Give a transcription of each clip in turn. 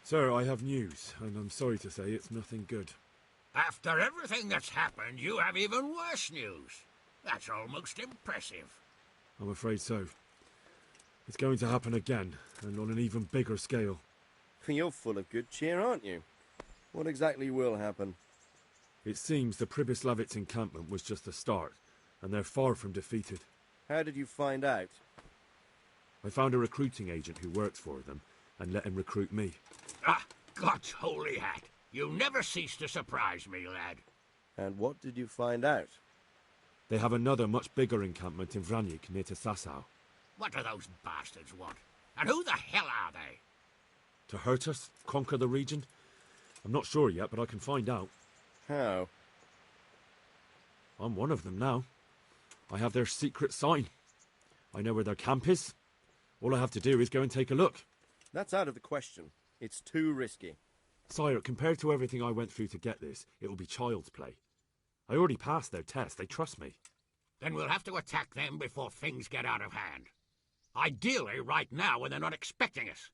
Sir, I have news, and I'm sorry to say it's nothing good. After everything that's happened, you have even worse news. That's almost impressive. I'm afraid so. It's going to happen again, and on an even bigger scale. You're full of good cheer, aren't you? What exactly will happen? It seems the Pribyslavitz encampment was just the start, and they're far from defeated. How did you find out? I found a recruiting agent who works for them, and let him recruit me. Ah, God's holy hat. You never cease to surprise me, lad. And what did you find out? They have another much bigger encampment in Vranyk near to Sasau. What do those bastards want? And who the hell are they? To hurt us? Conquer the region? I'm not sure yet, but I can find out. How? I'm one of them now. I have their secret sign. I know where their camp is. All I have to do is go and take a look. That's out of the question. It's too risky. Sire, compared to everything I went through to get this, it will be child's play. I already passed their test. They trust me. Then we'll have to attack them before things get out of hand. Ideally, right now, when they're not expecting us.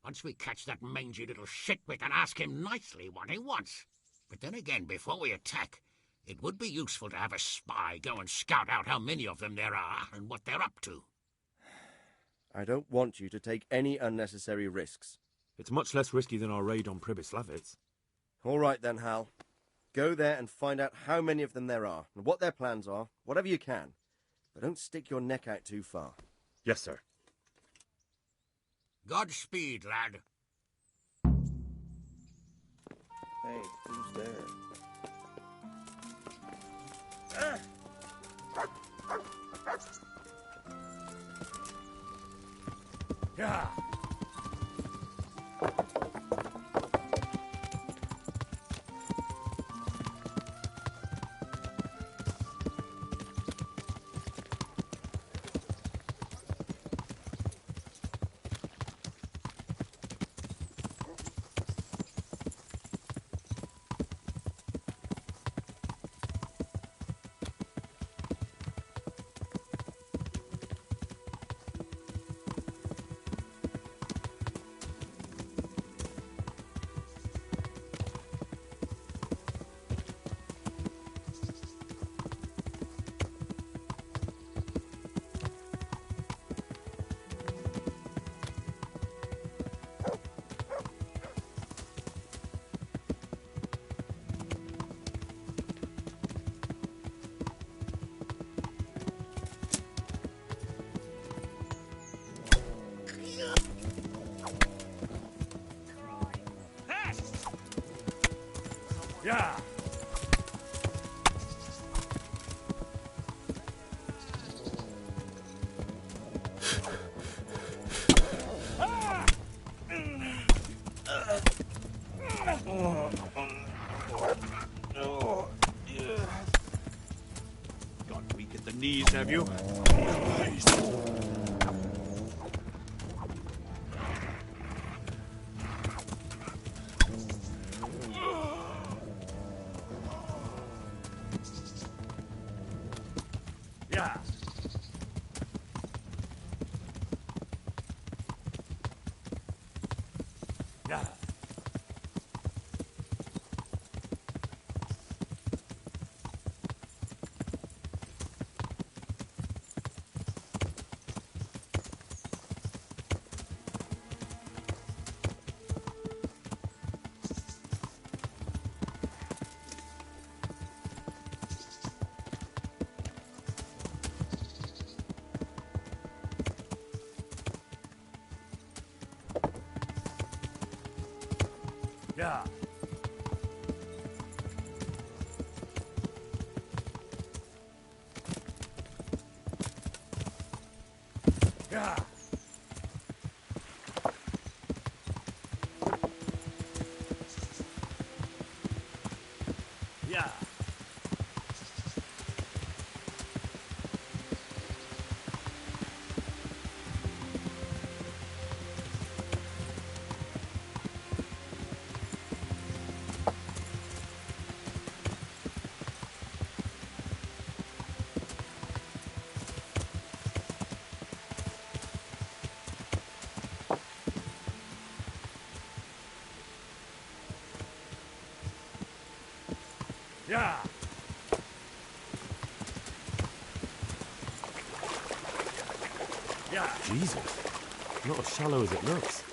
Once we catch that mangy little shit, we can ask him nicely what he wants. But then again, before we attack, it would be useful to have a spy go and scout out how many of them there are and what they're up to. I don't want you to take any unnecessary risks. It's much less risky than our raid on Pribyslavitz. All right then, Hal. Go there and find out how many of them there are, and what their plans are, whatever you can. But don't stick your neck out too far. Yes, sir. Godspeed, lad. Hey, who's there? Yeah. Yeah. Got weak at the knees, have you? Yeah. Yeah. Yeah. Yeah. Yeah. Yeah. Yeah. Jesus. Not as shallow as it looks.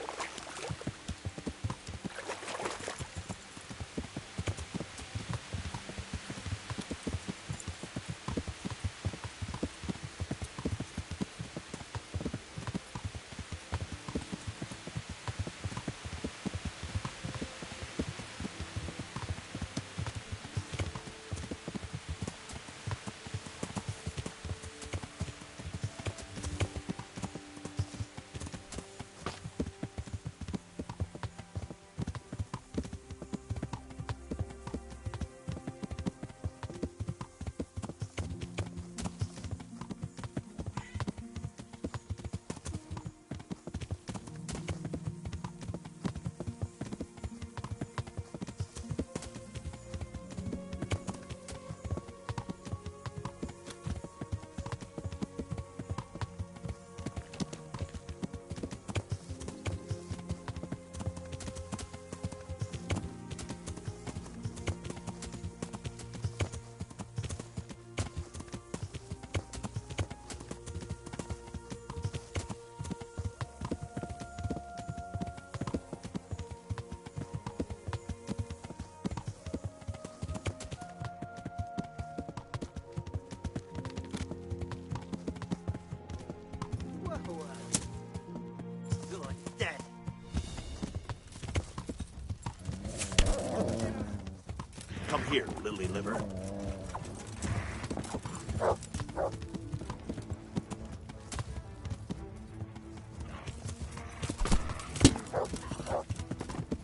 Come here, lily liver.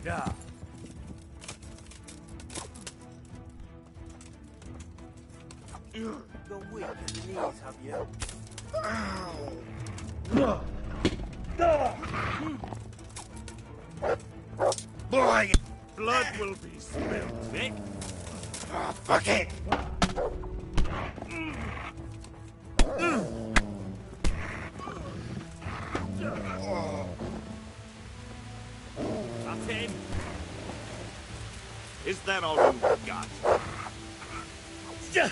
Yeah. You're weak at the knees, have you? Boy, blood will be spilled, eh? Oh, fuck it! That's him. Is that all you got? Yeah.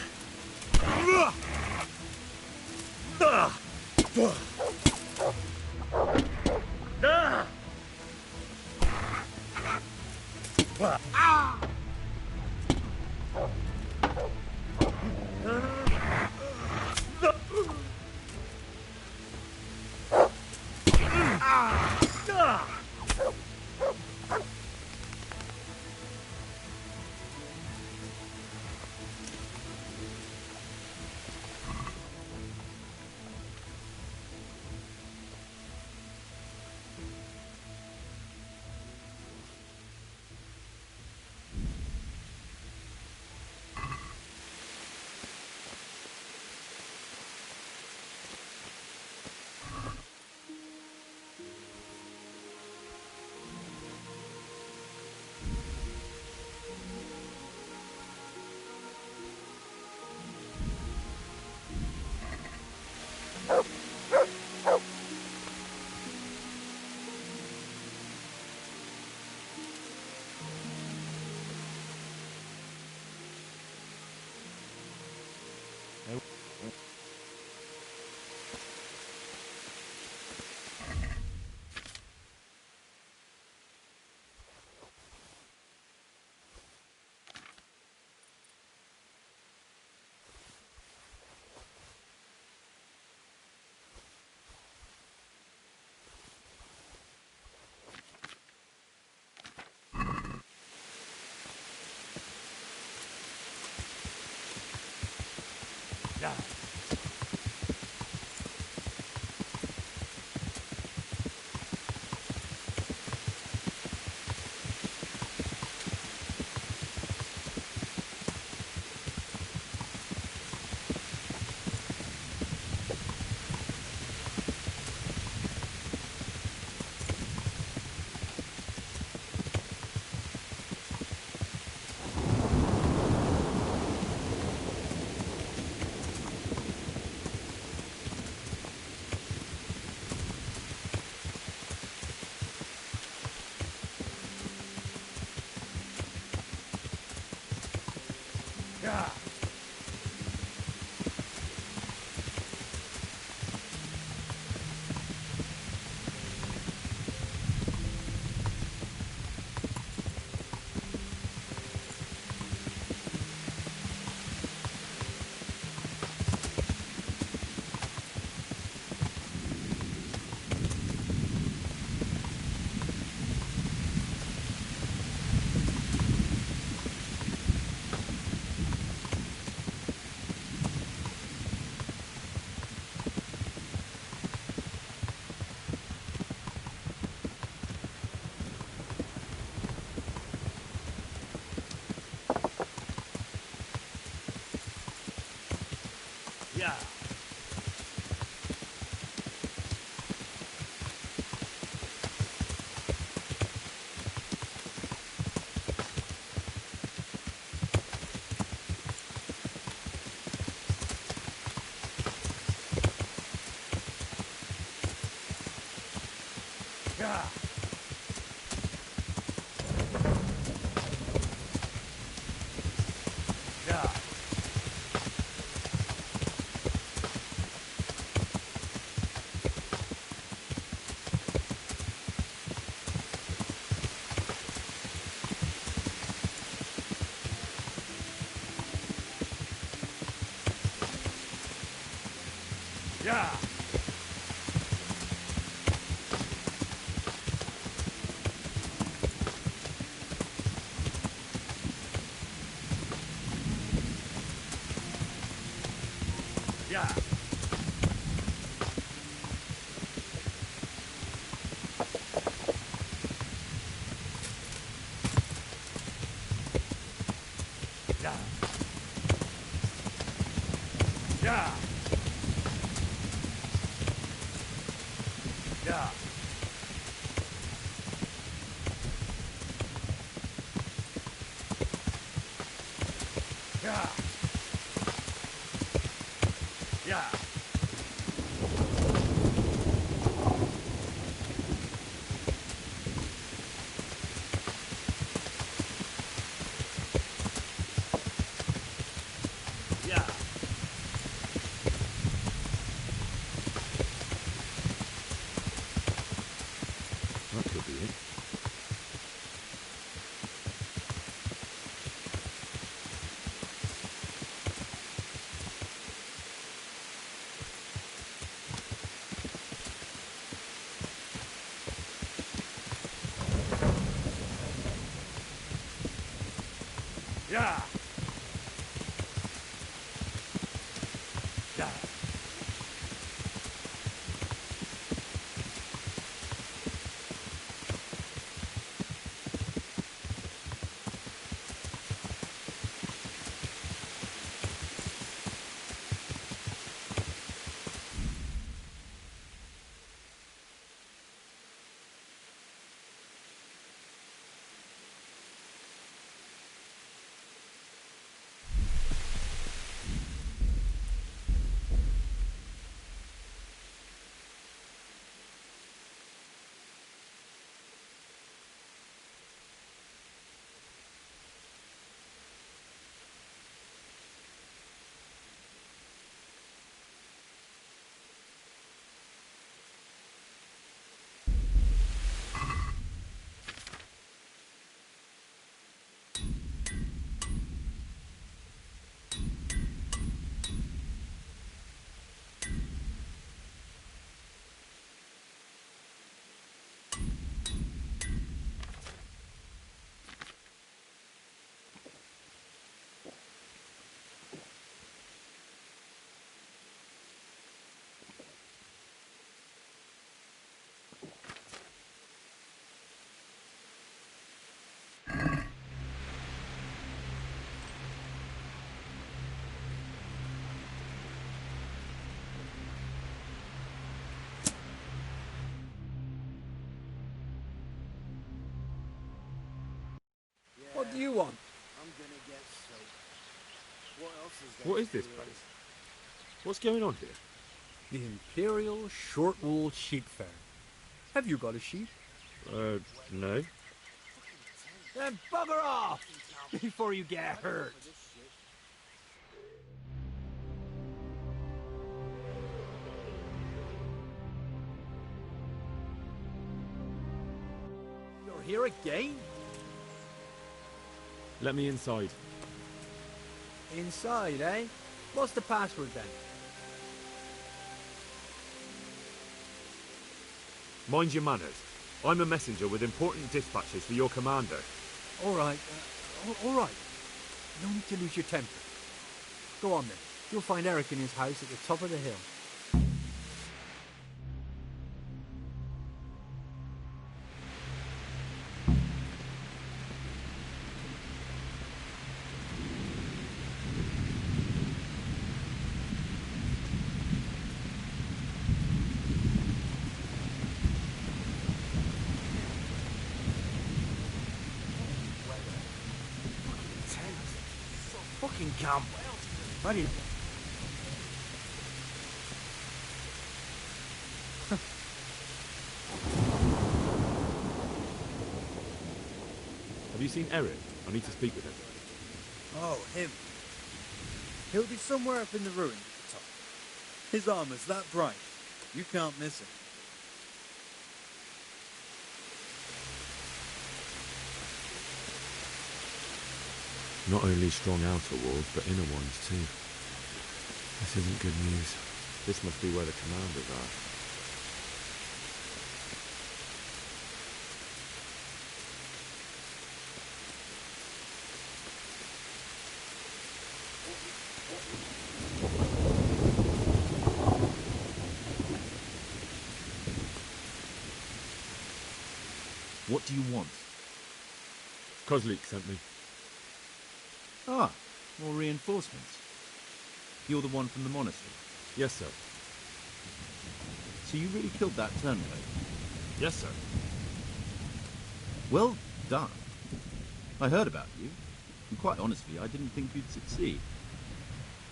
Yeah. Yeah. Yeah. Yeah. Yeah. Yeah. Yeah. Yeah. Yeah. Yeah. Yeah. Yeah. That could be it. Yeah. Yeah. What do you want? I'm gonna get soaked. What else is there? What is this place? What's going on here? The Imperial Short Wool Sheep Fair. Have you got a sheep? No. Then bugger off before you get hurt. We're here again? Let me inside. Inside, eh? What's the password then? Mind your manners. I'm a messenger with important dispatches for your commander. All right. All right. No need to lose your temper. Go on then. You'll find Eric in his house at the top of the hill. Fucking camp. Ready? Have you seen Eric? I need to speak with him. Oh, him. He'll be somewhere up in the ruin at the top. His armor's that bright, you can't miss it. Not only strong outer walls, but inner ones too. This isn't good news. This must be where the commanders are. What do you want? Kozlik sent me. Ah, more reinforcements. You're the one from the monastery. Yes, sir. So you really killed that turncoat? Yes, sir. Well done. I heard about you, and quite honestly, I didn't think you'd succeed.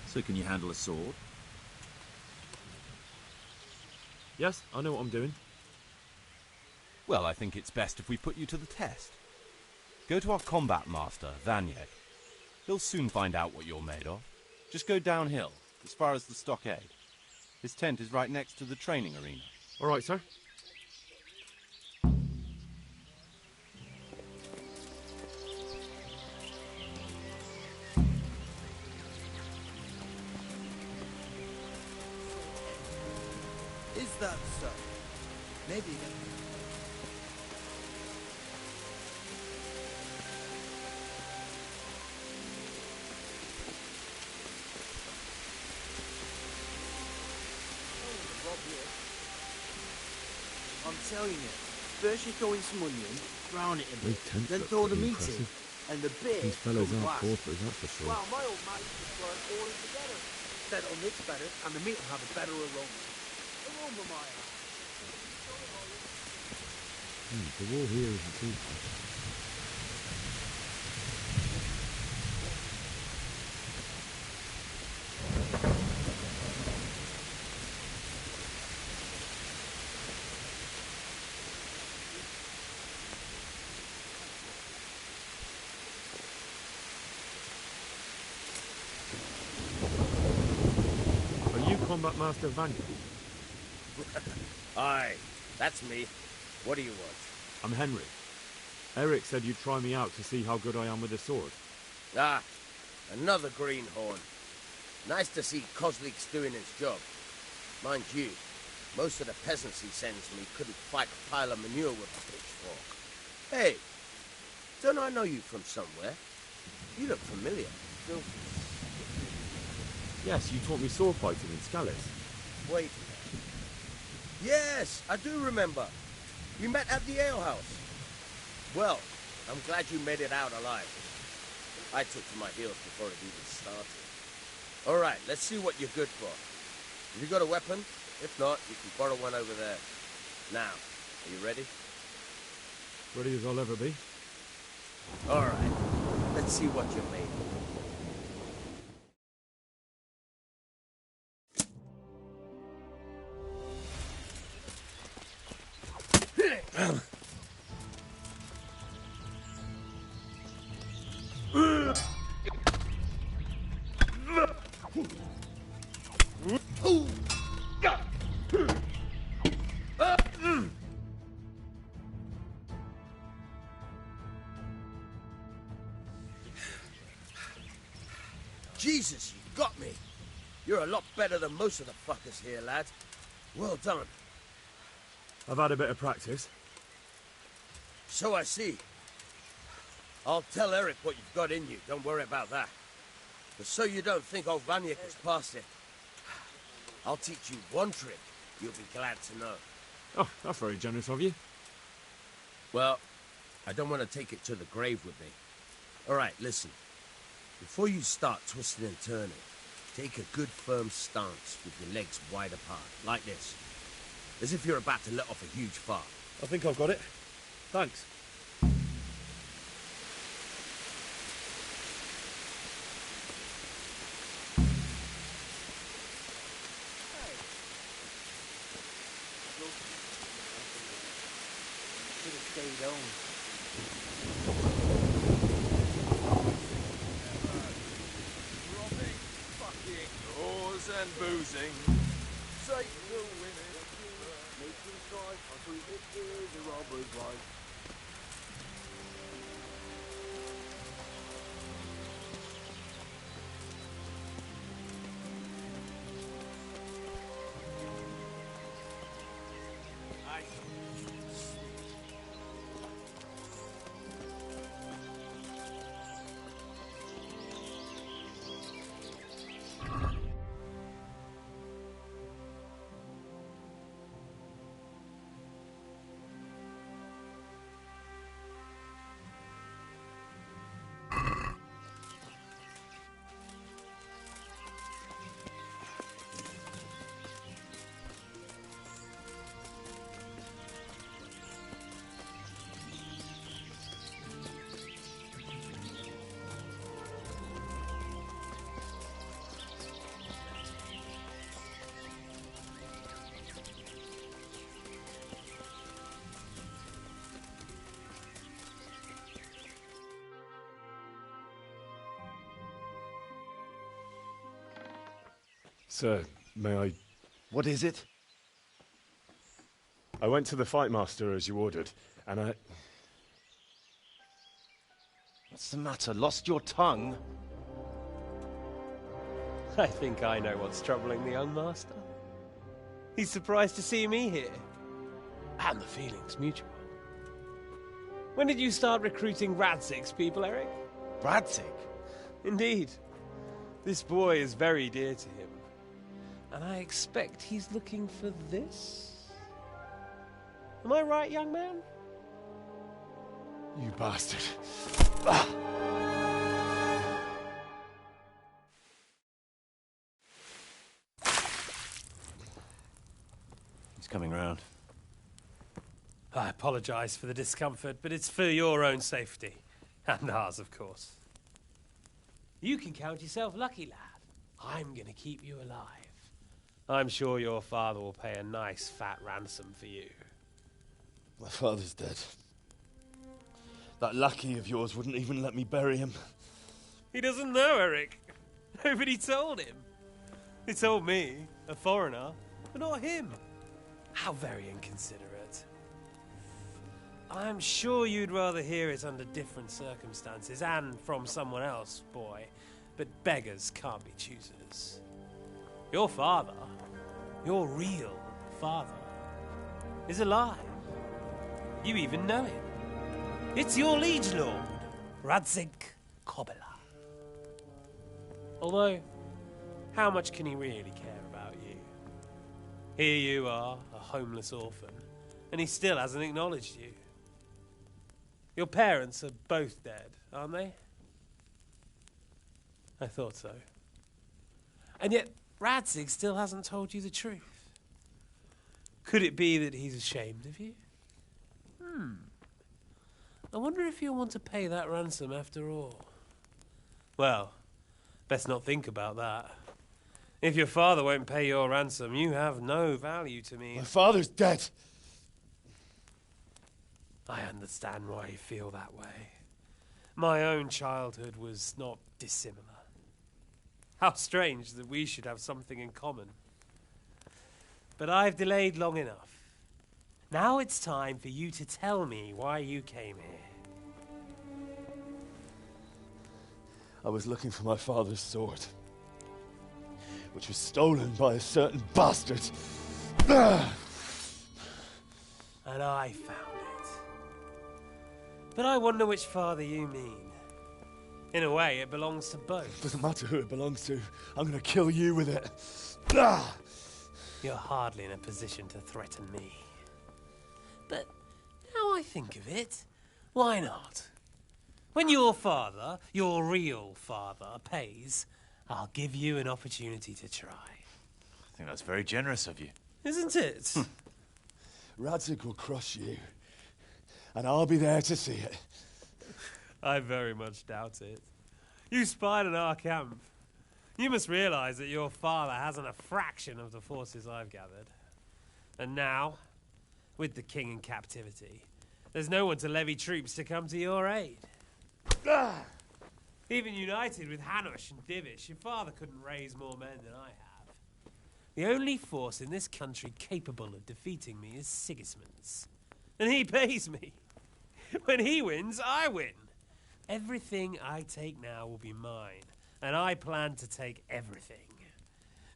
So can you handle a sword? Yes, I know what I'm doing. Well, I think it's best if we put you to the test. Go to our combat master, Vanyek. He'll soon find out what you're made of. Just go downhill, as far as the stockade. His tent is right next to the training arena. All right, sir. Is that so? Maybe. I'm telling you, first you throw in some onion, brown it a bit, These tents then look throw the pretty meat in, impressive. and the beer These fellows comes aren't last. paupers, that's for sure. Well, my old mate just burn all in together. That'll mix better, and the meat will have a better aroma. Aroma, my house. The wall here isn't too bad. Are you Combat Master Vanyek? Aye, that's me. What do you want? I'm Henry. Eric said you'd try me out to see how good I am with a sword. Ah, another greenhorn. Nice to see Kozlik's doing his job. Mind you, most of the peasants he sends me couldn't fight a pile of manure with a pitchfork. Hey, don't I know you from somewhere? You look familiar. Yes, you taught me sword fighting in Scallis. Wait a minute. Yes, I do remember. We met at the alehouse. Well, I'm glad you made it out alive. I took to my heels before it even started. All right, let's see what you're good for. Have you got a weapon? If not, you can borrow one over there. Now, are you ready? Ready as I'll ever be. All right, let's see what you're made of. Jesus, you got me. You're a lot better than most of the fuckers here, lad. Well done. I've had a bit of practice. So I see. I'll tell Eric what you've got in you. Don't worry about that. But so you don't think old Vanyek has passed it, I'll teach you one trick you'll be glad to know. Oh, that's very generous of you. Well, I don't want to take it to the grave with me. All right, listen. Before you start twisting and turning, take a good firm stance with your legs wide apart, like this. As if you're about to let off a huge fart. I think I've got it. Thanks. Should have stayed home. Robbing, fucking, whores and boozing. Satan will win it. Making strike, I think it is a robber's life. Sir, may I... What is it? I went to the fight master as you ordered, and I... What's the matter? Lost your tongue? I think I know what's troubling the young master. He's surprised to see me here. And the feeling's mutual. When did you start recruiting Radzig's people, Eric? Radzig? Indeed. This boy is very dear to him. And I expect he's looking for this? Am I right, young man? You bastard. He's coming round. I apologize for the discomfort, but it's for your own safety. And ours, of course. You can count yourself lucky, lad. I'm gonna keep you alive. I'm sure your father will pay a nice fat ransom for you. My father's dead. That lackey of yours wouldn't even let me bury him. He doesn't know, Eric. Nobody told him. They told me, a foreigner, but not him. How very inconsiderate. I'm sure you'd rather hear it under different circumstances and from someone else, boy. But beggars can't be choosers. Your father, your real father, is alive. You even know him. It's your liege lord, Radzig Kobyla. Although, how much can he really care about you? Here you are, a homeless orphan, and he still hasn't acknowledged you. Your parents are both dead, aren't they? I thought so. And yet, Radzig still hasn't told you the truth. Could it be that he's ashamed of you? I wonder if you'll want to pay that ransom after all. Well, best not think about that. If your father won't pay your ransom, you have no value to me. My father's dead. I understand why you feel that way. My own childhood was not dissimilar. How strange that we should have something in common. But I've delayed long enough. Now it's time for you to tell me why you came here. I was looking for my father's sword, which was stolen by a certain bastard. And I found it. But I wonder which father you mean. In a way, it belongs to both. Doesn't matter who it belongs to. I'm gonna kill you with it. You're hardly in a position to threaten me. But now I think of it, why not? When your father, your real father, pays, I'll give you an opportunity to try. I think that's very generous of you. Isn't it? Radzig will crush you, and I'll be there to see it. I very much doubt it. You spied on our camp. You must realize that your father hasn't a fraction of the forces I've gathered. And now, with the king in captivity, there's no one to levy troops to come to your aid. Even united with Hanush and Divish, your father couldn't raise more men than I have. The only force in this country capable of defeating me is Sigismund's. And he pays me. When he wins, I win. Everything I take now will be mine, and I plan to take everything.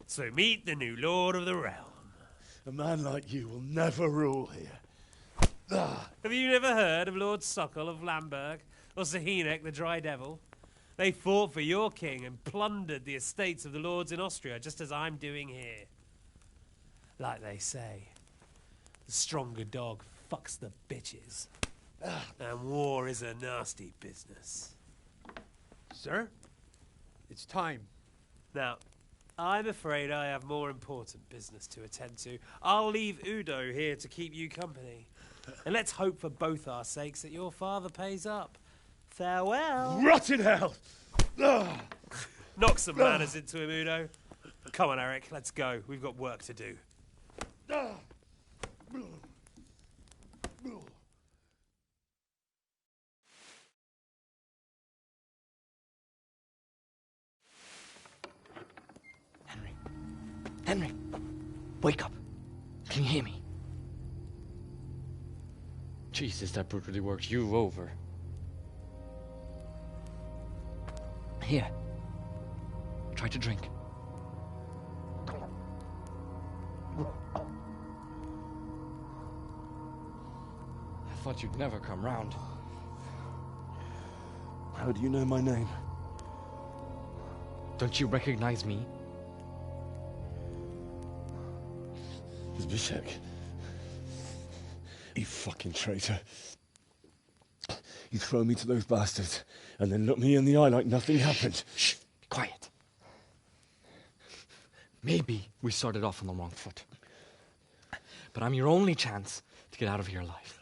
So meet the new Lord of the Realm. A man like you will never rule here. Have you never heard of Lord Sokol of Lamberg, or Sahinek the Dry Devil? They fought for your king and plundered the estates of the lords in Austria, just as I'm doing here. Like they say, the stronger dog fucks the bitches. And war is a nasty business. Sir, it's time. Now, I'm afraid I have more important business to attend to. I'll leave Udo here to keep you company. And let's hope for both our sakes that your father pays up. Farewell. Rot in hell! Knock some manners into him, Udo. Come on, Eric, let's go. We've got work to do. Henry, wake up. Can you hear me? Jesus, that brutally worked you over. Here. Try to drink. I thought you'd never come round. How do you know my name? Don't you recognize me? Zbyszek. You fucking traitor. You throw me to those bastards, and then look me in the eye like nothing happened. Shh, quiet. Maybe we started off on the wrong foot. But I'm your only chance to get out of here alive.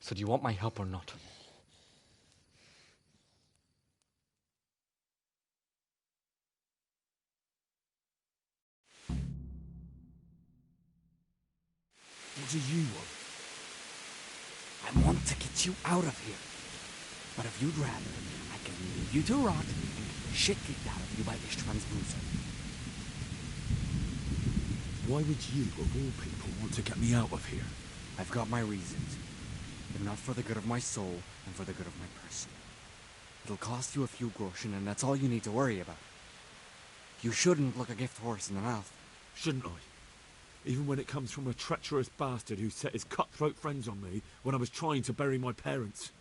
So do you want my help or not? What do you want? I want to get you out of here. But if you'd rather, I can leave you to rot and get the shit kicked out of you by Ishtvan's bruiser. Why would you, of all people, want to get me out of here? I've got my reasons. But not for the good of my soul and for the good of my person. It'll cost you a few groschen, and that's all you need to worry about. You shouldn't look a gift horse in the mouth. Shouldn't I? Even when it comes from a treacherous bastard who set his cutthroat friends on me when I was trying to bury my parents.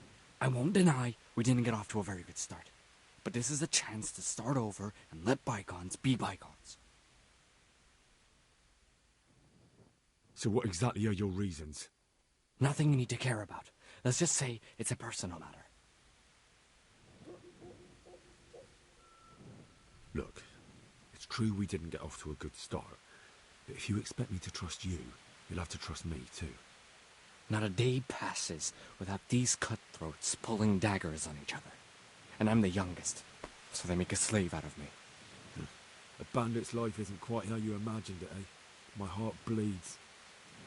I won't deny we didn't get off to a very good start. But this is a chance to start over and let bygones be bygones. So what exactly are your reasons? Nothing you need to care about. Let's just say it's a personal matter. Look, it's true we didn't get off to a good start. But if you expect me to trust you, you'll have to trust me too. Not a day passes without these cutthroats pulling daggers on each other. And I'm the youngest, so they make a slave out of me. A bandit's life isn't quite how you imagined it, eh? My heart bleeds.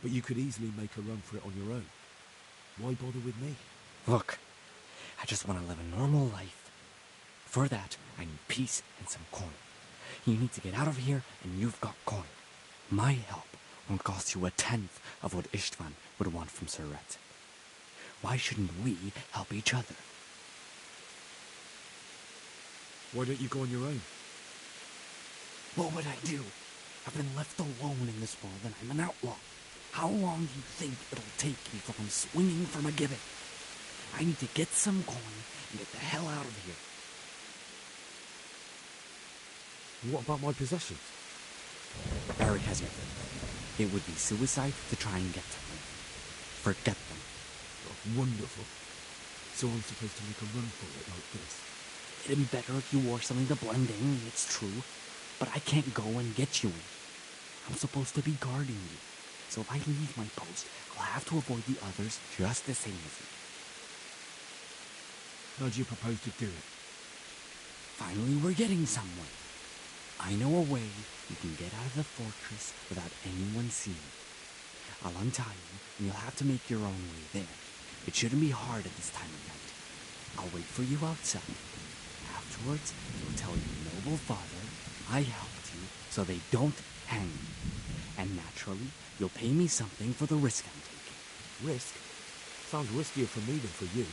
But you could easily make a run for it on your own. Why bother with me? Look, I just want to live a normal life. For that, I need peace and some coin. You need to get out of here, and you've got coin. My help won't cost you a tenth of what Ishtvan would want from Sir Radzig. Why shouldn't we help each other? Why don't you go on your own? What would I do? I've been left alone in this world and I'm an outlaw. How long do you think it'll take before I'm swinging from a gibbet? I need to get some coin and get the hell out of here. What about my possessions? Barry has everything. It would be suicide to try and get to them. Forget them. Oh, wonderful. So I'm supposed to make a run for it like this? It'd be better if you wore something to blend in, it's true. But I can't go and get you. I'm supposed to be guarding you. So if I leave my post, I'll have to avoid the others just the same as you. How do you propose to do it? Finally, we're getting somewhere. I know a way you can get out of the fortress without anyone seeing. I'll untie you, and you'll have to make your own way there. It shouldn't be hard at this time of night. I'll wait for you outside. Afterwards, you'll tell your noble father I helped you so they don't hang you. And naturally, you'll pay me something for the risk I'm taking. Risk? Sounds riskier for me than for you.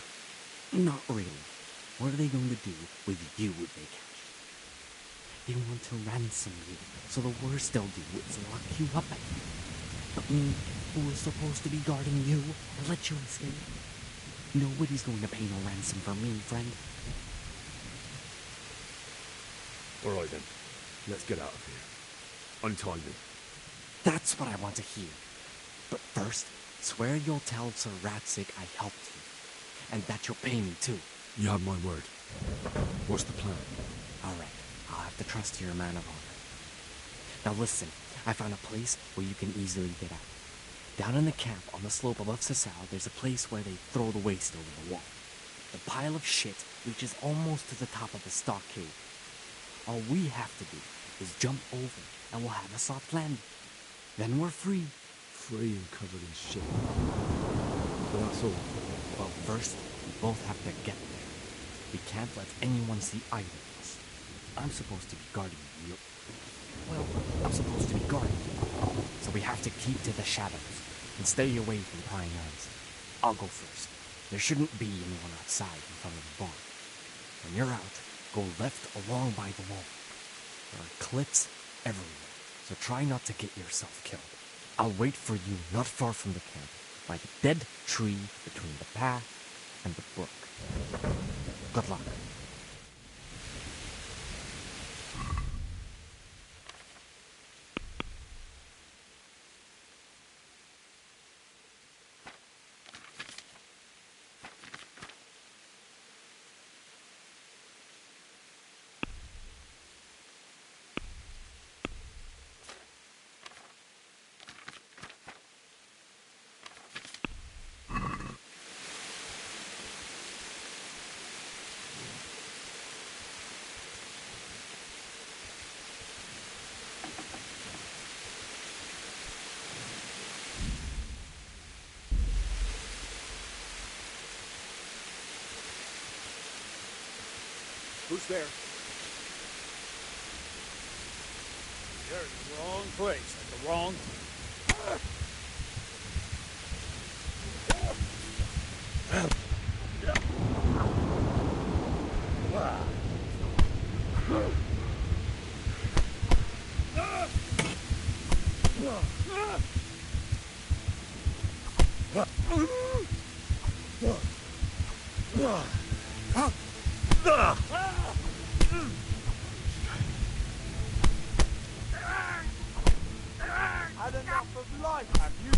Not really. What are they going to do with you if they catch you? They want to ransom you, so the worst they'll do is lock you up at you. But me, who was supposed to be guarding you, and let you escape. Nobody's going to pay no ransom for me, friend. All right then. Let's get out of here. Untie me. That's what I want to hear. But first, swear you'll tell Sir Ratzik I helped you. And that you'll pay me too. You have my word. What's the plan? All right. I'll have to trust you're a man of honor. Now listen, I found a place where you can easily get out. Down in the camp on the slope above Sasau, there's a place where they throw the waste over the wall. The pile of shit reaches almost to the top of the stockade. All we have to do is jump over and we'll have a soft landing. Then we're free. Free and covered in shit. But that's all. Well, first, we both have to get there. We can't let anyone see either of us. I'm supposed to be guarding you. Well, I'm supposed to be guarding you. So we have to keep to the shadows and stay away from prying eyes. I'll go first. There shouldn't be anyone outside in front of the barn. When you're out, go left along by the wall. There are cliffs everywhere, so try not to get yourself killed. I'll wait for you not far from the camp, by the dead tree between the path and the brook. Good luck. Who's there? You're in the wrong place at the wrong Had enough of life, have you?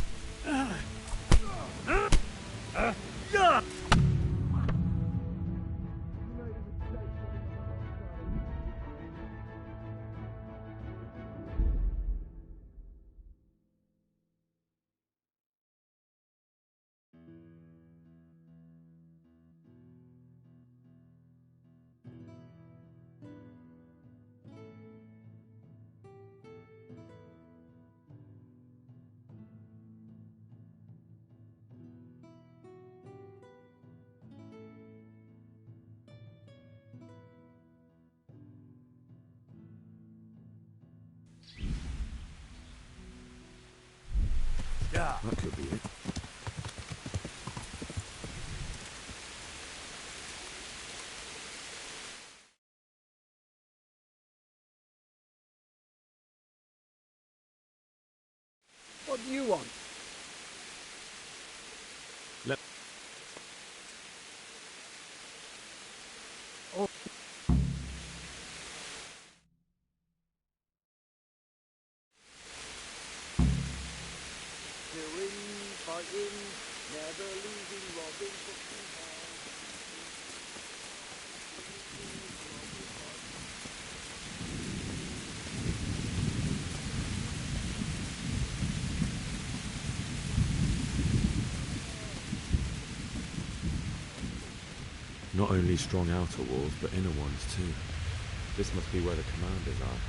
That could be it. Let Oh. Killing, fighting, never losing, robbing, fucking hell. not only strong outer walls, but inner ones too. This must be where the commanders are.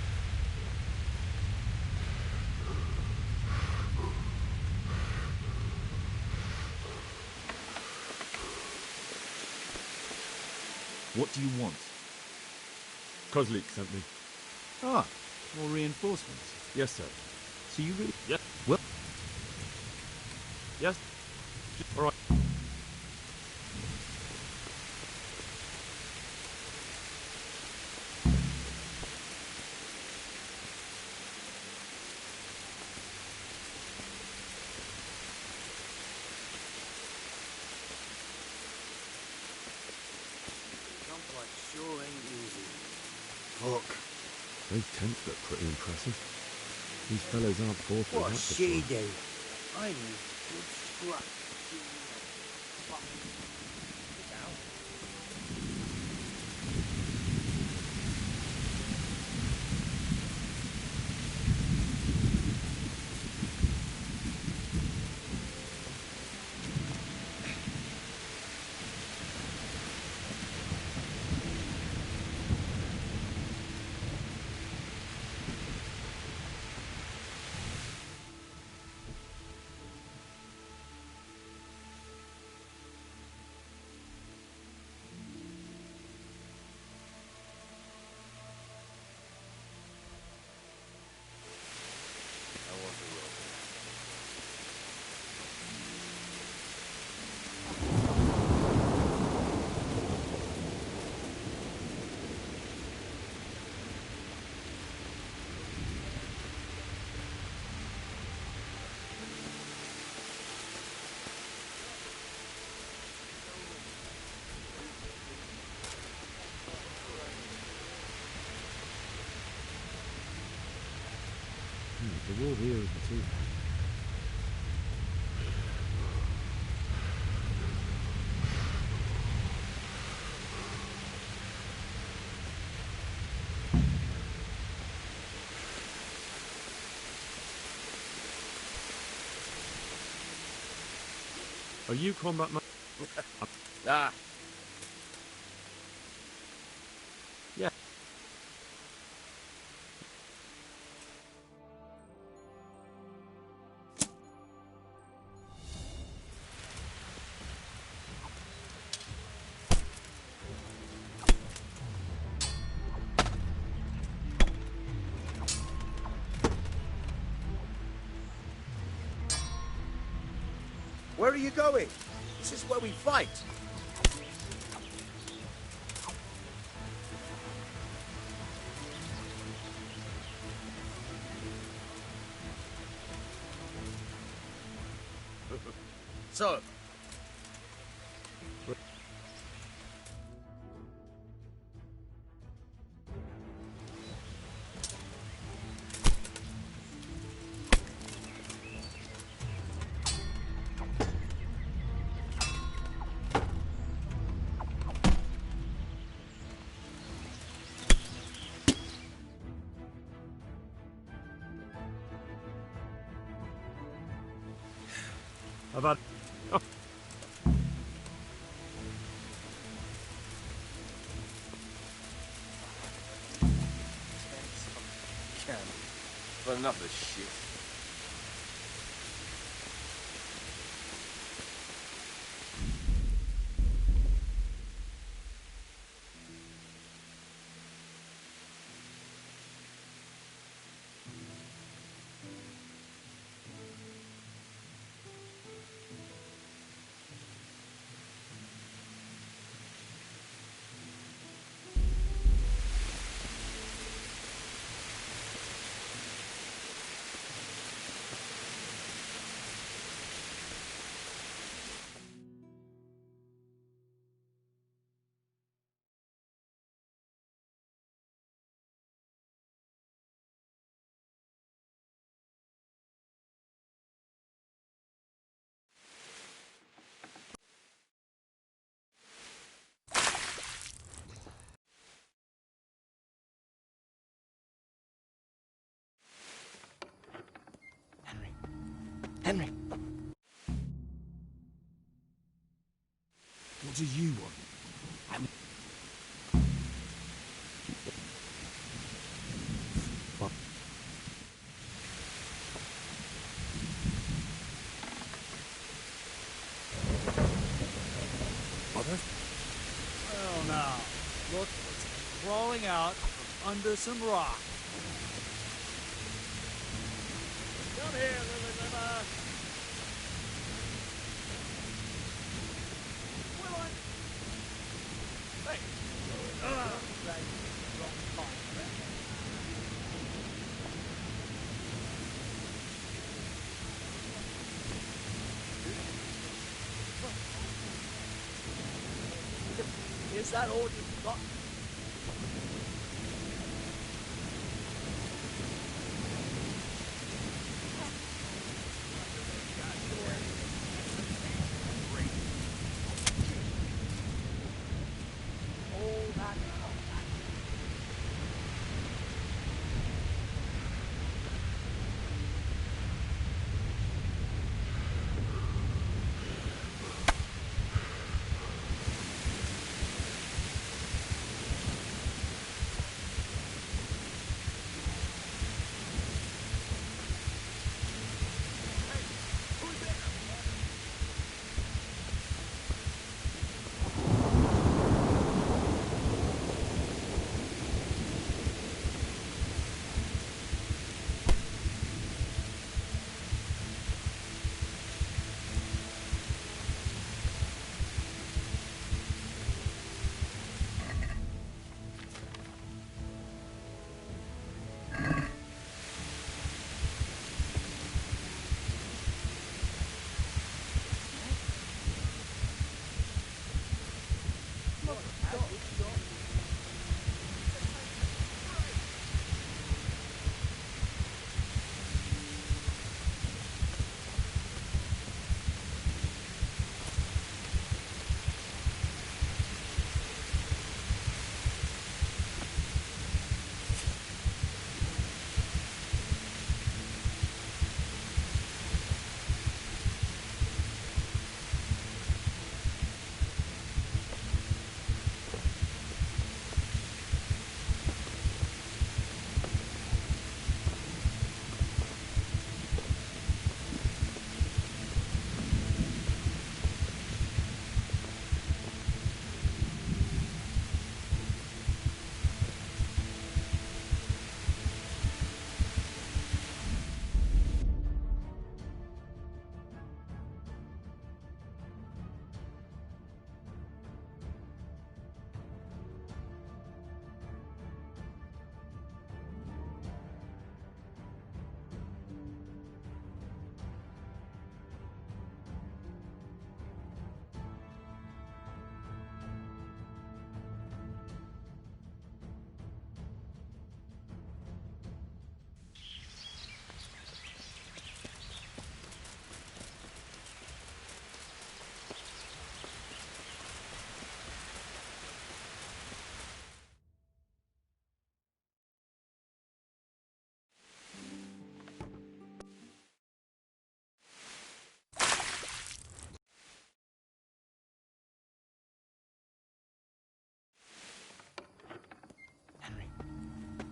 What do you want? Kozlik sent me. Ah, more reinforcements. Yes, sir. So you really... Yes. Well... Yes. All right. Complex sure ain't easy. Fuck. Those tents look pretty impressive. These fellows aren't fought with What that she before. do? I need good scrap. Fuck. Look out. The wall here isn't too bad. Are you combat man? Ah, Yeah. where are you going? This is where we fight. So, I've had... Oh. but enough of shit. Henry. What do you want? Well, now, look what's crawling out from under some rock. Come here, Lily Liver. Will I? Hey. Right. Wrong part, friend. Is that all you've got? All that.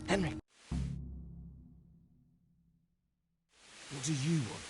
Henry. What do you want?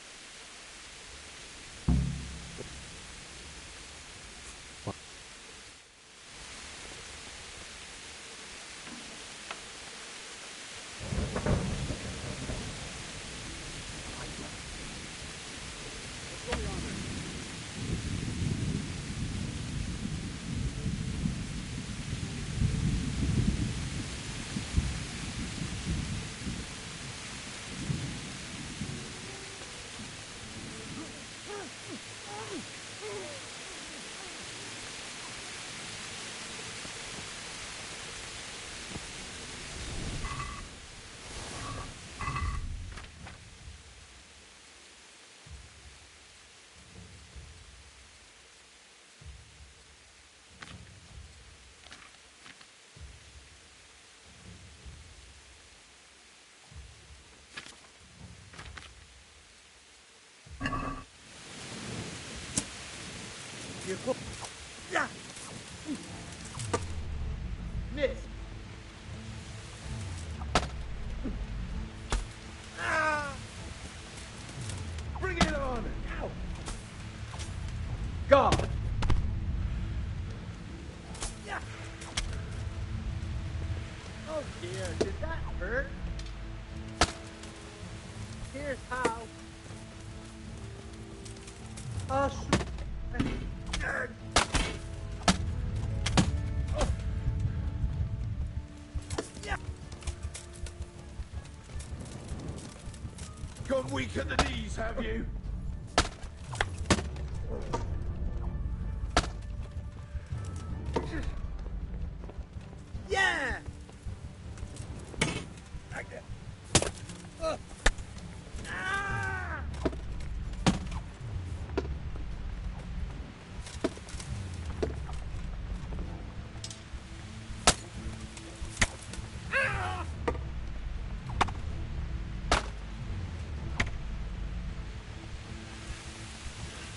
Oh dear, did that hurt? Here's how. Gone weak at the knees, have you? Yeah!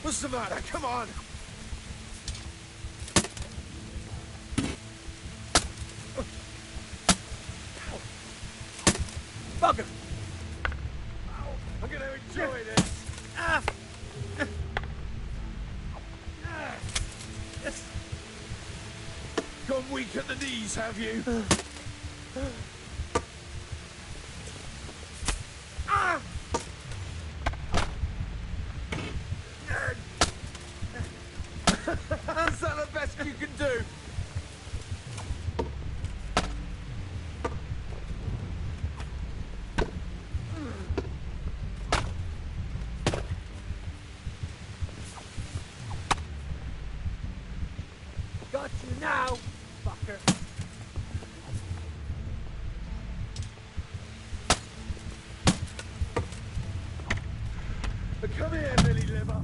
What's the matter? Come on! Bugger! I'm gonna enjoy this! Gone weak at the knees, have you? Is that the best you can do? Got you now, fucker. Come here, Billy Liver.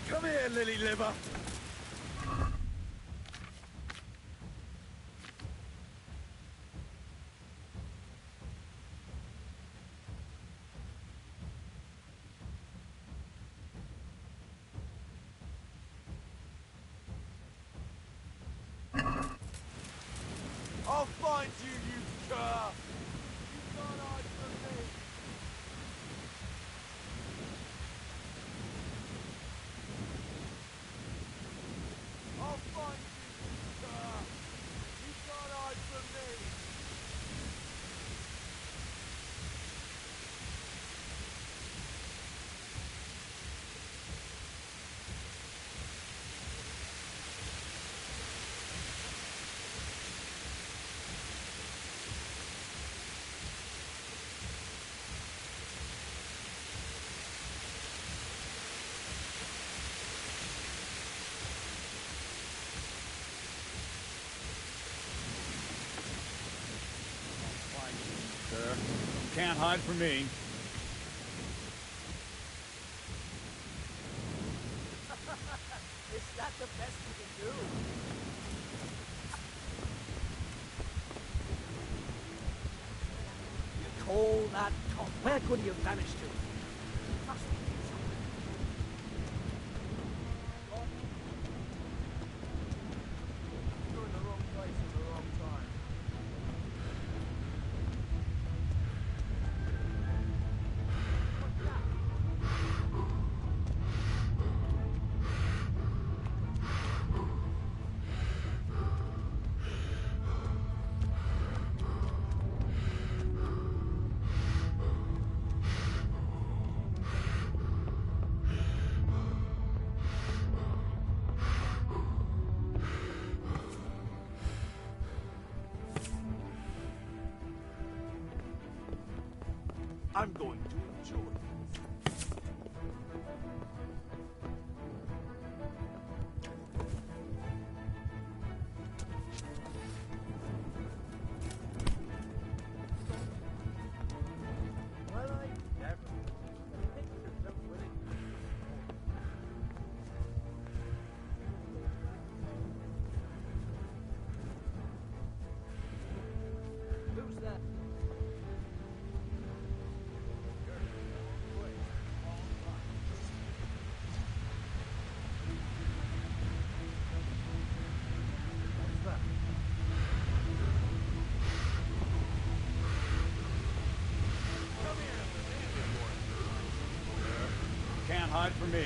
Come here, lily liver. I'll find you, you cur! You can't hide from me! I'll find you, you cur! You can't hide from me! Sir, you can't hide from me. Is that the best you can do? You call that tough? Where could he have vanished to? Must be somewhere. You're in the wrong place at the wrong time. I'm going to enjoy this. Well, I never. Pictures of winning. Who's that? Can't hide from me.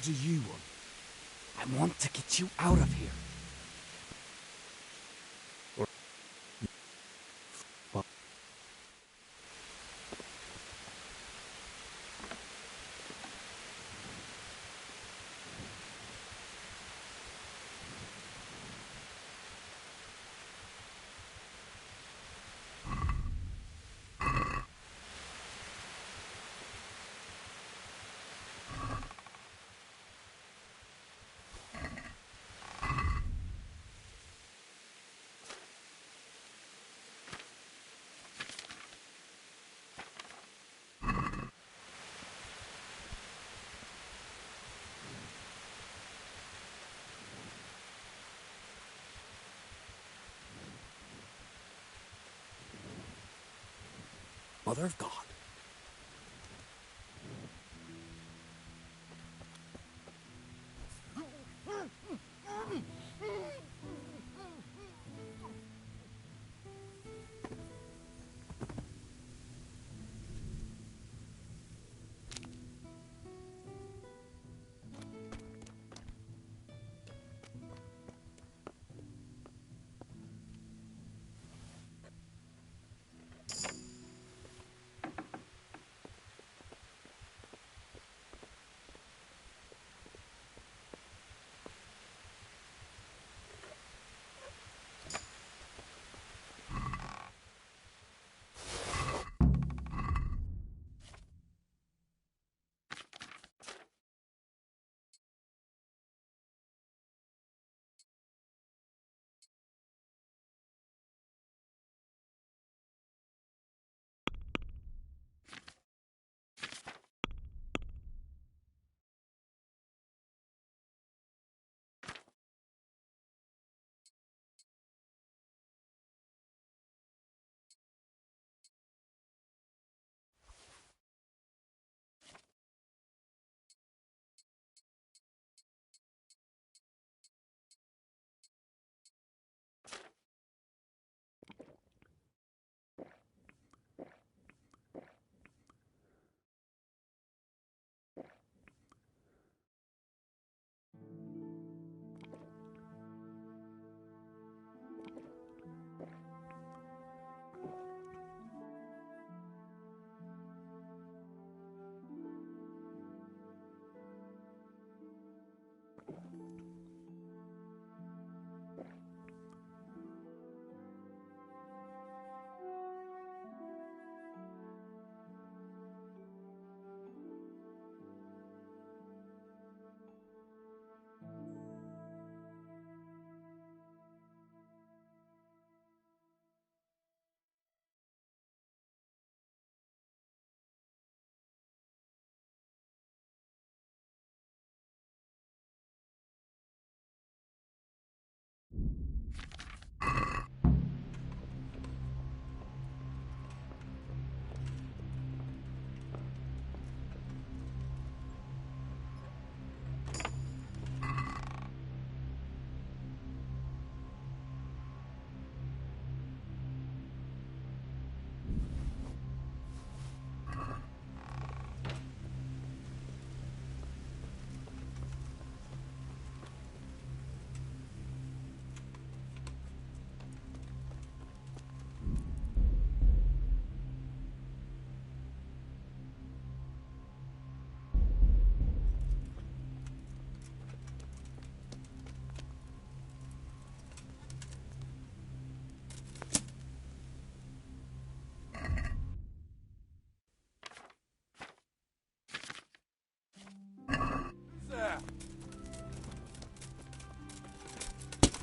do you want? I want to get you out of here. Mother of God.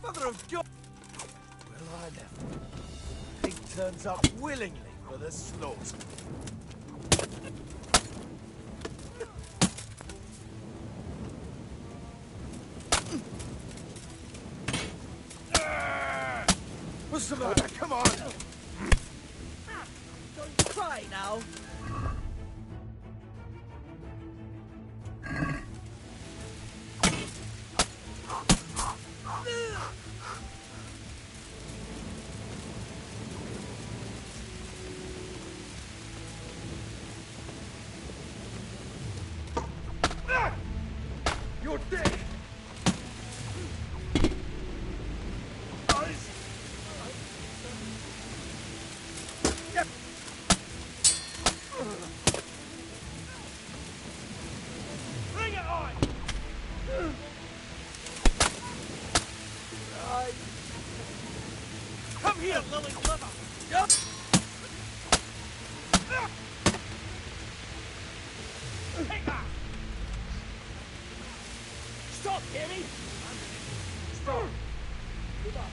Mother of God! Well, I never. He turns up willingly for the slaughter. What's the matter? Come on! Don't cry now. Stop, Gary! Stop! Give up.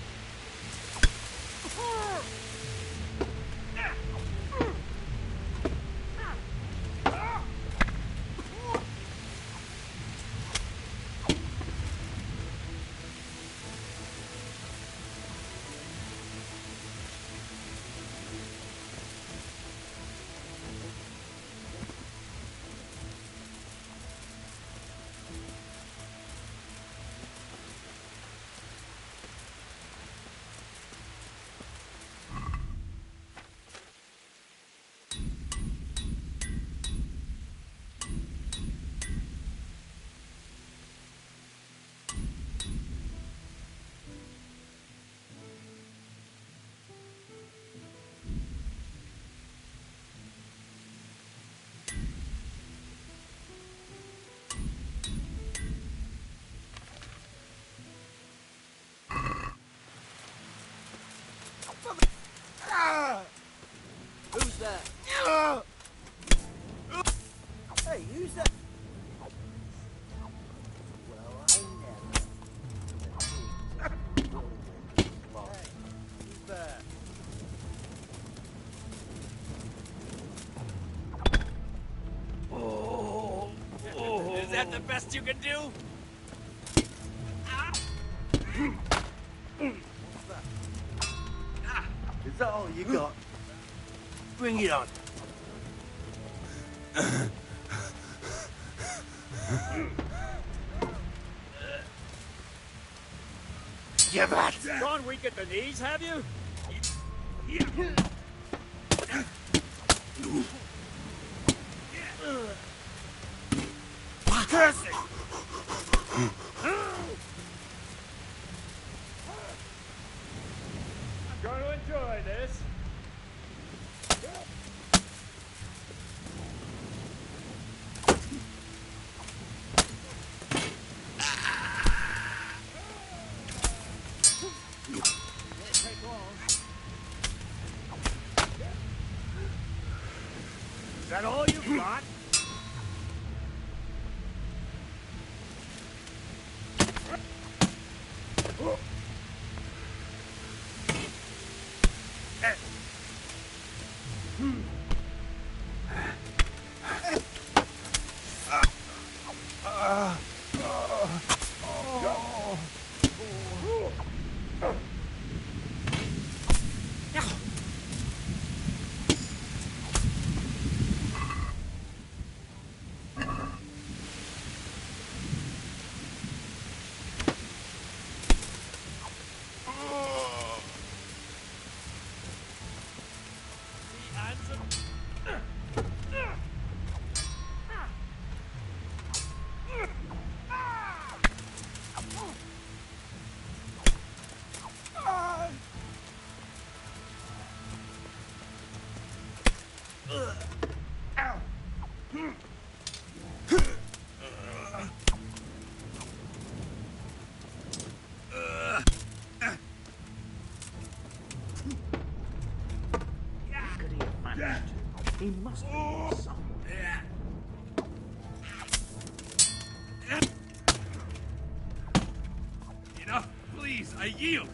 Who's that? Hey, who's that? Well, I never. Hey, who's that? Is that the best you can do? Is that all you got? Bring it on. You bat! Gone weak at the knees, have you? Curse it! I'm going to enjoy this. Is that all you've got? He must be somewhere. Enough, please, I yield.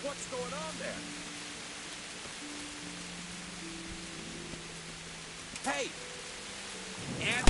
What's going on there? Hey! And...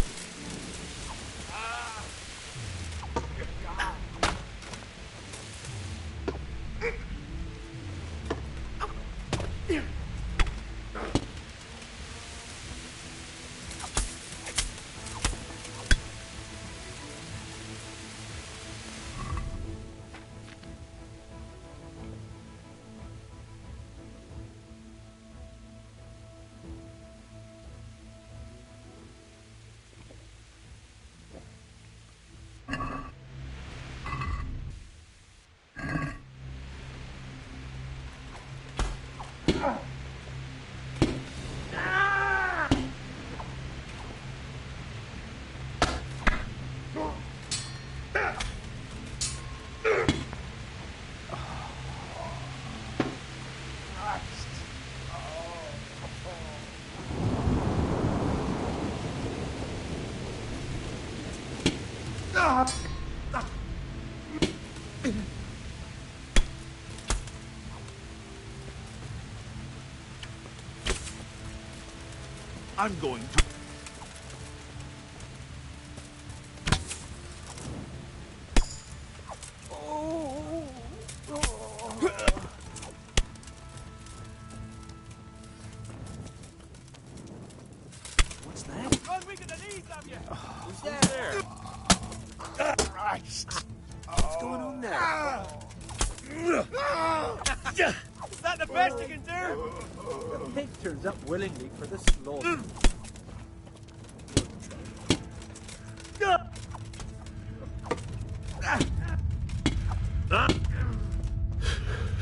I'm going to... What's that? Run, we get the knees of you! Who's there? Christ! What's going on there? Is that the best you can do? The pig turns up willingly for the slaughter.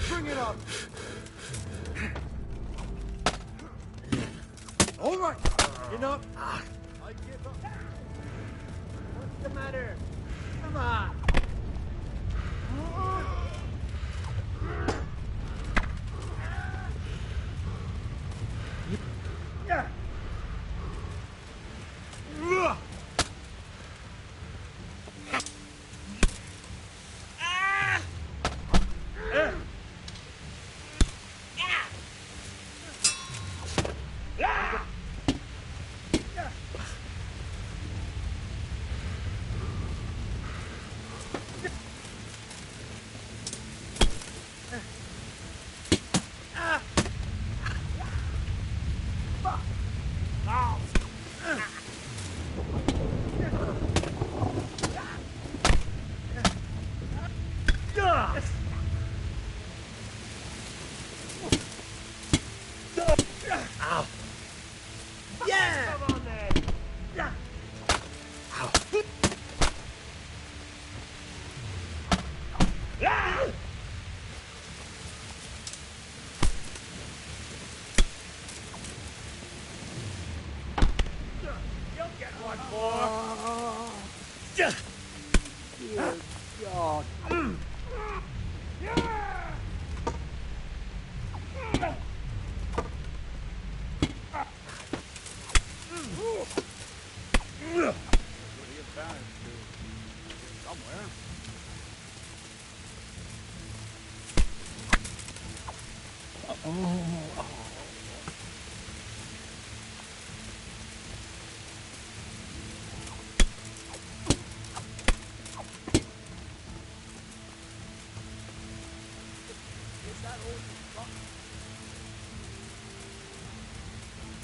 Bring it up! All right, enough. I give up. What's the matter? Come on!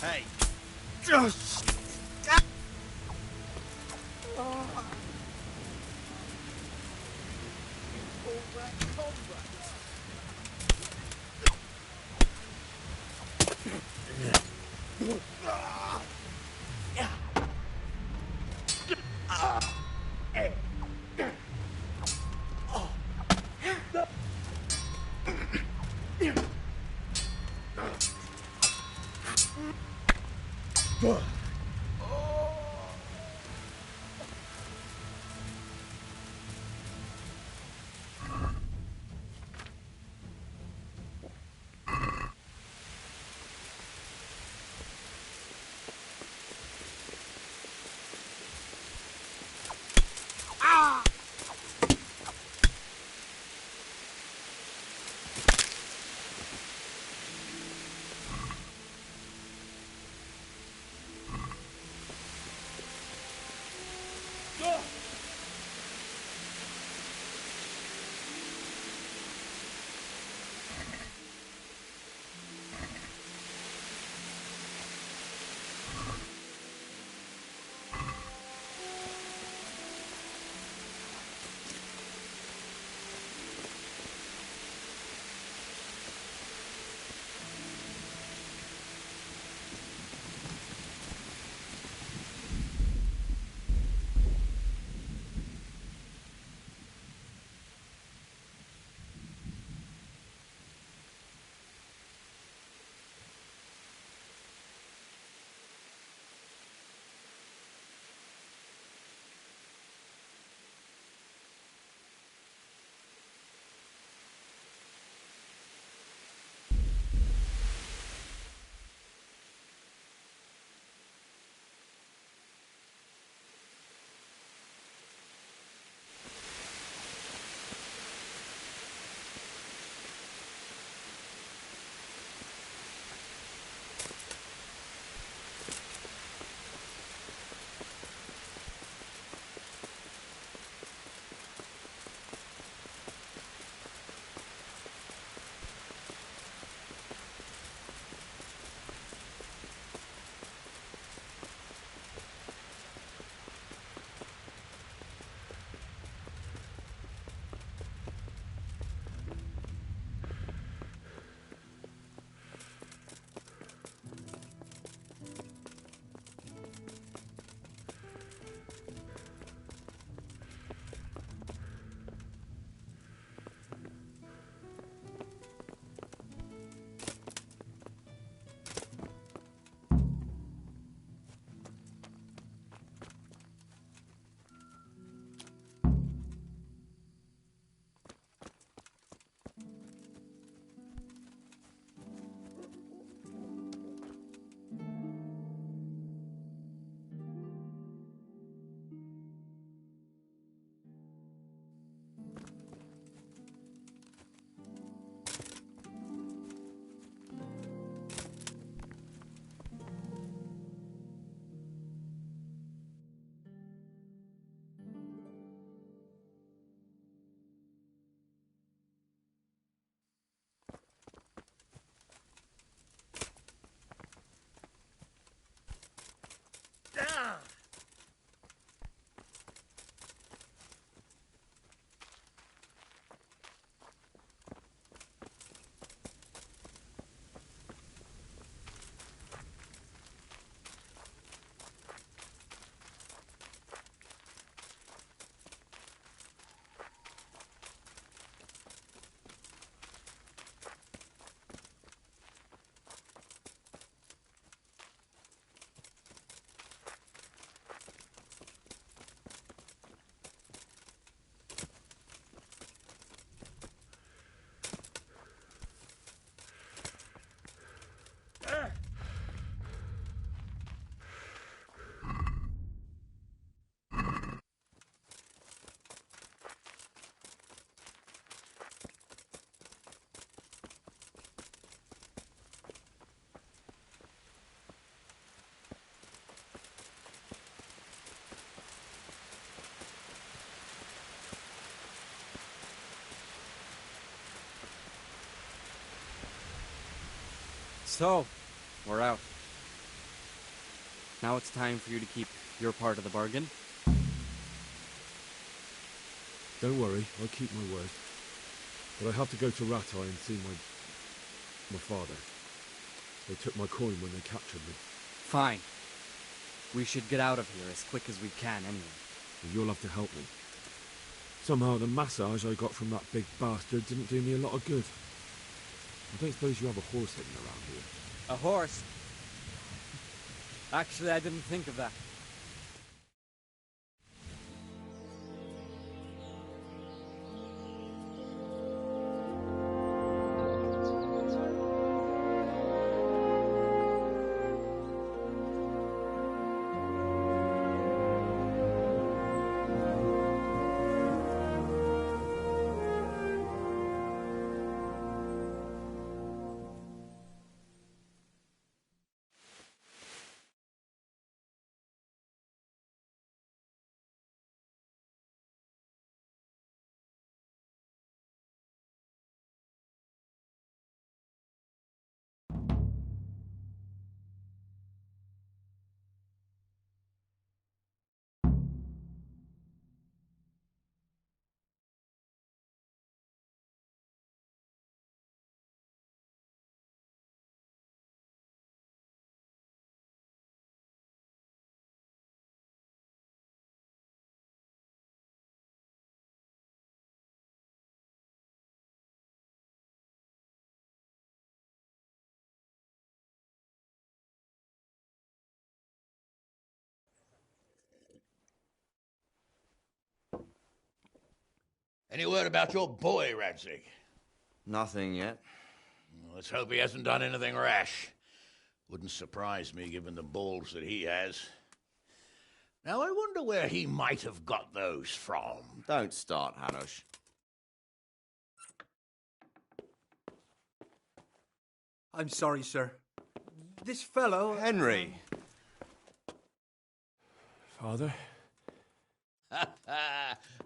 Hey. Just... So, we're out. Now it's time for you to keep your part of the bargain. Don't worry, I'll keep my word. But I have to go to Rattay and see my father. They took my coin when they captured me. Fine. We should get out of here as quick as we can anyway. And you'll have to help me. Somehow the massage I got from that big bastard didn't do me a lot of good. I don't suppose you have a horse hidden around here. A horse? Actually, I didn't think of that. Any word about your boy, Radzig? Nothing yet. Let's hope he hasn't done anything rash. Wouldn't surprise me, given the balls that he has. Now, I wonder where he might have got those from. Don't start, Hanush. I'm sorry, sir. This fellow... Henry! Father?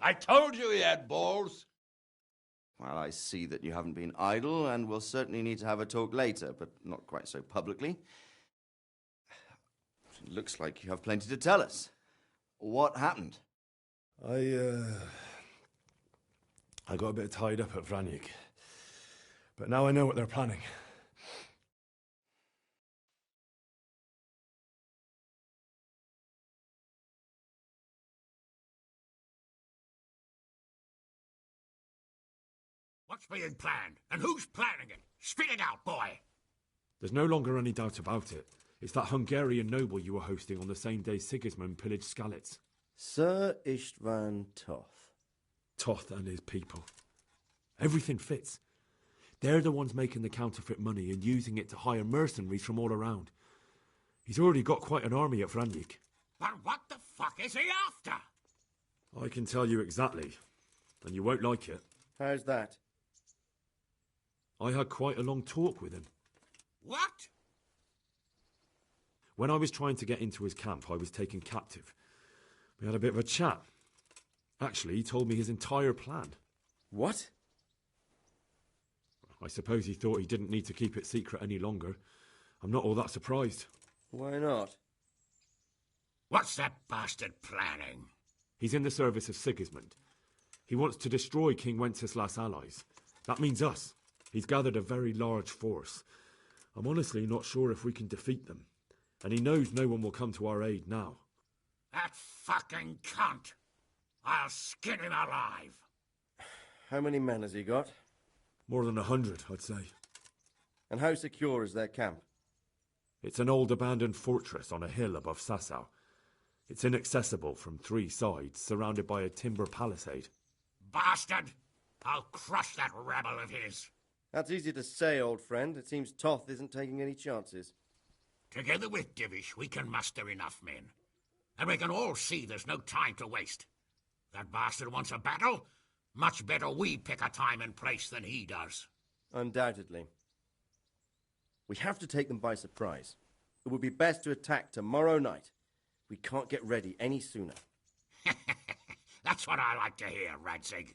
I told you he had balls. Well, I see that you haven't been idle, and we'll certainly need to have a talk later, but not quite so publicly. It looks like you have plenty to tell us. What happened? I got a bit tied up at Vranyik. But now I know what they're planning. What's being planned? And who's planning it? Spit it out, boy! There's no longer any doubt about it. It's that Hungarian noble you were hosting on the same day Sigismund pillaged Skalitz. Sir Istvan Toth. Toth and his people. Everything fits. They're the ones making the counterfeit money and using it to hire mercenaries from all around. He's already got quite an army at Vranyik. But what the fuck is he after? I can tell you exactly, and you won't like it. How's that? I had quite a long talk with him. What? When I was trying to get into his camp, I was taken captive. We had a bit of a chat. Actually, he told me his entire plan. What? I suppose he thought he didn't need to keep it secret any longer. I'm not all that surprised. Why not? What's that bastard planning? He's in the service of Sigismund. He wants to destroy King Wenceslas' allies. That means us. He's gathered a very large force. I'm honestly not sure if we can defeat them. And he knows no one will come to our aid now. That fucking cunt! I'll skin him alive! How many men has he got? More than 100, I'd say. And how secure is their camp? It's an old abandoned fortress on a hill above Sasau. It's inaccessible from 3 sides, surrounded by a timber palisade. Bastard! I'll crush that rebel of his! That's easy to say, old friend. It seems Toth isn't taking any chances. Together with Divish, we can muster enough men. And we can all see there's no time to waste. That bastard wants a battle. Much better we pick a time and place than he does. Undoubtedly. We have to take them by surprise. It would be best to attack tomorrow night. We can't get ready any sooner. That's what I like to hear, Radzig.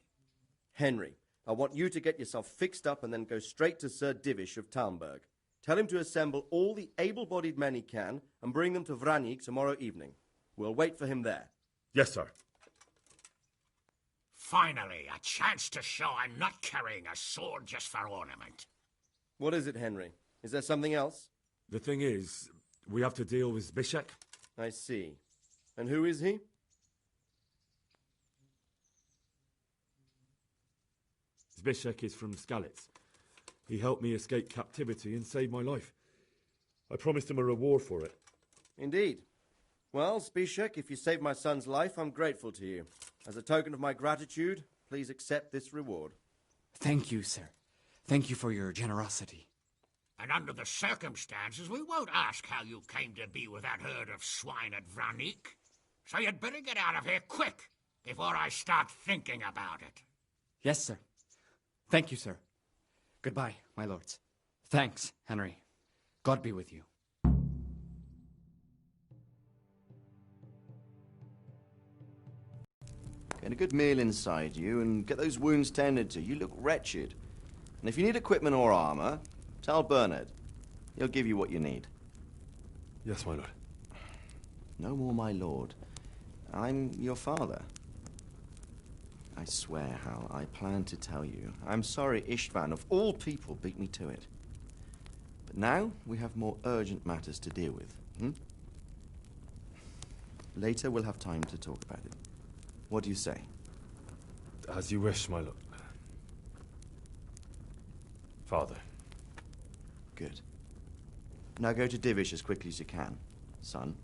Henry, I want you to get yourself fixed up and then go straight to Sir Divish of Talmberg. Tell him to assemble all the able-bodied men he can and bring them to Vranik tomorrow evening. We'll wait for him there. Yes, sir. Finally, a chance to show I'm not carrying a sword just for ornament. What is it, Henry? Is there something else? The thing is, we have to deal with Zbyszek. I see. And who is he? Zbyszek is from Skalitz. He helped me escape captivity and saved my life. I promised him a reward for it. Indeed. Well, Zbyszek, if you saved my son's life, I'm grateful to you. As a token of my gratitude, please accept this reward. Thank you, sir. Thank you for your generosity. And under the circumstances, we won't ask how you came to be with that herd of swine at Vranik. So you'd better get out of here quick, before I start thinking about it. Yes, sir. Thank you, sir. Goodbye, my lords. Thanks, Henry. God be with you. Get a good meal inside you and get those wounds tended to. You look wretched. And if you need equipment or armor, tell Bernard. He'll give you what you need. Yes, my lord. No more, my lord. I'm your father. I swear, Hal, I planned to tell you. I'm sorry Istvan, of all people, beat me to it. But now we have more urgent matters to deal with. Later we'll have time to talk about it. What do you say? As you wish, my lord. Father. Good. Now go to Divish as quickly as you can, son.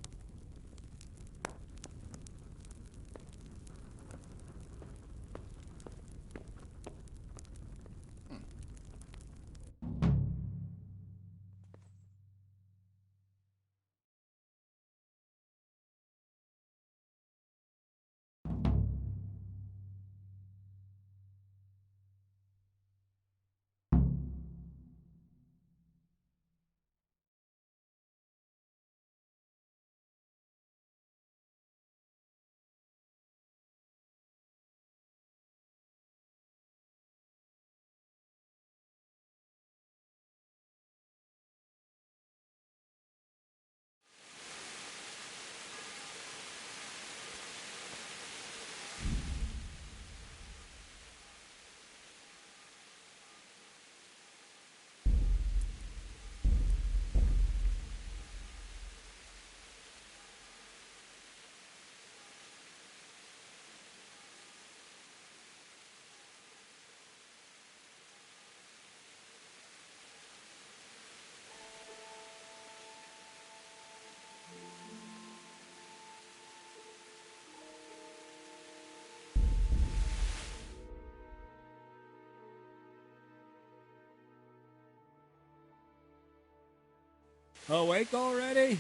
Awake already?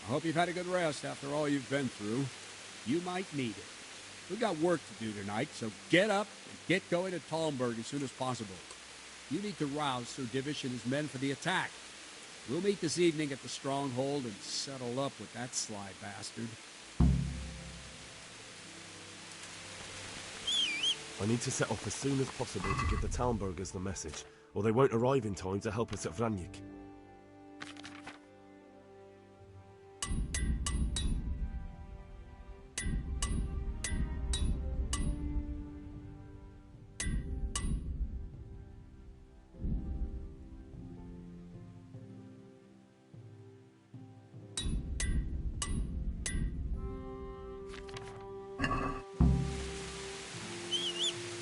I hope you've had a good rest after all you've been through. You might need it. We've got work to do tonight, so get up and get going to Talmberg as soon as possible. You need to rouse Sir Divish and his men for the attack. We'll meet this evening at the stronghold and settle up with that sly bastard. I need to set off as soon as possible to give the Talmbergers the message, or they won't arrive in time to help us at Vranik.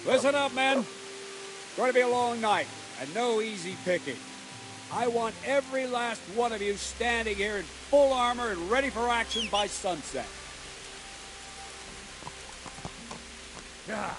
Listen up, men. It's going to be a long night, and no easy picking. I want every last one of you standing here in full armor and ready for action by sunset. Yeah.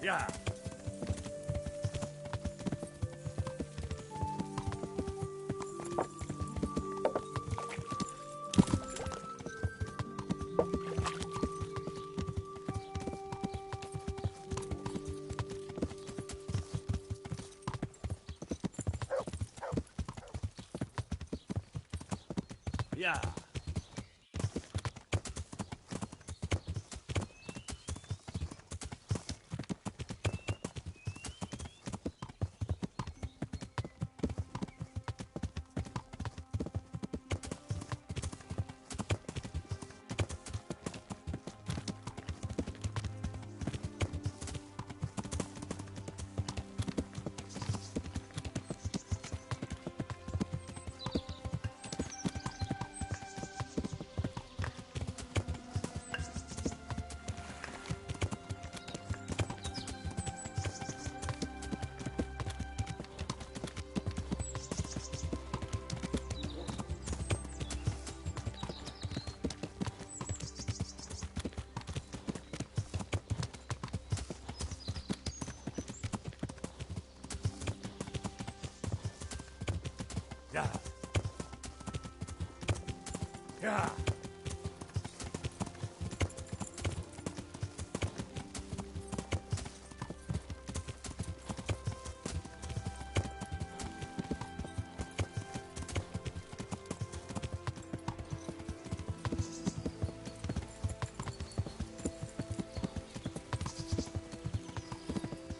Yeah. Yeah. Yeah. Yeah.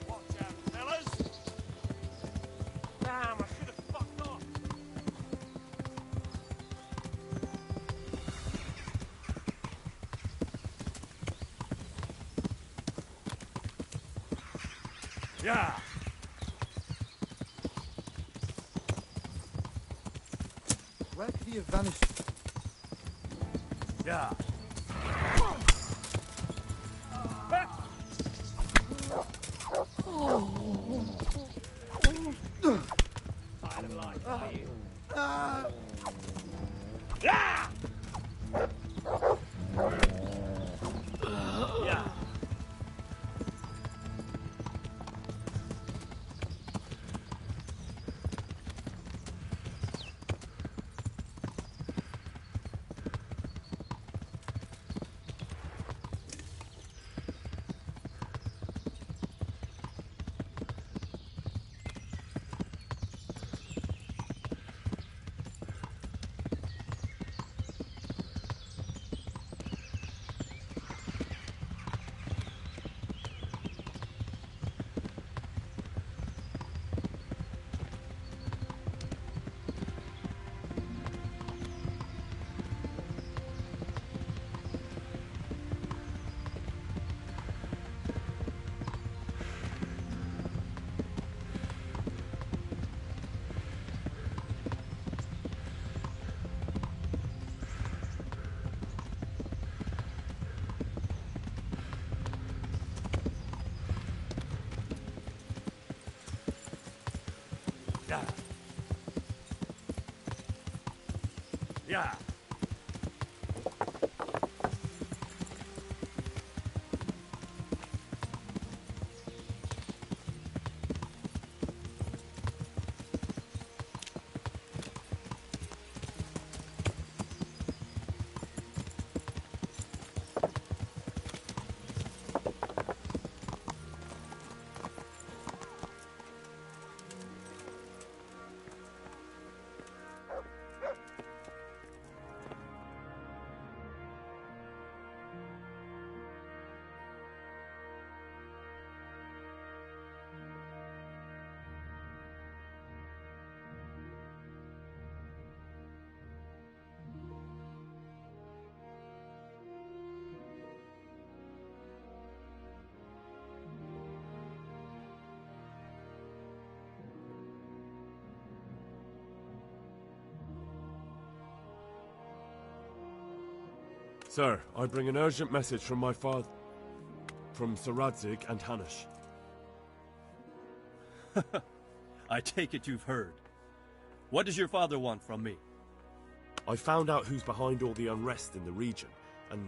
Watch out, fellas! Damn, I should have fucked off. Yeah. Where could he have vanished? Yeah. Side of life for you. Yeah. Yeah. Yeah. Sir, I bring an urgent message from my father, from Sir Radzig and Hanush. I take it you've heard. What does your father want from me? I found out who's behind all the unrest in the region, and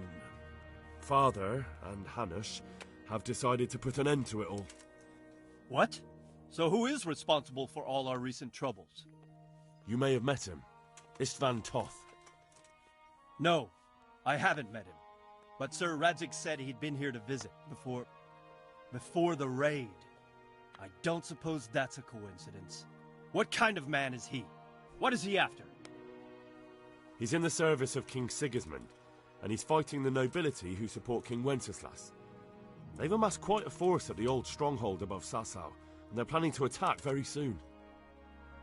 Father and Hanush have decided to put an end to it all. What? So who is responsible for all our recent troubles? You may have met him. Istvan Toth. No, I haven't met him. But Sir Radzig said he'd been here to visit before the raid. I don't suppose that's a coincidence. What kind of man is he? What is he after? He's in the service of King Sigismund, and he's fighting the nobility who support King Wenceslas. They've amassed quite a force at the old stronghold above Sasau, and they're planning to attack very soon.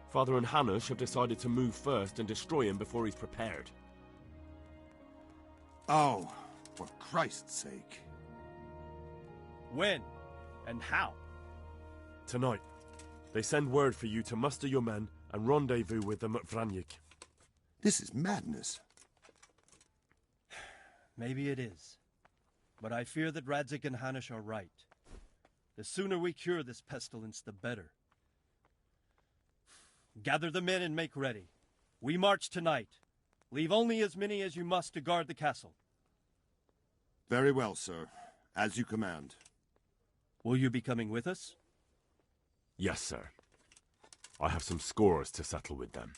Father and Hanush have decided to move first and destroy him before he's prepared. Oh, for Christ's sake. When? And how? Tonight. They send word for you to muster your men and rendezvous with them at Vranyik. This is madness. Maybe it is. But I fear that Radzig and Hanush are right. The sooner we cure this pestilence, the better. Gather the men and make ready. We march tonight. Leave only as many as you must to guard the castle. Very well, sir. As you command. Will you be coming with us? Yes, sir. I have some scores to settle with them.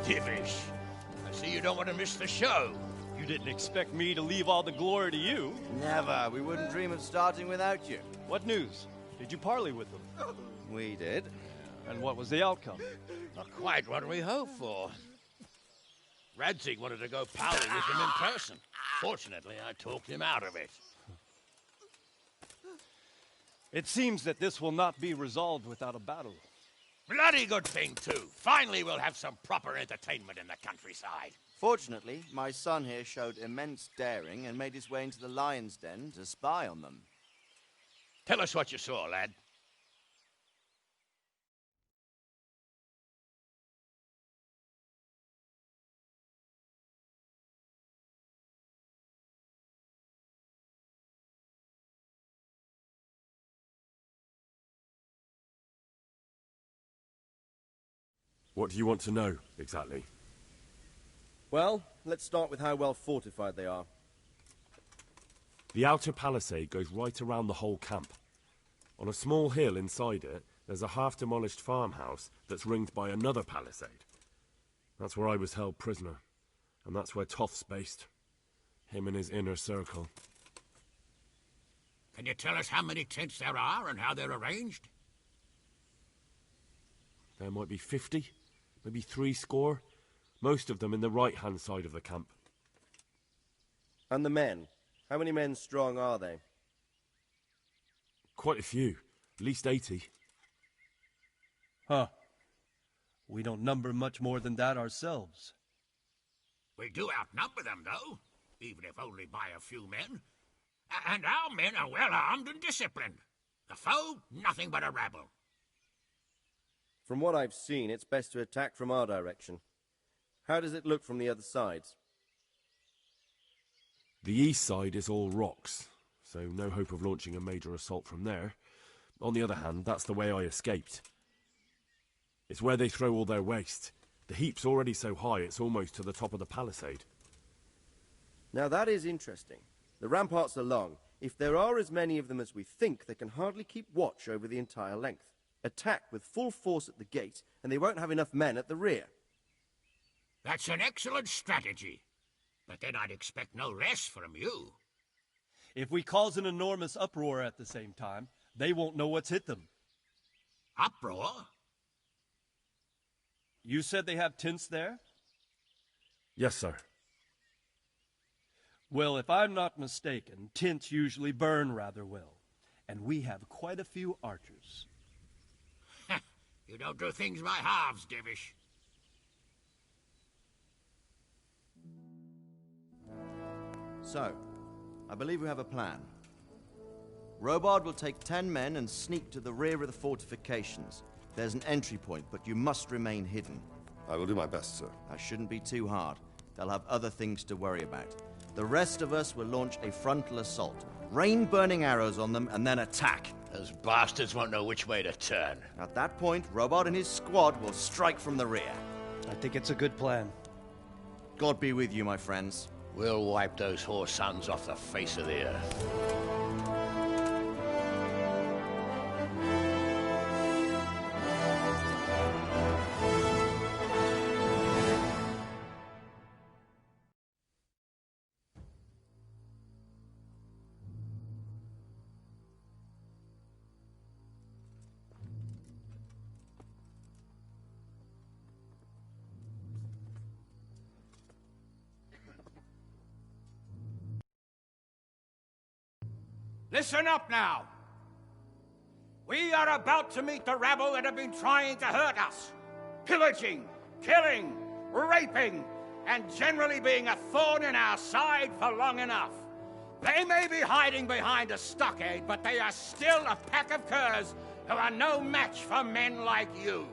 Divish. I see you don't want to miss the show. You didn't expect me to leave all the glory to you. Never. We wouldn't dream of starting without you. What news? Did you parley with them? We did. And what was the outcome? Not quite what we hoped for. Radzig wanted to go pally with him in person. Fortunately, I talked him out of it. It seems that this will not be resolved without a battle. Bloody good thing, too. Finally, we'll have some proper entertainment in the countryside. Fortunately, my son here showed immense daring and made his way into the lion's den to spy on them. Tell us what you saw, lad. What do you want to know, exactly? Well, let's start with how well fortified they are. The outer palisade goes right around the whole camp. On a small hill inside it, there's a half-demolished farmhouse that's ringed by another palisade. That's where I was held prisoner, and that's where Toth's based. Him and his inner circle. Can you tell us how many tents there are and how they're arranged? There might be 50, maybe 70. Most of them in the right-hand side of the camp. And the men? How many men strong are they? Quite a few. At least 80. Huh. We don't number much more than that ourselves. We do outnumber them, though, even if only by a few men. And our men are well armed and disciplined. The foe, nothing but a rabble. From what I've seen, it's best to attack from our direction. How does it look from the other sides? The east side is all rocks, so no hope of launching a major assault from there. On the other hand, that's the way I escaped. It's where they throw all their waste. The heap's already so high it's almost to the top of the palisade. Now that is interesting. The ramparts are long. If there are as many of them as we think, they can hardly keep watch over the entire length. Attack with full force at the gate, and they won't have enough men at the rear. That's an excellent strategy. But then I'd expect no less from you. If we cause an enormous uproar at the same time, they won't know what's hit them. Uproar? You said they have tents there? Yes, sir. Well, if I'm not mistaken, tents usually burn rather well. And we have quite a few archers. You don't do things by halves, Divish. So, I believe we have a plan. Robard will take 10 men and sneak to the rear of the fortifications. There's an entry point, but you must remain hidden. I will do my best, sir. That shouldn't be too hard. They'll have other things to worry about. The rest of us will launch a frontal assault. Rain burning arrows on them, and then attack. Those bastards won't know which way to turn. At that point, Robard and his squad will strike from the rear. I think it's a good plan. God be with you, my friends. We'll wipe those whore sons off the face of the earth. Listen up now. We are about to meet the rabble that have been trying to hurt us. Pillaging, killing, raping, and generally being a thorn in our side for long enough. They may be hiding behind a stockade, but they are still a pack of curs who are no match for men like you.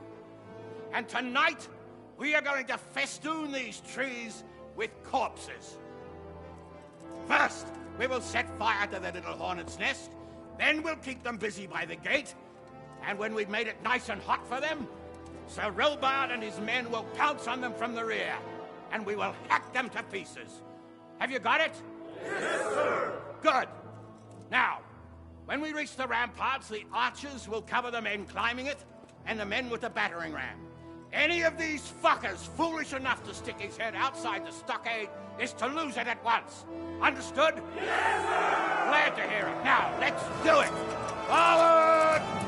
And tonight, we are going to festoon these trees with corpses. First, we will set fire to their little hornet's nest. Then we'll keep them busy by the gate. And when we've made it nice and hot for them, Sir Robard and his men will pounce on them from the rear. And we will hack them to pieces. Have you got it? Yes, sir! Good. Now, when we reach the ramparts, the archers will cover the men climbing it, and the men with the battering ram. Any of these fuckers foolish enough to stick his head outside the stockade is to lose it at once. Understood? Yes, sir! Glad to hear it. Now, let's do it! Forward!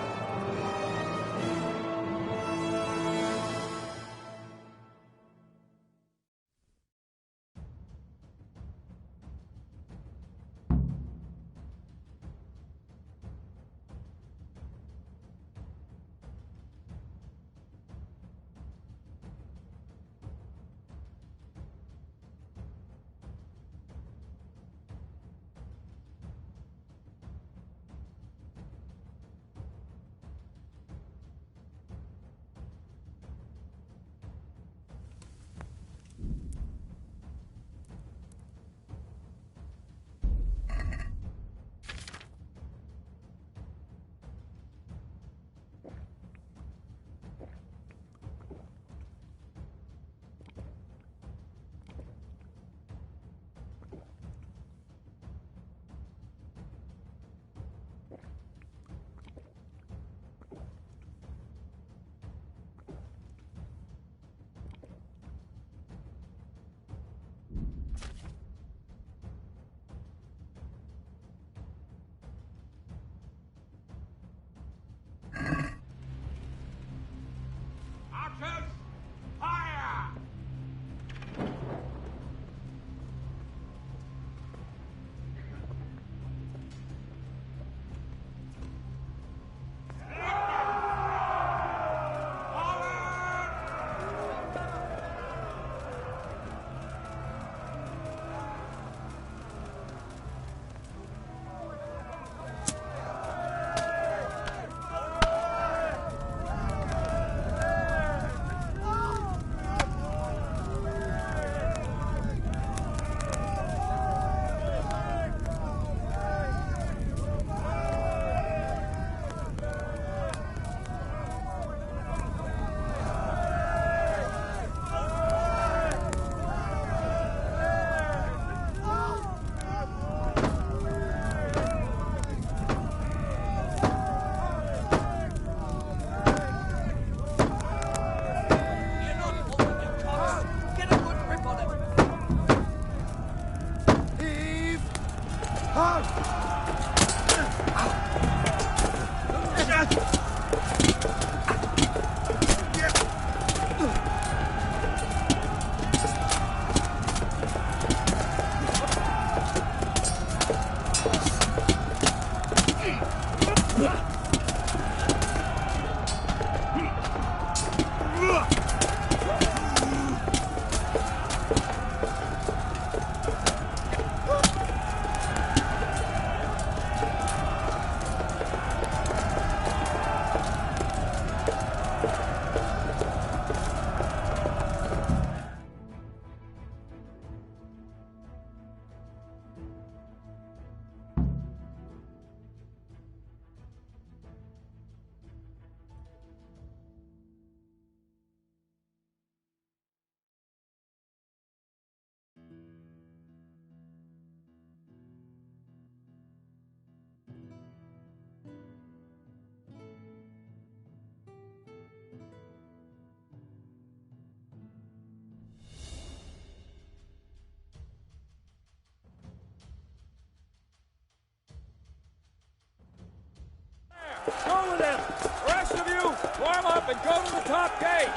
Go with him! The rest of you, warm up and go to the top gate!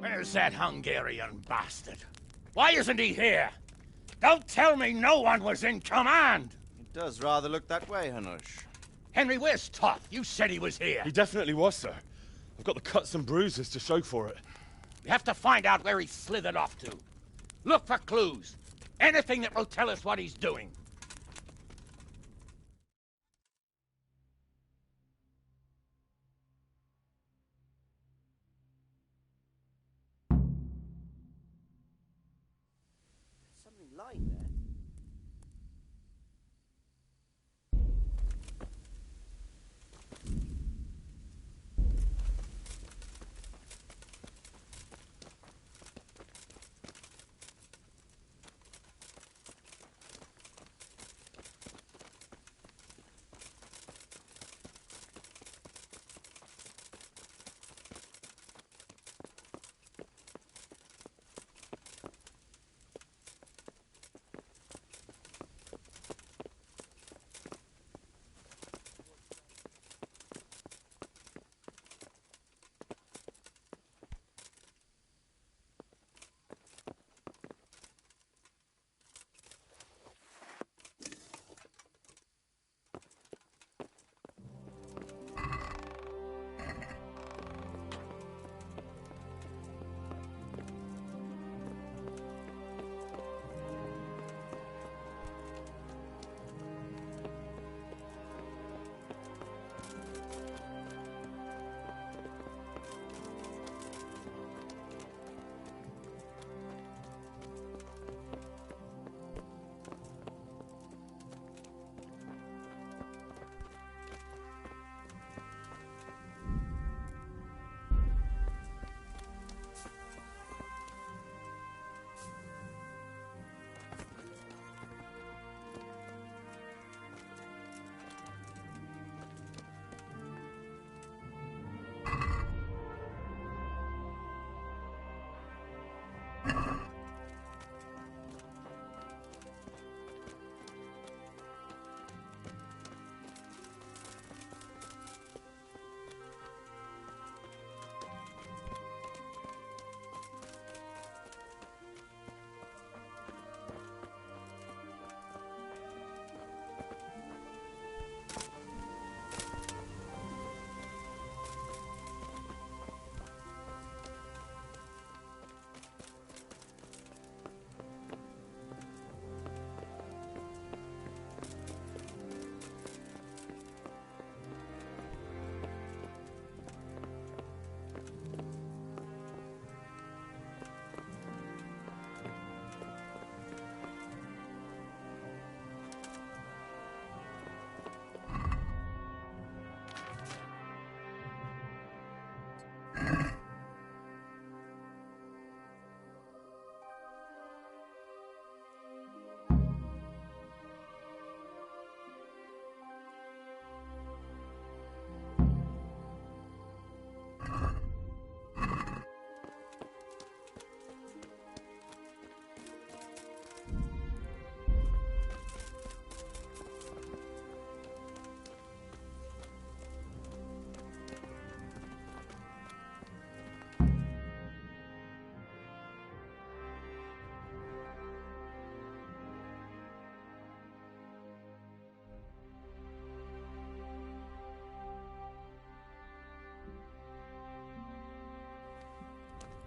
Where's that Hungarian bastard? Why isn't he here? Don't tell me no one was in command! It does rather look that way, Hanush. Henry, where's Toth? You said he was here. He definitely was, sir. I've got the cuts and bruises to show for it. We have to find out where he slithered off to. Look for clues. Anything that will tell us what he's doing. Something lying there.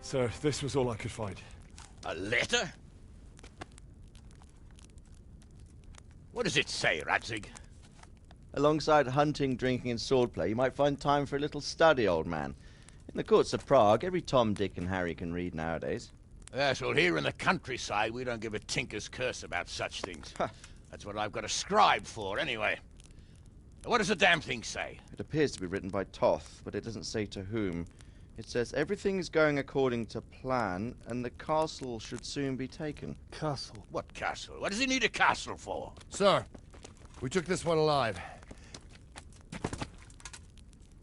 Sir, this was all I could find. A letter? What does it say, Radzig? Alongside hunting, drinking, and swordplay, you might find time for a little study, old man. In the courts of Prague, every Tom, Dick, and Harry can read nowadays. Yes, well, here in the countryside, we don't give a tinker's curse about such things. That's what I've got a scribe for, anyway. What does the damn thing say? It appears to be written by Toth, but it doesn't say to whom. It says everything is going according to plan, and the castle should soon be taken. Castle? What castle? What does he need a castle for? Sir, we took this one alive.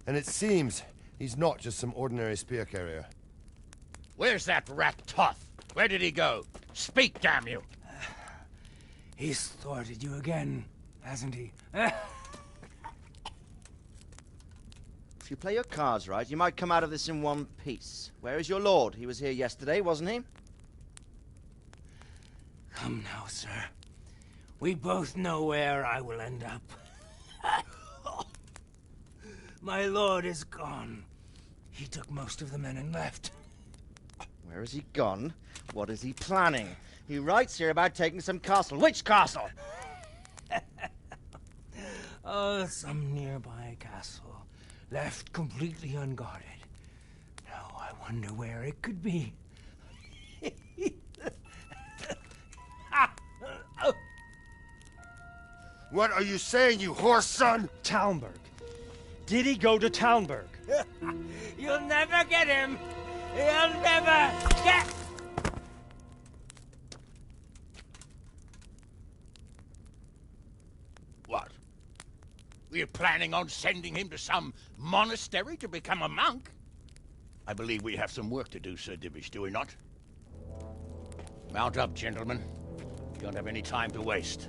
And it seems he's not just some ordinary spear carrier. Where's that rat Toth? Where did he go? Speak, damn you! He's thwarted you again, hasn't he? If you play your cards right, you might come out of this in one piece. Where is your lord? He was here yesterday, wasn't he? Come now, sir. We both know where I will end up. My lord is gone. He took most of the men and left. Where has he gone? What is he planning? He writes here about taking some castle. Which castle? Oh, some nearby castle. Left completely unguarded. Now I wonder where it could be. What are you saying, you horse son? Talmberg. Did he go to Talmberg? You'll never get him. You'll never get... What? We're planning on sending him to some monastery to become a monk? I believe we have some work to do, Sir Divish, do we not? Mount up, gentlemen. We don't have any time to waste.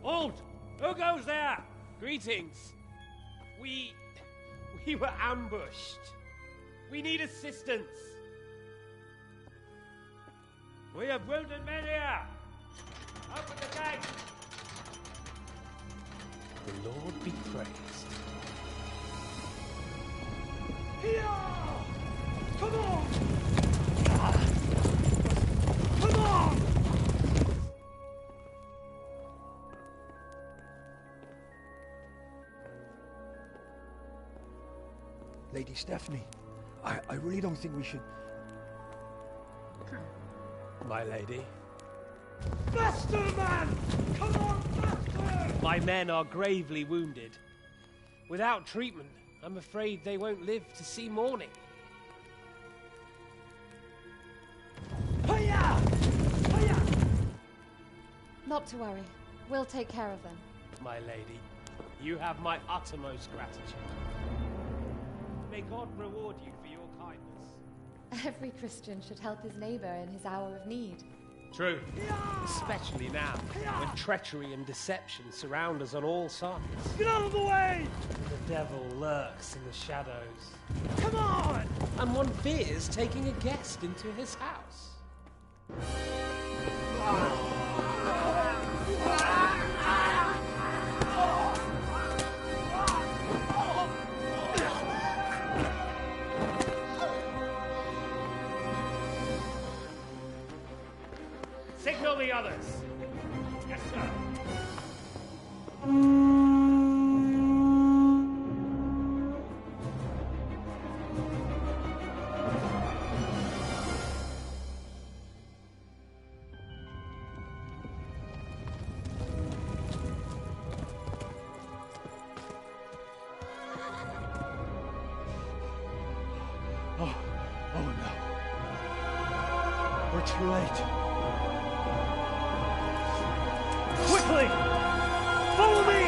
Halt! Who goes there? Greetings. We were ambushed. We need assistance. We have wounded men here. Open the gate. The Lord be praised. Here! Come on! Come on! Lady Stephanie, I really don't think we should... My lady. Faster, man! Come on, faster! My men are gravely wounded. Without treatment, I'm afraid they won't live to see morning. Hiya! Hiya! Not to worry. We'll take care of them. My lady, you have my uttermost gratitude. May God reward you for your kindness. Every Christian should help his neighbor in his hour of need. True. Especially now, when treachery and deception surround us on all sides. Get out of the way! The devil lurks in the shadows. Come on! And one fears taking a guest into his house. Signal the others. Yes, sir. Oh no. We're too late. Quickly! Follow me!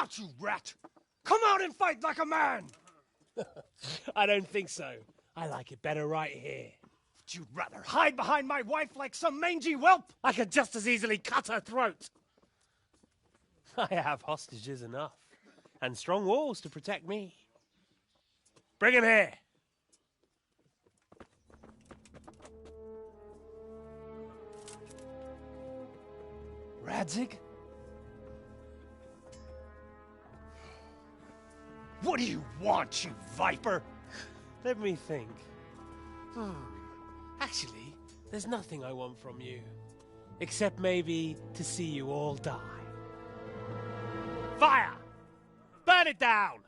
out, you rat! Come out and fight like a man! I don't think so. I like it better right here. Would you rather hide behind my wife like some mangy whelp? I could just as easily cut her throat. I have hostages enough, and strong walls to protect me. Bring him here. Radzig? What do you want, you viper? Let me think. Actually, there's nothing I want from you. Except maybe to see you all die. Fire! Burn it down!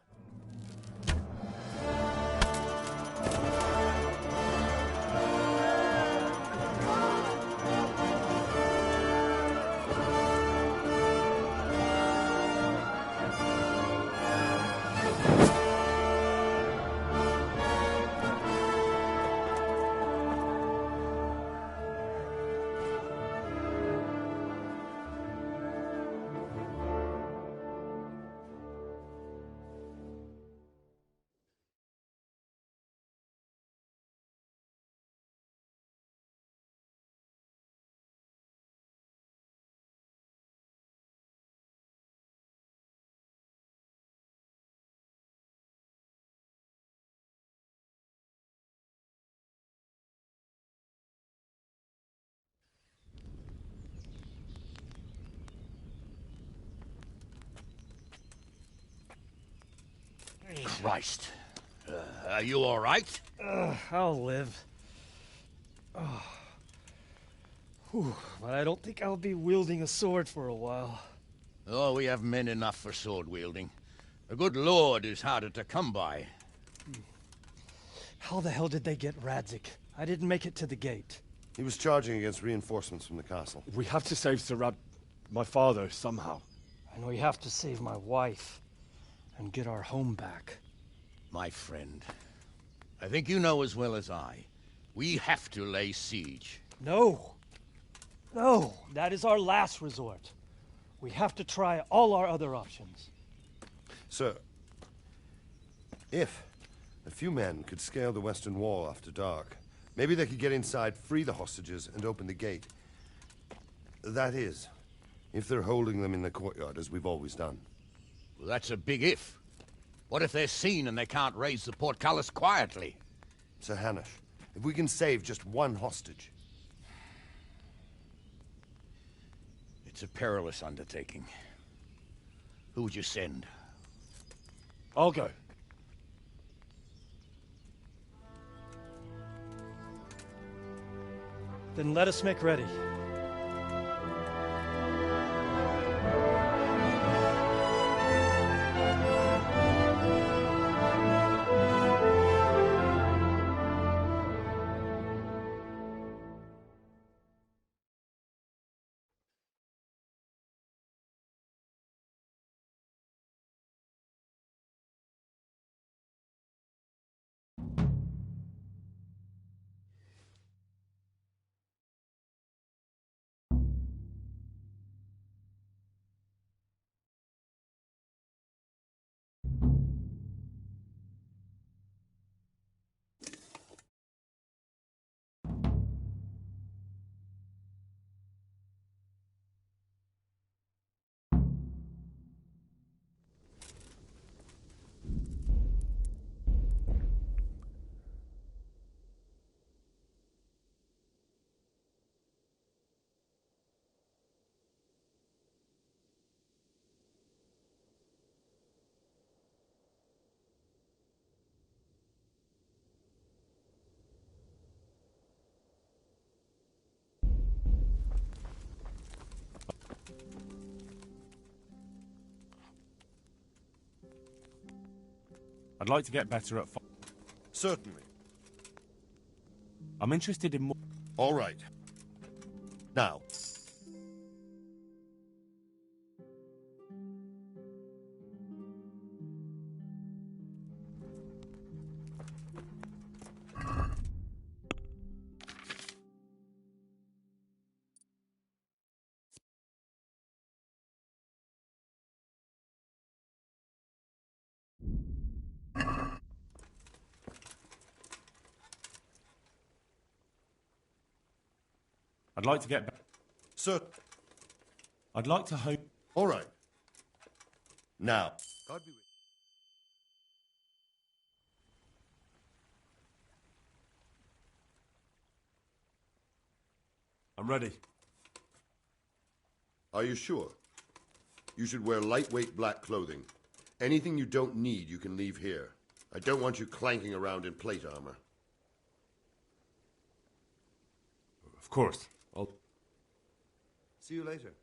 Christ. Are you all right? I'll live. Whew, but I don't think I'll be wielding a sword for a while. Oh, we have men enough for sword-wielding. A good lord is harder to come by. How the hell did they get Radzig? I didn't make it to the gate. He was charging against reinforcements from the castle. We have to save Sir my father, somehow. And we have to save my wife and get our home back. My friend, I think you know as well as I. We have to lay siege. No. No, that is our last resort. We have to try all our other options. Sir, if a few men could scale the western wall after dark, maybe they could get inside, free the hostages, and open the gate. That is, if they're holding them in the courtyard, as we've always done. Well, that's a big if. What if they're seen and they can't raise the portcullis quietly? Sir Hanush, if we can save just one hostage... It's a perilous undertaking. Who would you send? I'll go. Then let us make ready. I'd like to get better at... Certainly. I'm interested in more... All right. Now, I'd like to get back. Sir. I'd like to hope. All right. Now. God be with you. I'm ready. Are you sure? You should wear lightweight black clothing. Anything you don't need, you can leave here. I don't want you clanking around in plate armor. Of course. I'll... See you later.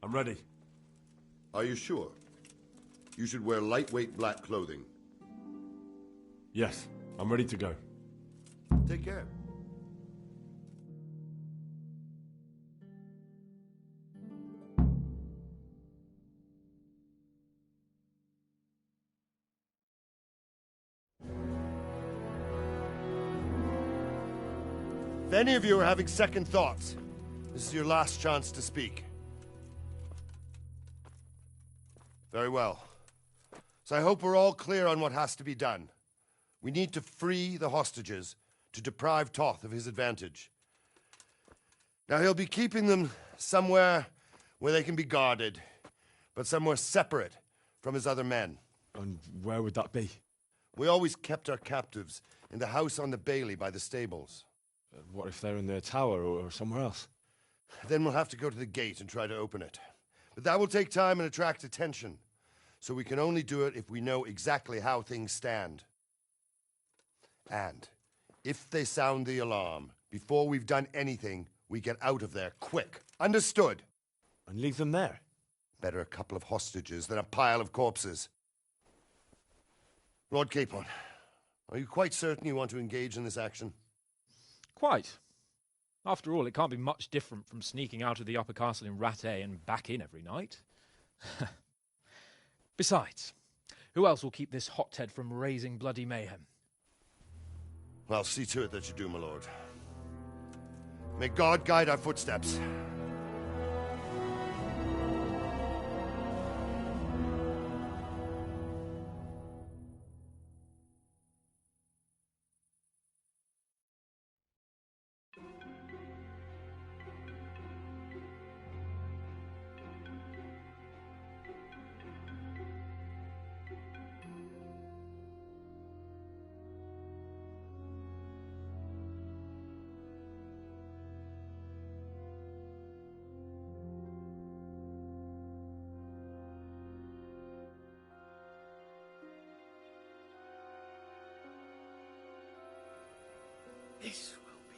I'm ready. Are you sure? You should wear lightweight black clothing. Yes, I'm ready to go. Take care. If any of you are having second thoughts, this is your last chance to speak. Very well. So I hope we're all clear on what has to be done. We need to free the hostages to deprive Toth of his advantage. Now he'll be keeping them somewhere where they can be guarded, but somewhere separate from his other men. And where would that be? We always kept our captives in the house on the bailey by the stables. What if they're in their tower or somewhere else? Then we'll have to go to the gate and try to open it. But that will take time and attract attention. So we can only do it if we know exactly how things stand. And if they sound the alarm, before we've done anything, we get out of there quick. Understood? And leave them there? Better a couple of hostages than a pile of corpses. Lord Capon, are you quite certain you want to engage in this action? Quite. After all, it can't be much different from sneaking out of the upper castle in Rattay and back in every night. Besides, who else will keep this hothead from raising bloody mayhem? I'll see to it that you do, my lord. May God guide our footsteps. This will be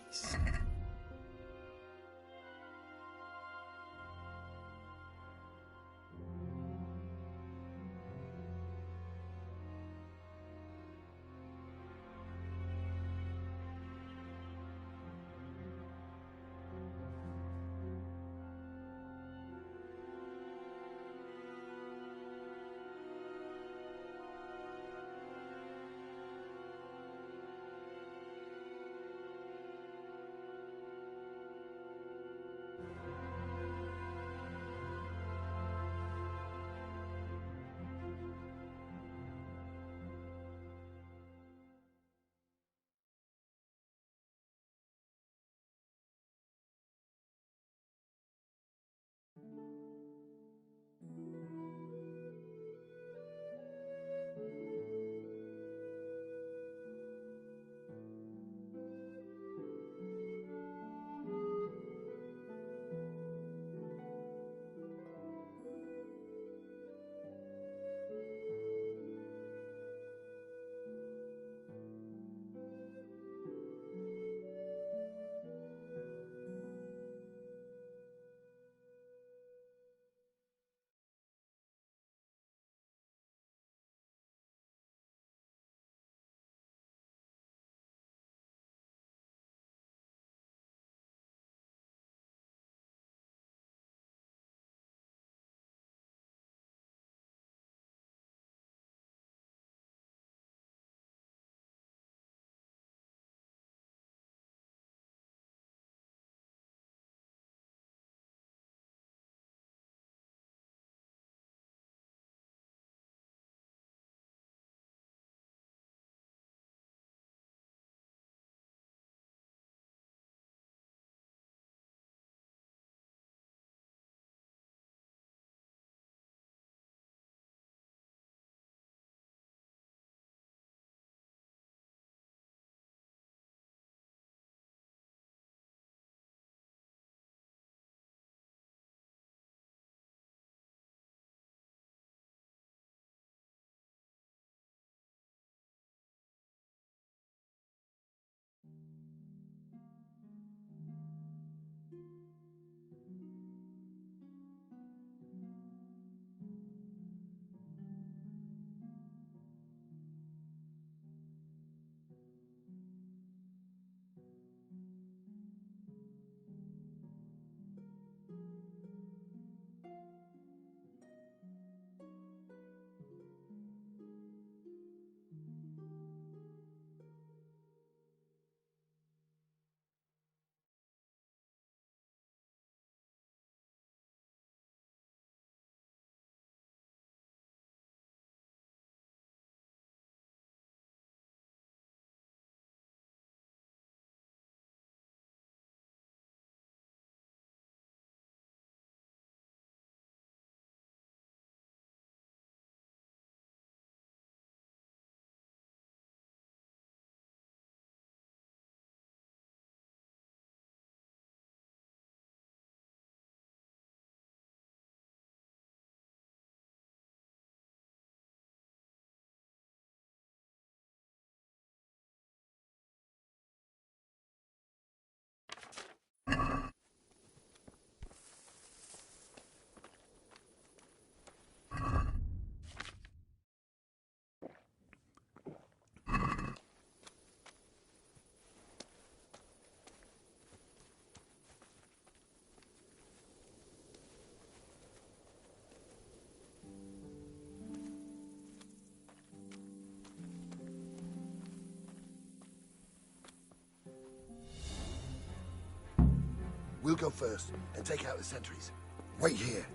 We'll go first and take out the sentries. Wait here.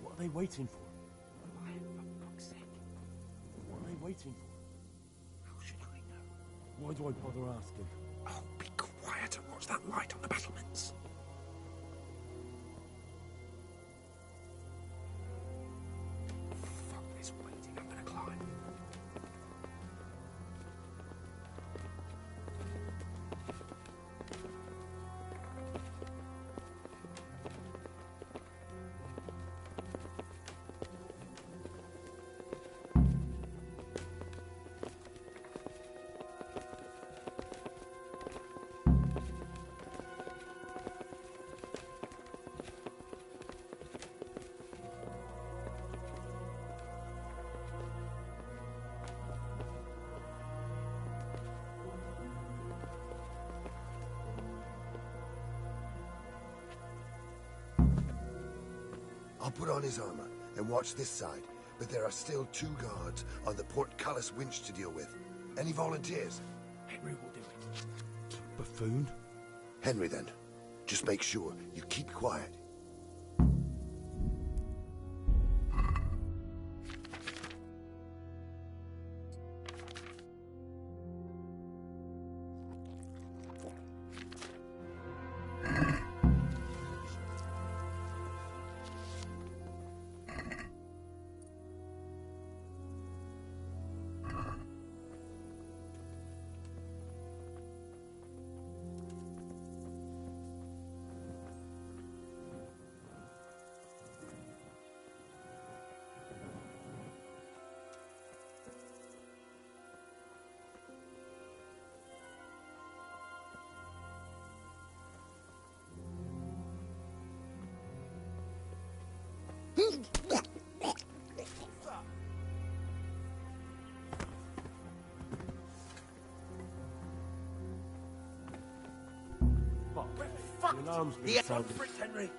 What are they waiting for? Quiet, for fuck's sake. What are they waiting for? How should I know? Why do I bother asking? Oh, be quiet and watch that light on the battlements. Fuck this waiting, I'm gonna climb. I'll put on his armor and watch this side, but there are still 2 guards on the portcullis winch to deal with. Any volunteers? Henry will do it. Buffoon? Henry, then. Just make sure you keep quiet. The alarm's been sounded. Henry.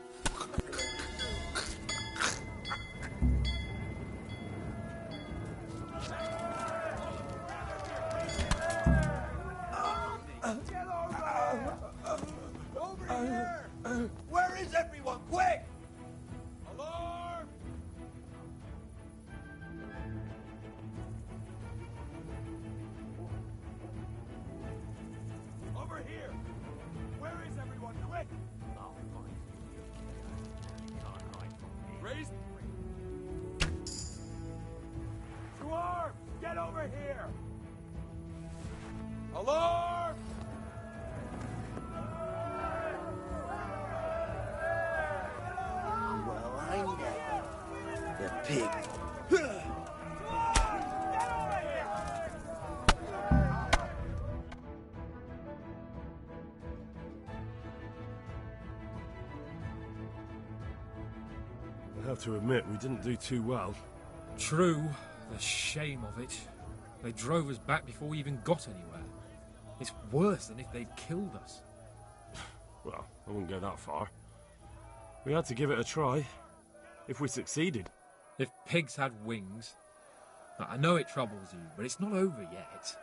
Over here! Where is everyone? Quick! Alarm! Over here! Where is everyone? Quick! Oh, fine. Can't hide from me. Raise... To arms! Get over here! Alarm! Well, I never. pig. I have to admit, we didn't do too well. True. The shame of it. They drove us back before we even got anywhere. It's worse than if they'd killed us. Well, I wouldn't go that far. We had to give it a try. If we succeeded. If pigs had wings... I know it troubles you, but it's not over yet.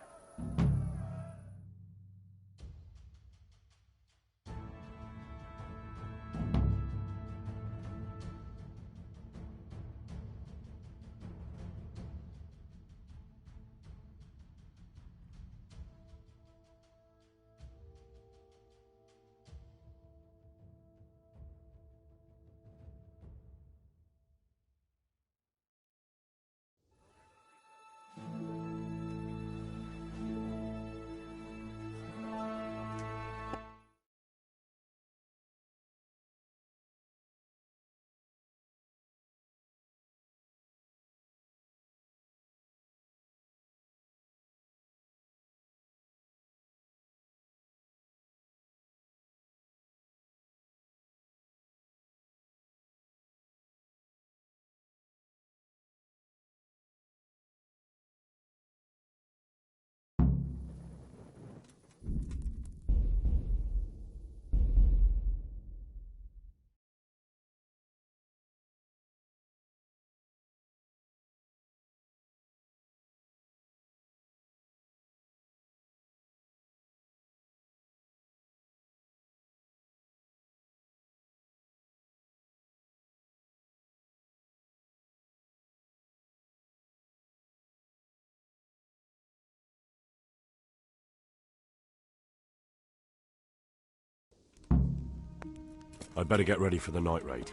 I'd better get ready for the night raid.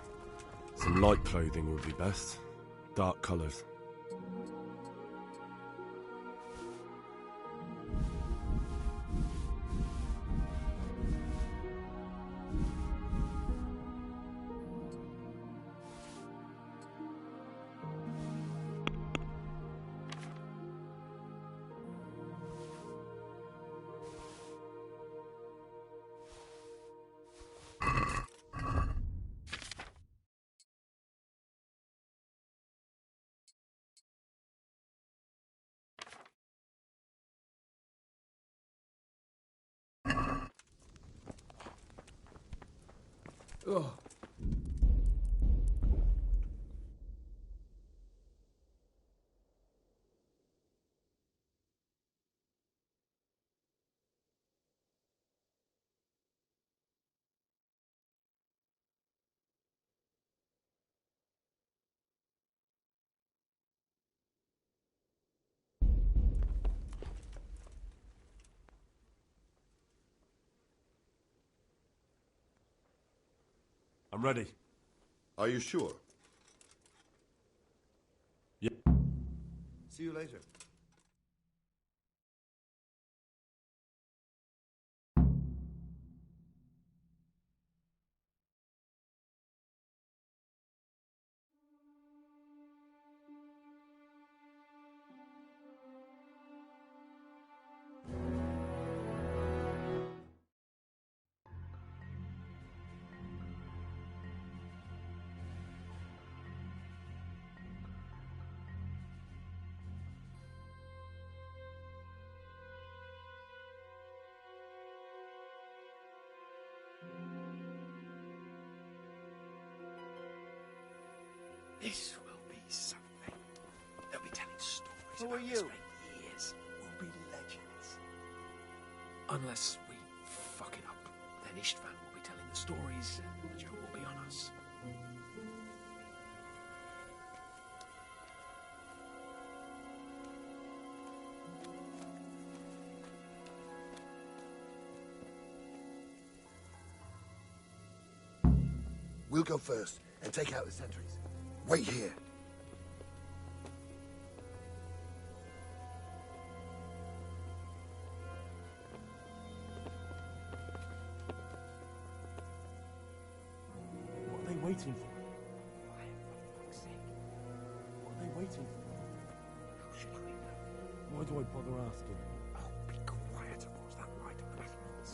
Some light clothing would be best. Dark colours. Ugh. I'm ready. Are you sure? Yeah. See you later. This will be something. They'll be telling stories Who about are this you? for years. We'll be legends. Unless we fuck it up, then Istvan will be telling the stories and the joke will be on us. We'll go first and take out the sentries. Wait here. What are they waiting for? waiting for? How should I know? Why do I bother asking? Oh, be quiet and watch that light on the battlements.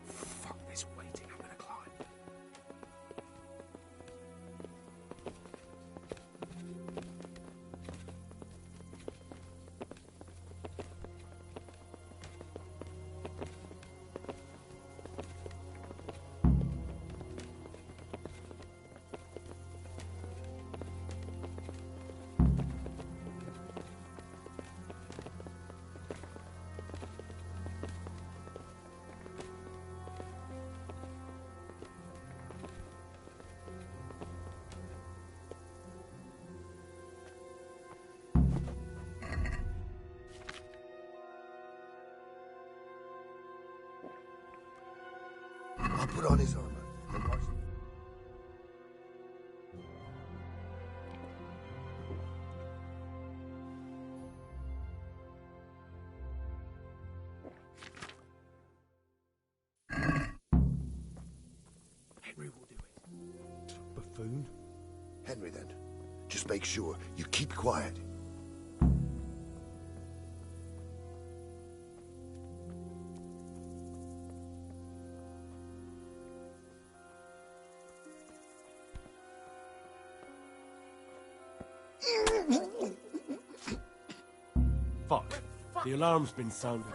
Fuck this waiting, I'm gonna climb. I'll put on his armor and watch. Henry will do it. Buffoon? Henry, then. Just make sure you keep quiet. Fuck. The alarm's been sounded.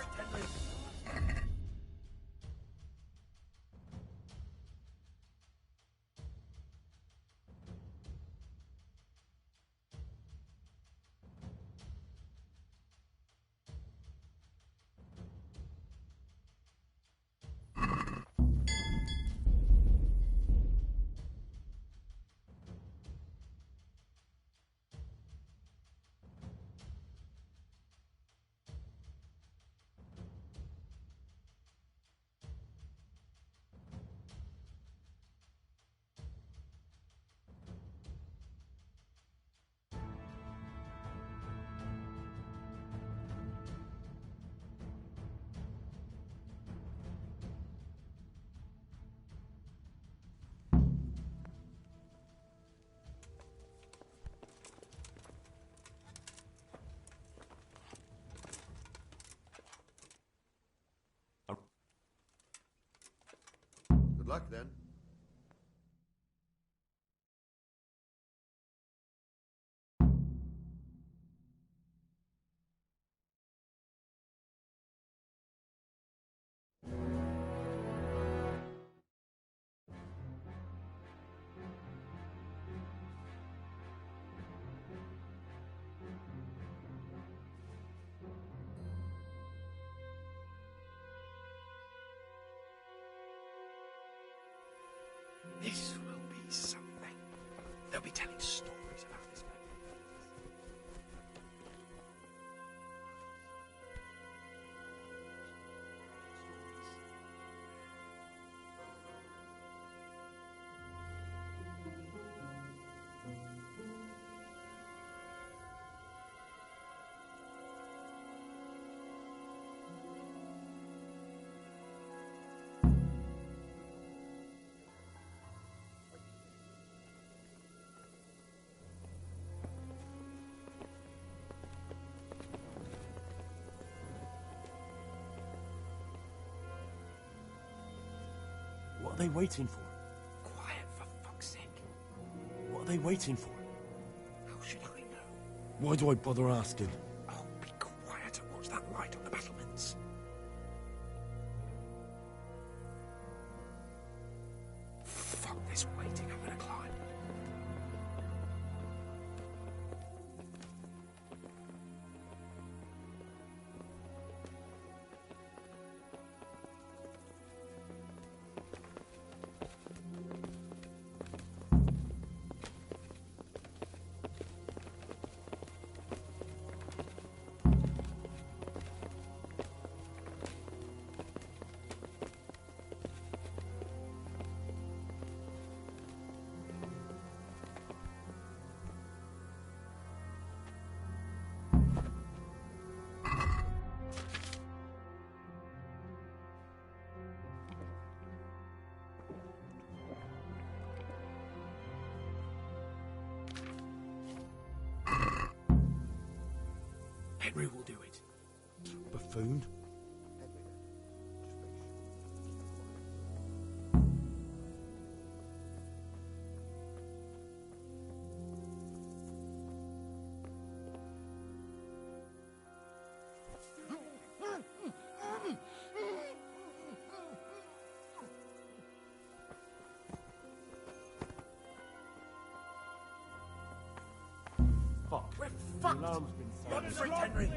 Good luck, then. This will be something. They'll be telling stories about this man. What are they waiting for? Quiet, for fuck's sake. What are they waiting for? How should I know? Why do I bother asking? Oh, be quiet and watch that light on the battlements. Fuck this waiting, I'm gonna climb. Henry will do it. Buffoon. Fuck. We're fucked. Run for it, Henry.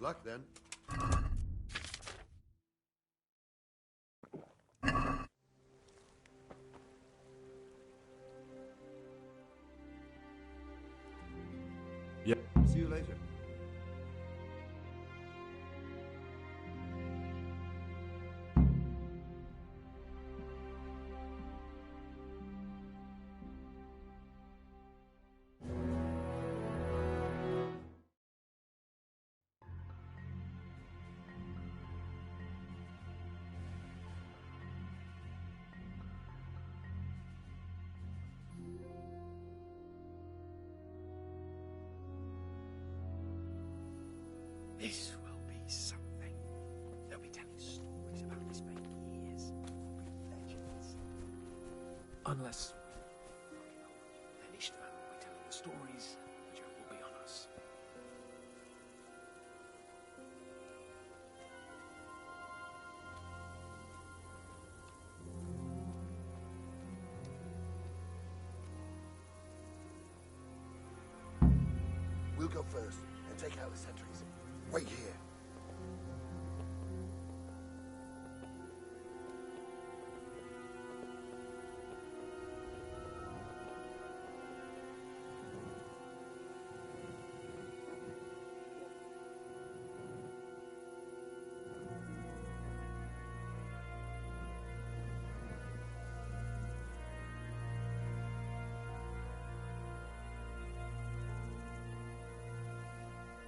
Good luck, then. Yeah. See you later. This will be something. They'll be telling stories about this for years. Legends. Unless then Istvan will be telling the stories, the joke will be on us. We'll go first and take out the sentries. Wait here.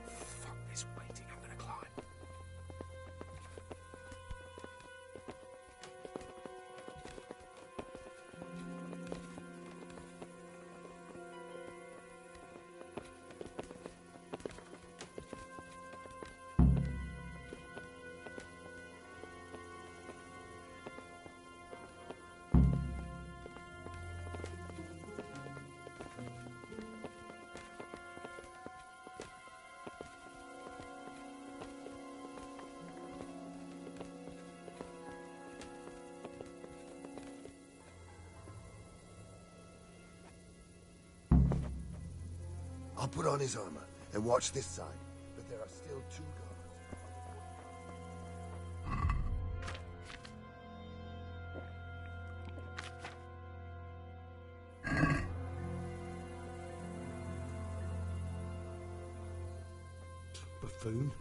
Fuck this waiting, I'm gonna climb. I'll put on his armor and watch this side, but there are still 2 guards. Buffoon.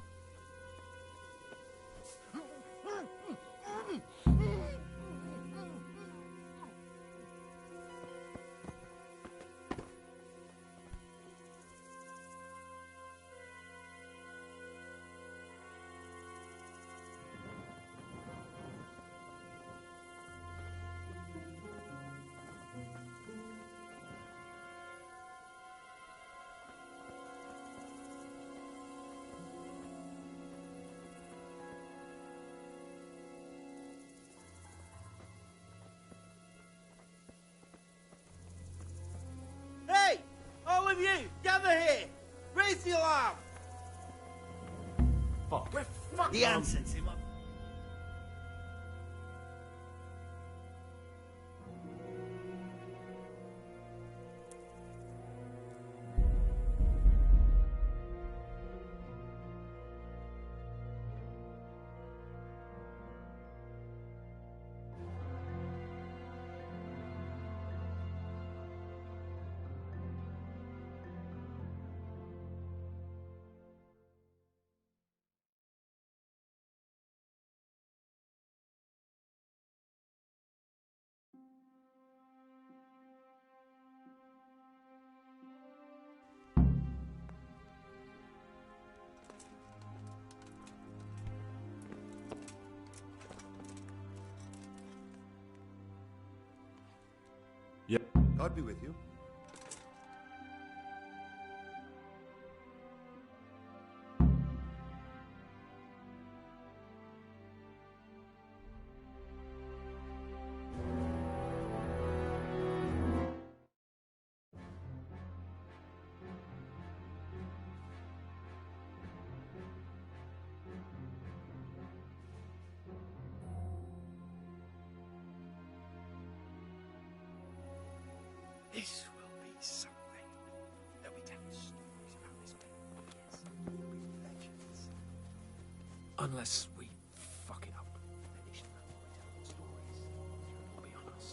Hey! All of you, gather here! Raise the alarm! Fuck. We're fucked. He answers him up. Yeah. God be with you. This Unless we fuck it up. Maybe she'll know why we're telling stories. It'll be on us.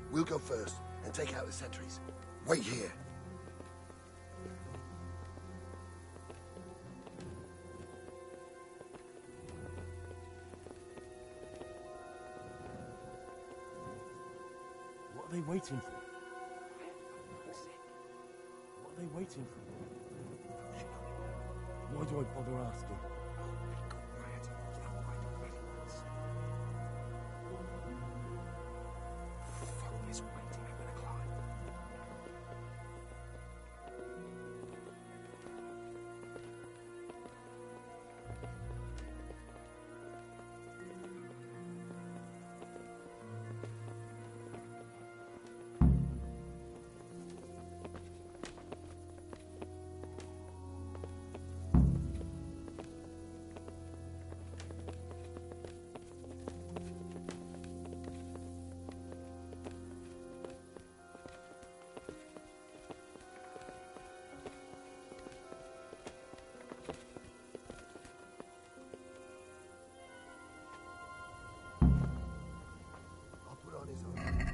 We'll go first and take out the sentries. Wait here. What are they waiting for? What are they waiting for? Why do I bother asking? Fuck this waiting, I'm gonna climb. I'll put on his armor.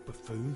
Buffoon.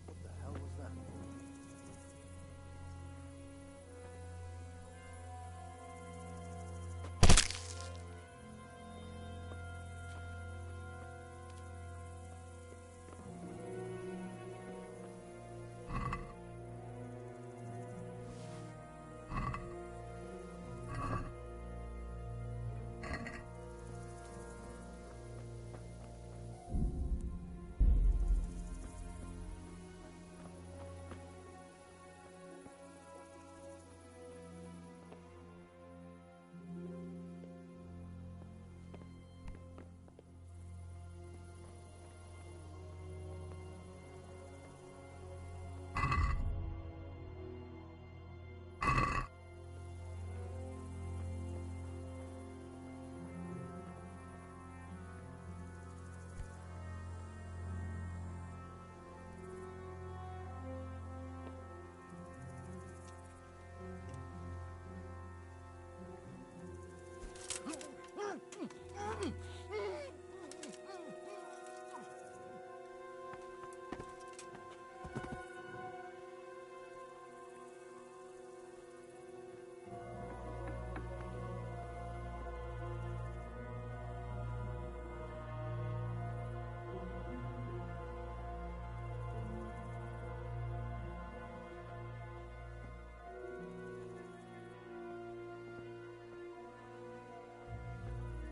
What the hell was that?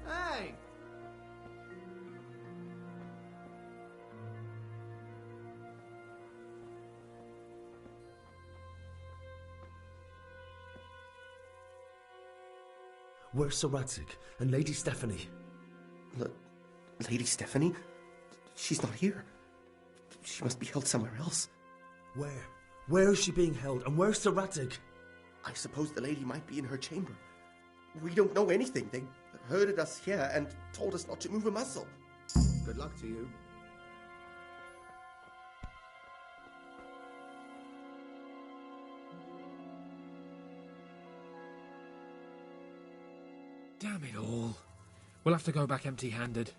Hey! Where's Sir Radzig and Lady Stephanie? Lady Stephanie? She's not here. She must be held somewhere else. Where? Where is she being held? And where's Sir Radzig? I suppose the lady might be in her chamber. We don't know anything. They herded us here and told us not to move a muscle. Good luck to you. Damn it all. We'll have to go back empty-handed.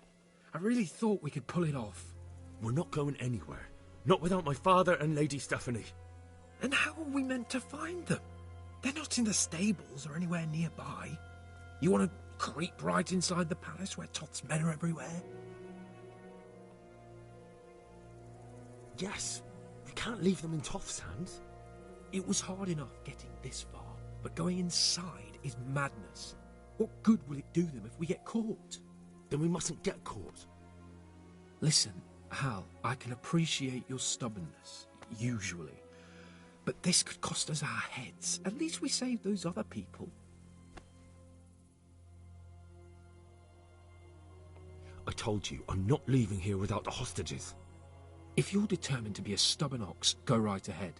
I really thought we could pull it off. We're not going anywhere. Not without my father and Lady Stephanie. And how are we meant to find them? They're not in the stables or anywhere nearby. You want to creep right inside the palace where Toth's men are everywhere? Yes. We can't leave them in Toth's hands. It was hard enough getting this far, but going inside is madness. What good will it do them if we get caught? Then we mustn't get caught. Listen, Hal, I can appreciate your stubbornness, usually. But this could cost us our heads. At least we saved those other people. I told you, I'm not leaving here without the hostages. If you're determined to be a stubborn ox, go right ahead.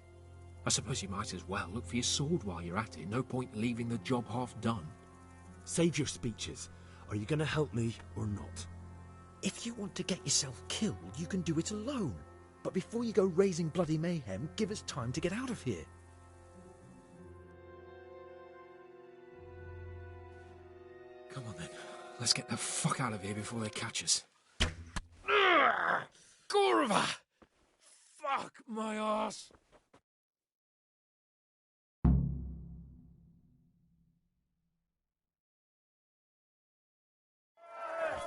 I suppose you might as well look for your sword while you're at it. No point leaving the job half done. Save your speeches. Are you going to help me or not? If you want to get yourself killed, you can do it alone. But before you go raising bloody mayhem, give us time to get out of here. Come on then. Let's get the fuck out of here before they catch us. Gorva! Fuck my arse!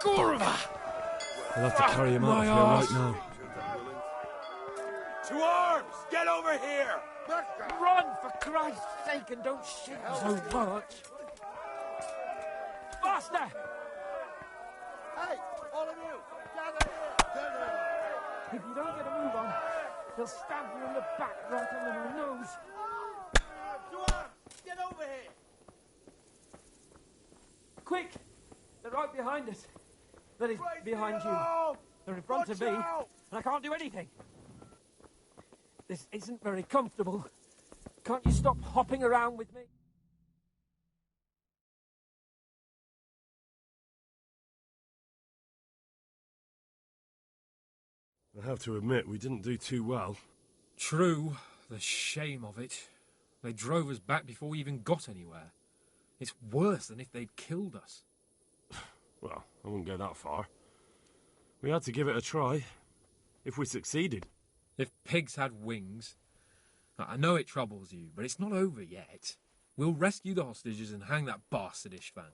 Gorva! We'll have to carry him out of here right now. To arms! Get over here! Run, for Christ's sake, and don't shit so much. Faster! Hey, all of you, gather here! If you don't get a move on, they'll stab you in the back right under my nose. To arms! Get over here! Quick! They're right behind us. That is, behind you. They're in front of me, and I can't do anything. This isn't very comfortable. Can't you stop hopping around with me? I have to admit, we didn't do too well. True. The shame of it. They drove us back before we even got anywhere. It's worse than if they'd killed us. Well, I wouldn't go that far. We had to give it a try. If we succeeded. If pigs had wings. I know it troubles you, but it's not over yet. We'll rescue the hostages and hang that bastard Ishvan.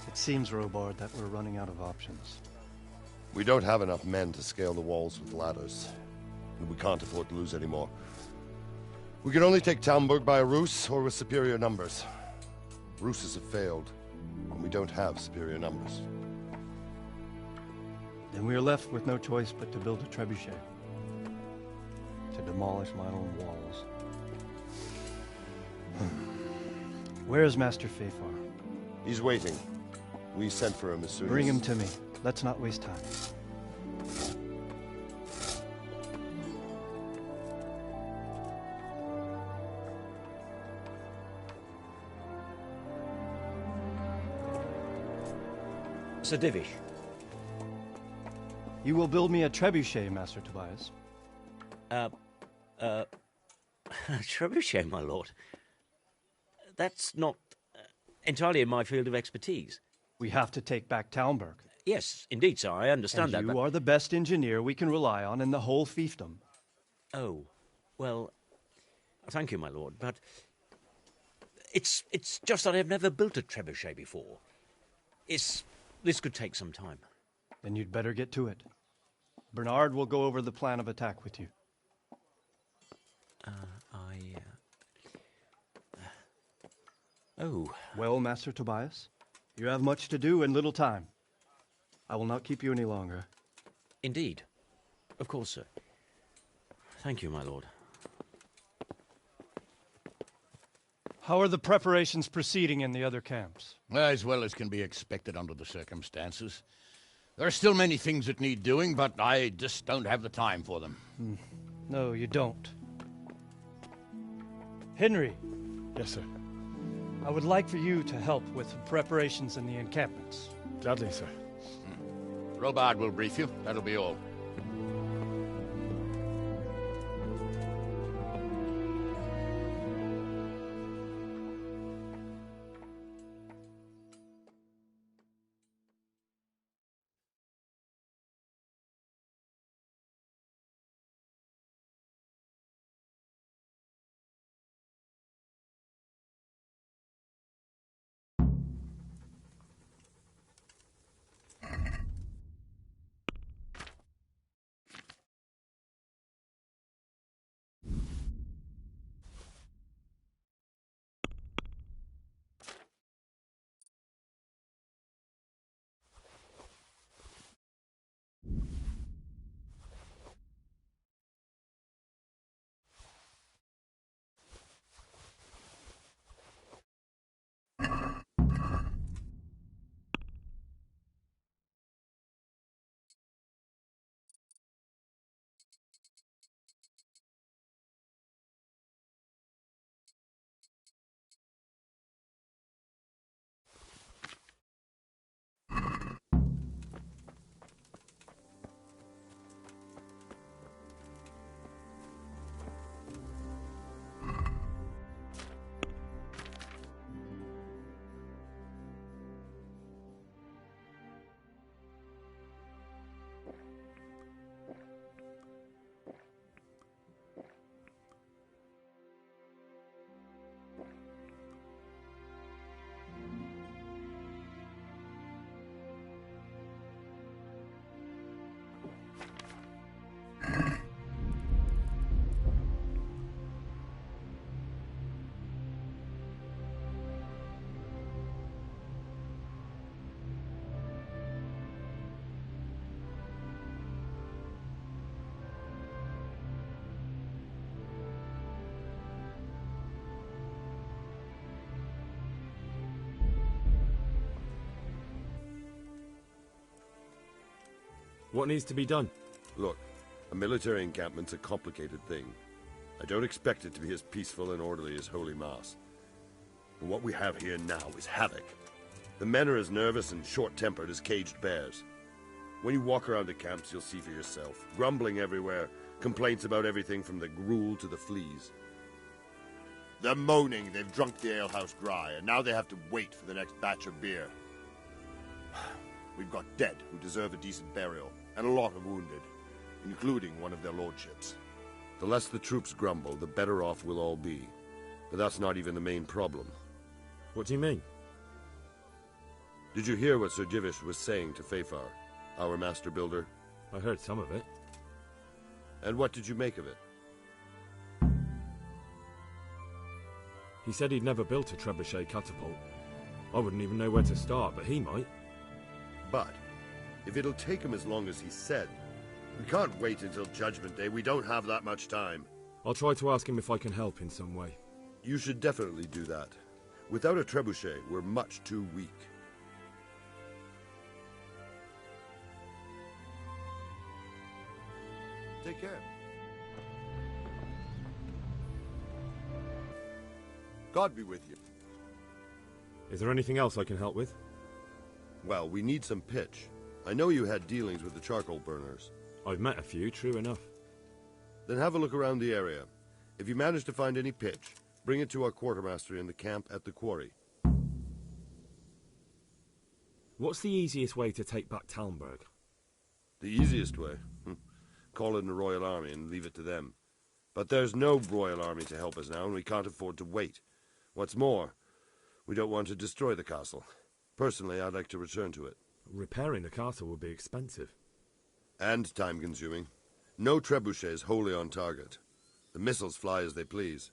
It seems, Robard, that we're running out of options. We don't have enough men to scale the walls with ladders, and we can't afford to lose any more. We can only take Talmberg by a ruse or with superior numbers. Ruses have failed, and we don't have superior numbers. Then we are left with no choice but to build a trebuchet. To demolish my own walls. Where is Master Fafar? He's waiting. We sent for him as soon as... Bring him to me. Let's not waste time. Sir Divish. You will build me a trebuchet, Master Tobias. Trebuchet, my lord. That's not entirely in my field of expertise. We have to take back Talmberg. Yes, indeed, sir. I understand that. You are the best engineer we can rely on in the whole fiefdom. Oh, well, thank you, my lord, but it's just that I've never built a trebuchet before. This could take some time. Then you'd better get to it. Bernard will go over the plan of attack with you. Oh. Well, Master Tobias, you have much to do and little time. I will not keep you any longer. Indeed. Of course, sir. Thank you, my lord. How are the preparations proceeding in the other camps? As well as can be expected under the circumstances. There are still many things that need doing, but I just don't have the time for them. No, you don't. Henry. Yes, sir. I would like for you to help with the preparations in the encampments. Gladly, sir. Robard will brief you. That'll be all. What needs to be done? Look, a military encampment's a complicated thing. I don't expect it to be as peaceful and orderly as Holy Mass. And what we have here now is havoc. The men are as nervous and short-tempered as caged bears. When you walk around the camps, you'll see for yourself. Grumbling everywhere, complaints about everything from the gruel to the fleas. They're moaning they've drunk the alehouse dry, and now they have to wait for the next batch of beer. We've got dead who deserve a decent burial, and a lot of wounded, including one of their lordships. The less the troops grumble, the better off we'll all be. But that's not even the main problem. What do you mean? Did you hear what Sir Divish was saying to Fafar, our master builder? I heard some of it. And what did you make of it? He said he'd never built a trebuchet catapult. I wouldn't even know where to start, but he might. But, if it'll take him as long as he said, we can't wait until Judgment Day. We don't have that much time. I'll try to ask him if I can help in some way. You should definitely do that. Without a trebuchet, we're much too weak. Take care. God be with you. Is there anything else I can help with? Well, we need some pitch. I know you had dealings with the charcoal burners. I've met a few, true enough. Then have a look around the area. If you manage to find any pitch, bring it to our quartermaster in the camp at the quarry. What's the easiest way to take back Talmberg? The easiest way? Call in the Royal Army and leave it to them. But there's no Royal Army to help us now, and we can't afford to wait. What's more, we don't want to destroy the castle. Personally, I'd like to return to it. Repairing the castle would be expensive. And time-consuming. No trebuchets wholly on target. The missiles fly as they please.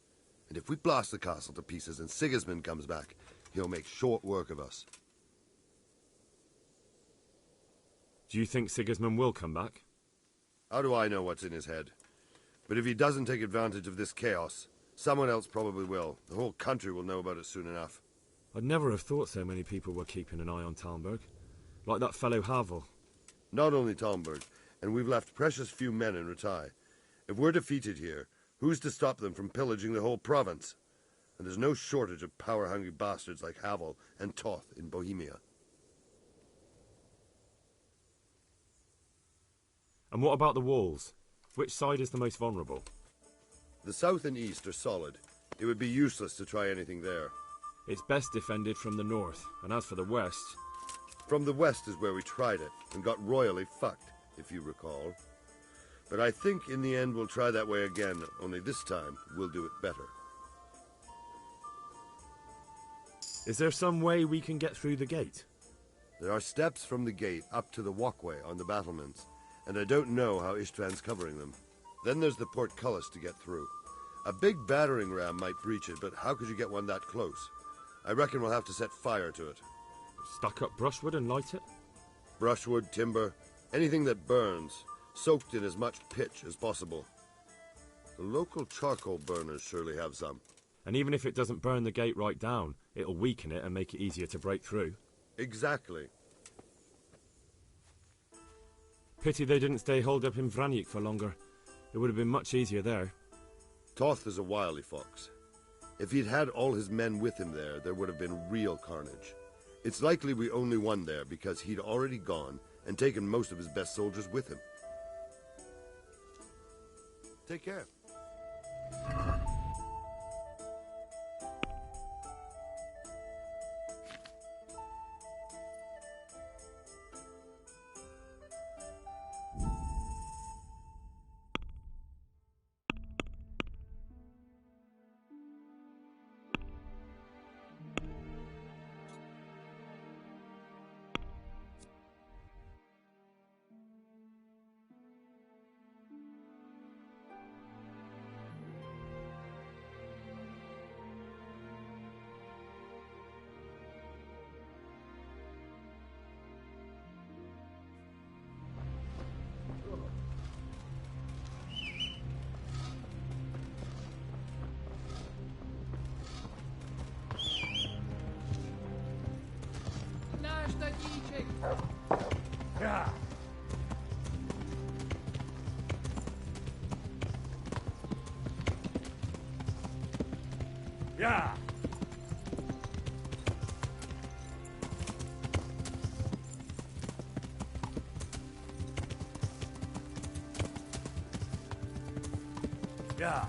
And if we blast the castle to pieces and Sigismund comes back, he'll make short work of us. Do you think Sigismund will come back? How do I know what's in his head? But if he doesn't take advantage of this chaos, someone else probably will. The whole country will know about it soon enough. I'd never have thought so many people were keeping an eye on Talmberg. Like that fellow Havel. Not only Talmberg, and we've left precious few men in Ratai. If we're defeated here, who's to stop them from pillaging the whole province? And there's no shortage of power-hungry bastards like Havel and Toth in Bohemia. And what about the walls? Which side is the most vulnerable? The south and east are solid. It would be useless to try anything there. It's best defended from the north, and as for the west... From the west is where we tried it, and got royally fucked, if you recall. But I think in the end we'll try that way again, only this time we'll do it better. Is there some way we can get through the gate? There are steps from the gate up to the walkway on the battlements, and I don't know how Istvan's covering them. Then there's the portcullis to get through. A big battering ram might breach it, but how could you get one that close? I reckon we'll have to set fire to it. Stack up brushwood and light it? Brushwood, timber, anything that burns, soaked in as much pitch as possible. The local charcoal burners surely have some. And even if it doesn't burn the gate right down, it'll weaken it and make it easier to break through. Exactly. Pity they didn't stay holed up in Vranic for longer. It would have been much easier there. Toth is a wily fox. If he'd had all his men with him there would have been real carnage. It's likely we only won there because he'd already gone and taken most of his best soldiers with him. Take care. Yeah. Yeah. Yeah.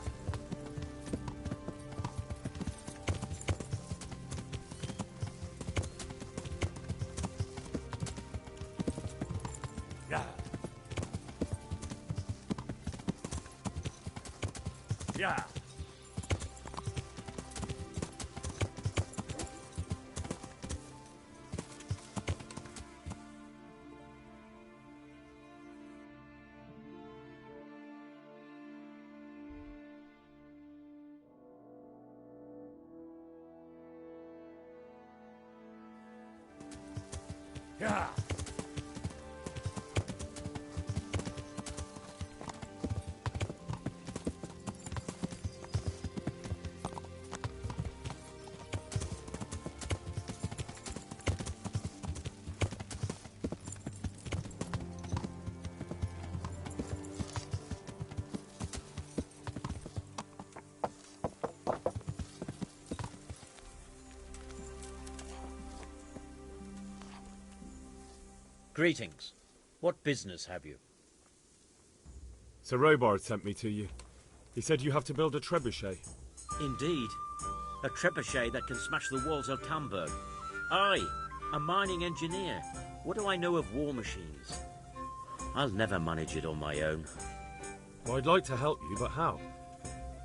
Yeah. Yeah. Yeah. Greetings. What business have you? Sir Robard sent me to you. He said you have to build a trebuchet. Indeed. A trebuchet that can smash the walls of Talmberg. I, a mining engineer. What do I know of war machines? I'll never manage it on my own. Well, I'd like to help you, but how?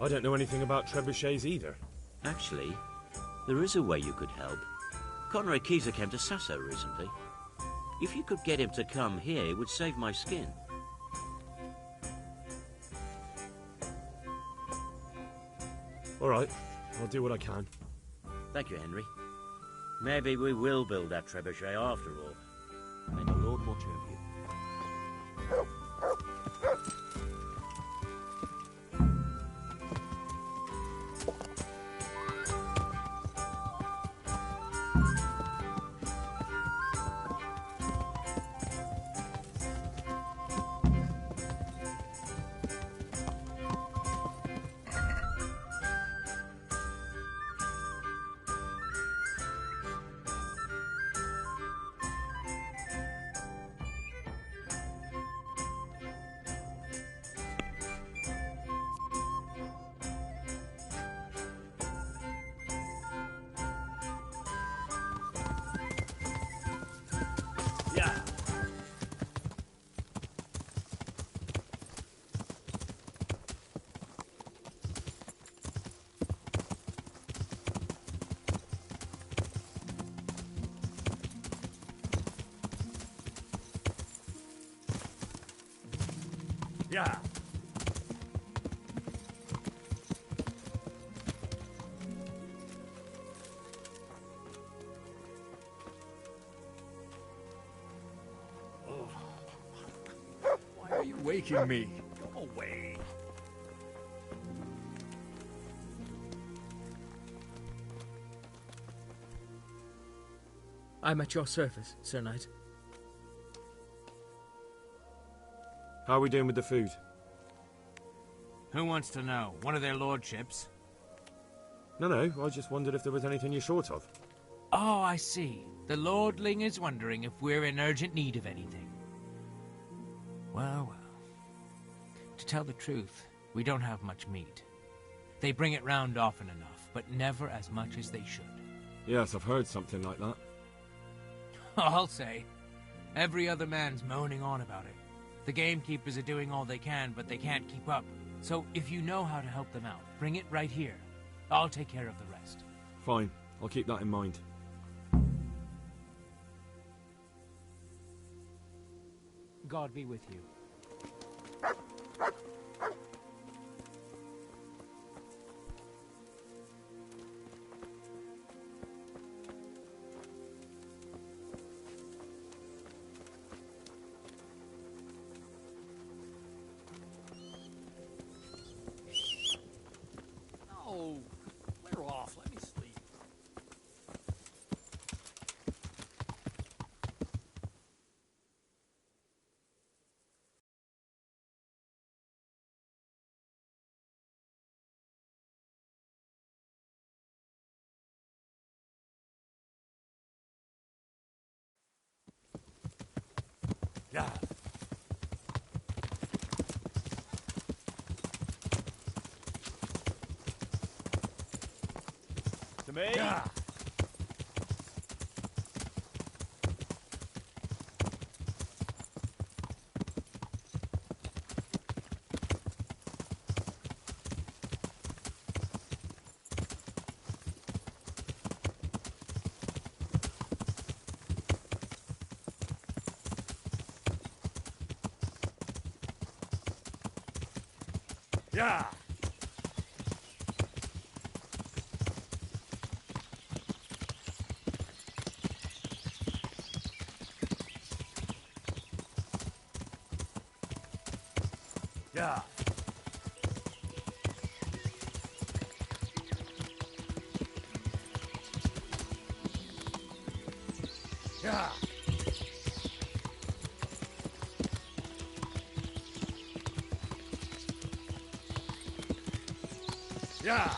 I don't know anything about trebuchets either. Actually, there is a way you could help. Conrad Keyser came to Sasso recently. If you could get him to come here, it would save my skin. All right, I'll do what I can. Thank you, Henry. Maybe we will build that trebuchet after all. May the Lord watch over you. Yeah. Why are you waking me? Go away. I'm at your service, Sir Knight. How are we doing with the food? Who wants to know? One of their lordships? No, I just wondered if there was anything you're short of. Oh, I see. The lordling is wondering if we're in urgent need of anything. Well, well. To tell the truth, we don't have much meat. They bring it round often enough, but never as much as they should. Yes, I've heard something like that. I'll say. Every other man's moaning on about it. The gamekeepers are doing all they can, but they can't keep up. So if you know how to help them out, bring it right here. I'll take care of the rest. Fine, I'll keep that in mind. God be with you. No, clear off. Let me sleep. Yeah. To me? Yeah. Yeah. Yeah. Yeah. Yeah.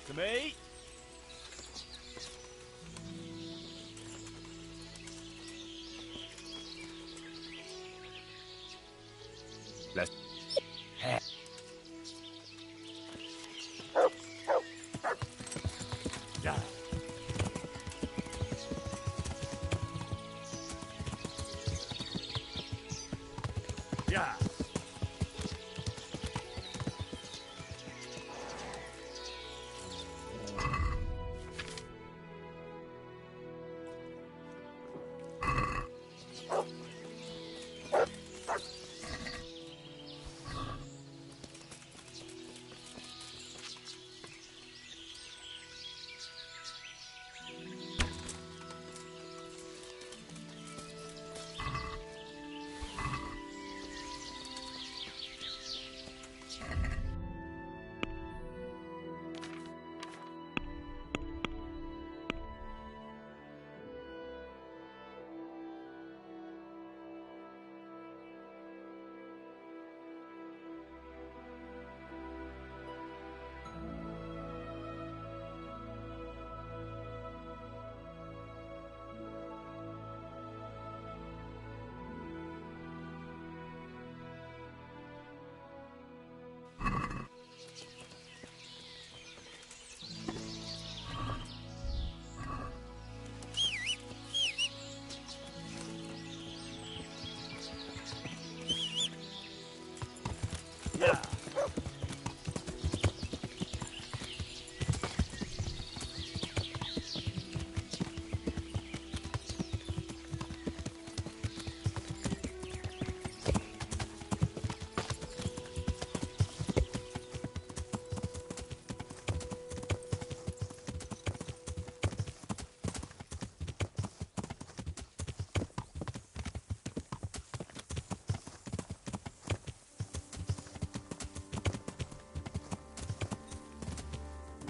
To me? Let's... Yeah. Yeah.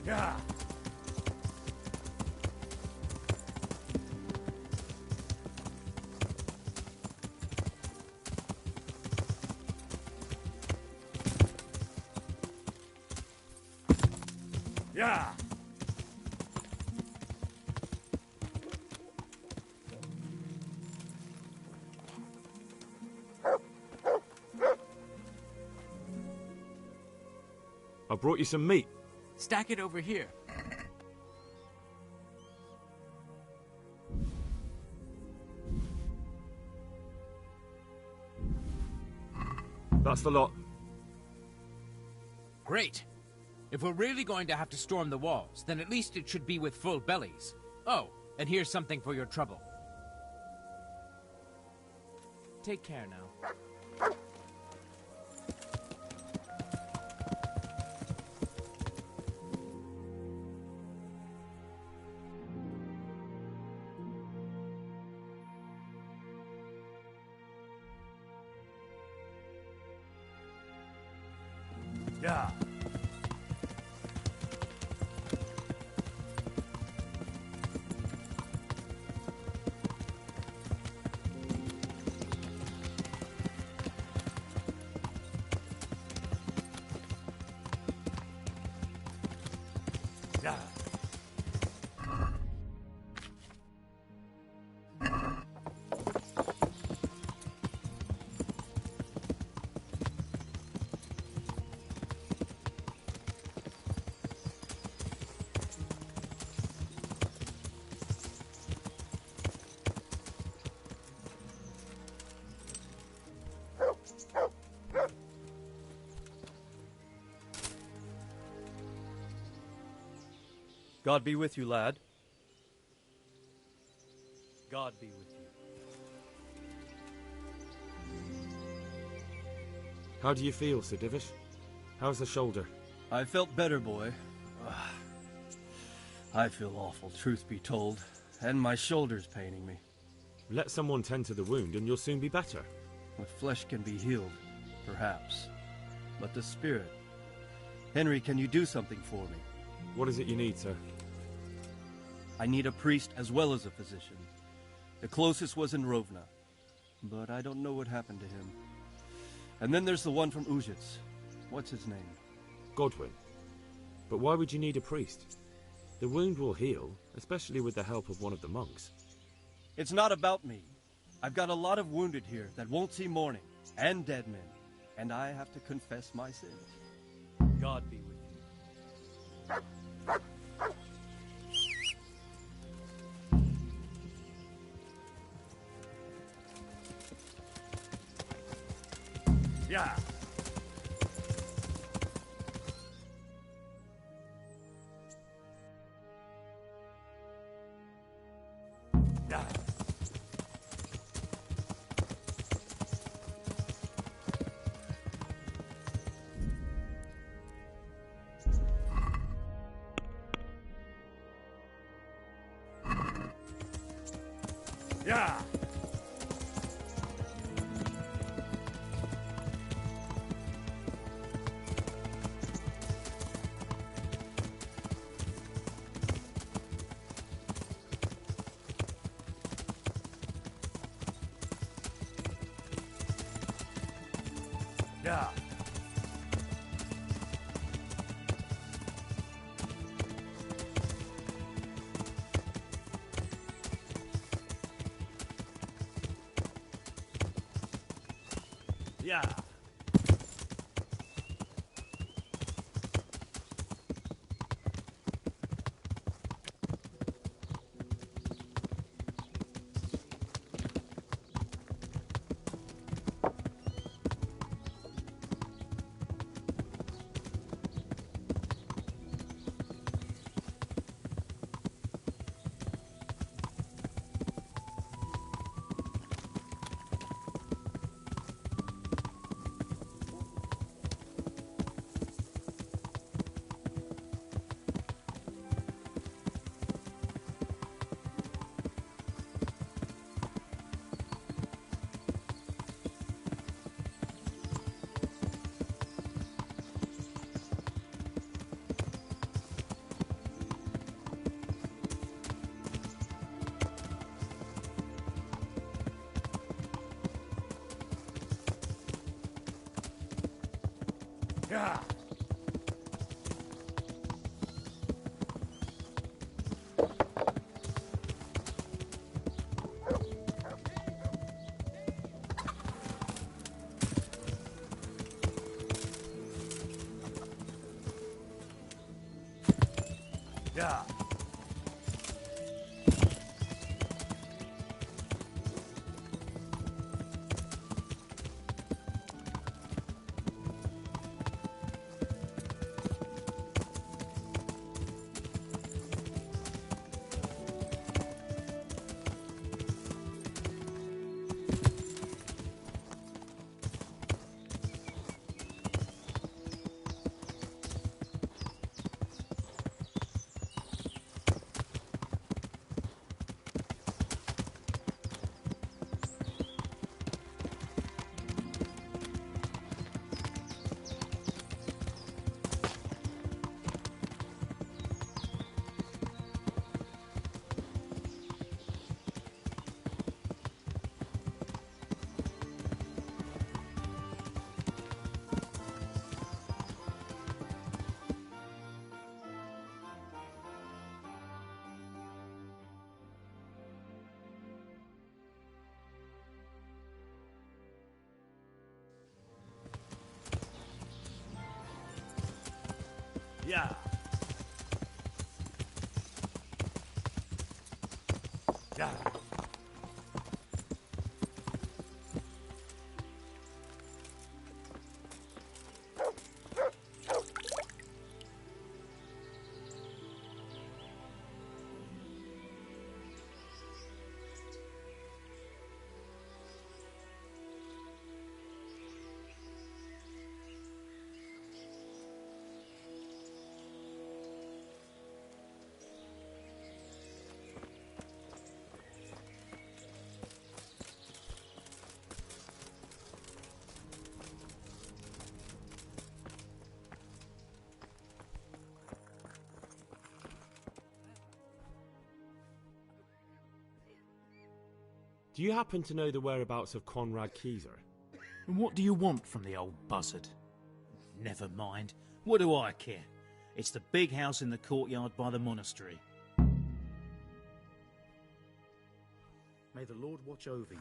Yeah. Yeah. I brought you some meat. Stack it over here. That's the lot. Great. If we're really going to have to storm the walls, then at least it should be with full bellies. Oh, and here's something for your trouble. Take care now. Yeah. Yeah. God be with you, lad. God be with you. How do you feel, Sir Divish? How's the shoulder? I felt better, boy. I feel awful, truth be told, and my shoulder's paining me. Let someone tend to the wound and you'll soon be better. The flesh can be healed, perhaps, but the spirit... Henry, can you do something for me? What is it you need, sir? I need a priest as well as a physician. The closest was in Rovna, but I don't know what happened to him. And then there's the one from Ujits. What's his name? Godwin. But why would you need a priest? The wound will heal, especially with the help of one of the monks. It's not about me. I've got a lot of wounded here that won't see morning, and dead men, and I have to confess my sins. God be with you. Yeah. Yeah. Yeah. Yeah. Yeah. Yeah. Yeah. Yeah. Yeah. Do you happen to know the whereabouts of Conrad Keyser? And what do you want from the old buzzard? Never mind. What do I care? It's the big house in the courtyard by the monastery. May the Lord watch over you.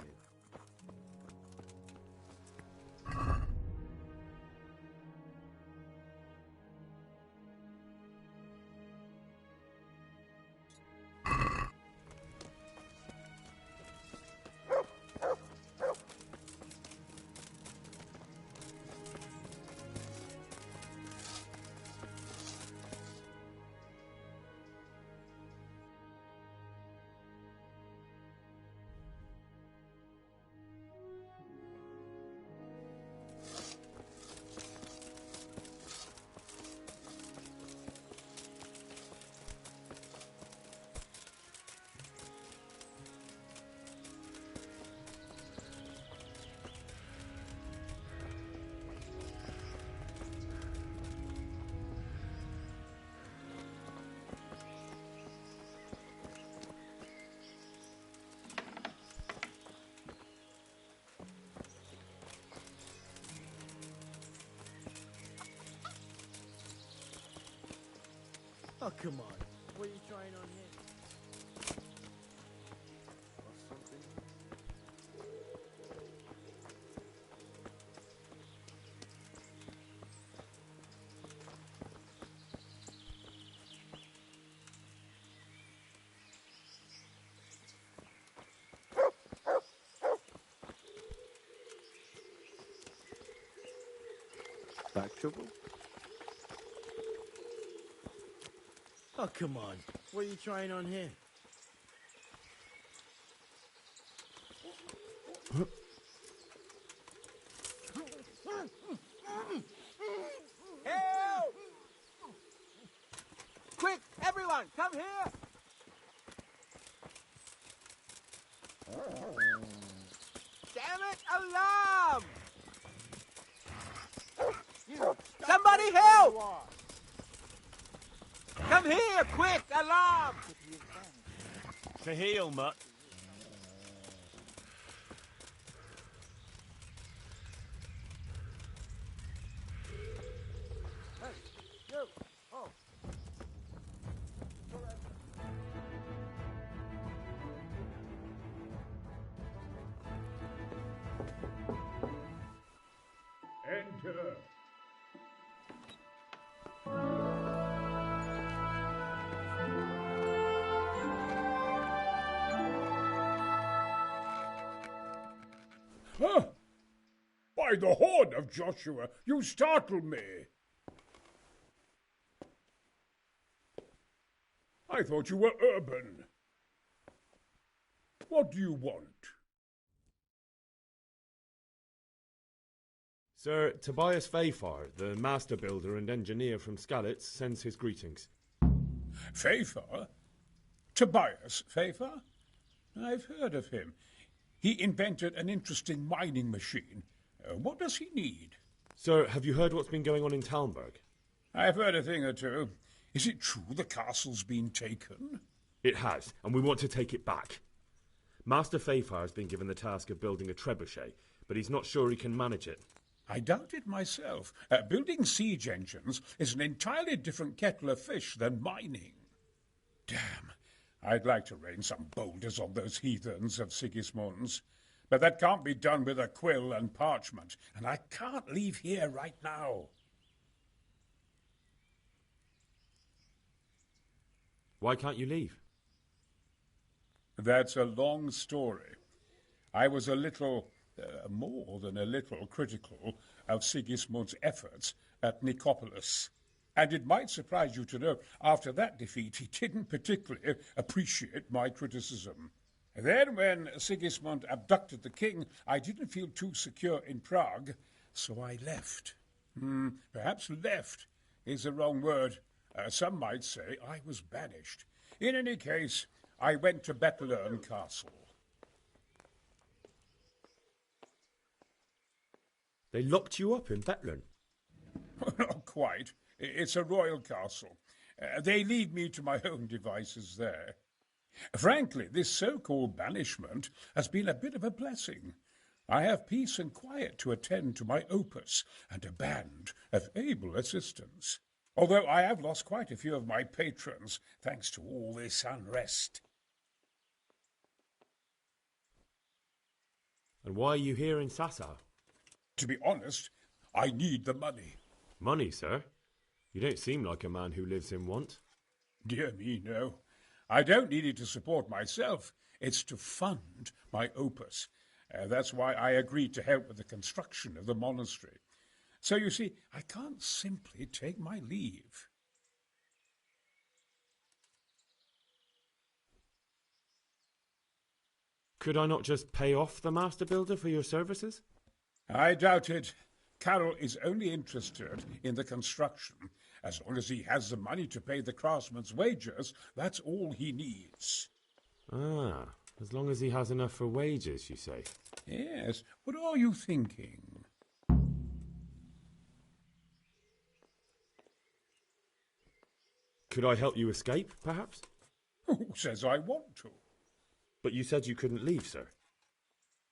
Oh, come on. What are you trying on here? Back trouble? Oh, come on. What are you trying on here? Help! Quick, everyone, come here! Damn it, alarm! Somebody help! Come here, quick, alarm! To heal, Mutt. Huh? By the horn of Joshua, you startle me. I thought you were urban. What do you want? Sir Tobias Fafar, the master builder and engineer from Skalitz, sends his greetings. Fafar? Tobias Fafar? I've heard of him. He invented an interesting mining machine. What does he need? Sir, have you heard what's been going on in Talmberg? I've heard a thing or two. Is it true the castle's been taken? It has, and we want to take it back. Master Fafar has been given the task of building a trebuchet, but he's not sure he can manage it. I doubt it myself. Building siege engines is an entirely different kettle of fish than mining. Damn, I'd like to rain some boulders on those heathens of Sigismund's. But that can't be done with a quill and parchment, and I can't leave here right now. Why can't you leave? That's a long story. I was a little, more than a little, critical of Sigismund's efforts at Nicopolis. And it might surprise you to know, after that defeat, he didn't particularly appreciate my criticism. Then, when Sigismund abducted the king, I didn't feel too secure in Prague, so I left. Perhaps left is the wrong word. Some might say I was banished. In any case, I went to Bethlern Castle. They locked you up in Bethlern? Not quite. It's a royal castle. They leave me to my own devices there. Frankly, this so-called banishment has been a bit of a blessing. I have peace and quiet to attend to my opus and a band of able assistants. Although I have lost quite a few of my patrons, thanks to all this unrest. And why are you here in Sasau? To be honest, I need the money. Money, sir? You don't seem like a man who lives in want. Dear me, no. I don't need it to support myself. It's to fund my opus. That's why I agreed to help with the construction of the monastery. So, you see, I can't simply take my leave. Could I not just pay off the master builder for your services? I doubt it. Carol is only interested in the construction. As long as he has the money to pay the craftsman's wages, that's all he needs. Ah, as long as he has enough for wages, you say? Yes. What are you thinking? Could I help you escape, perhaps? Who says I want to? But you said you couldn't leave, sir.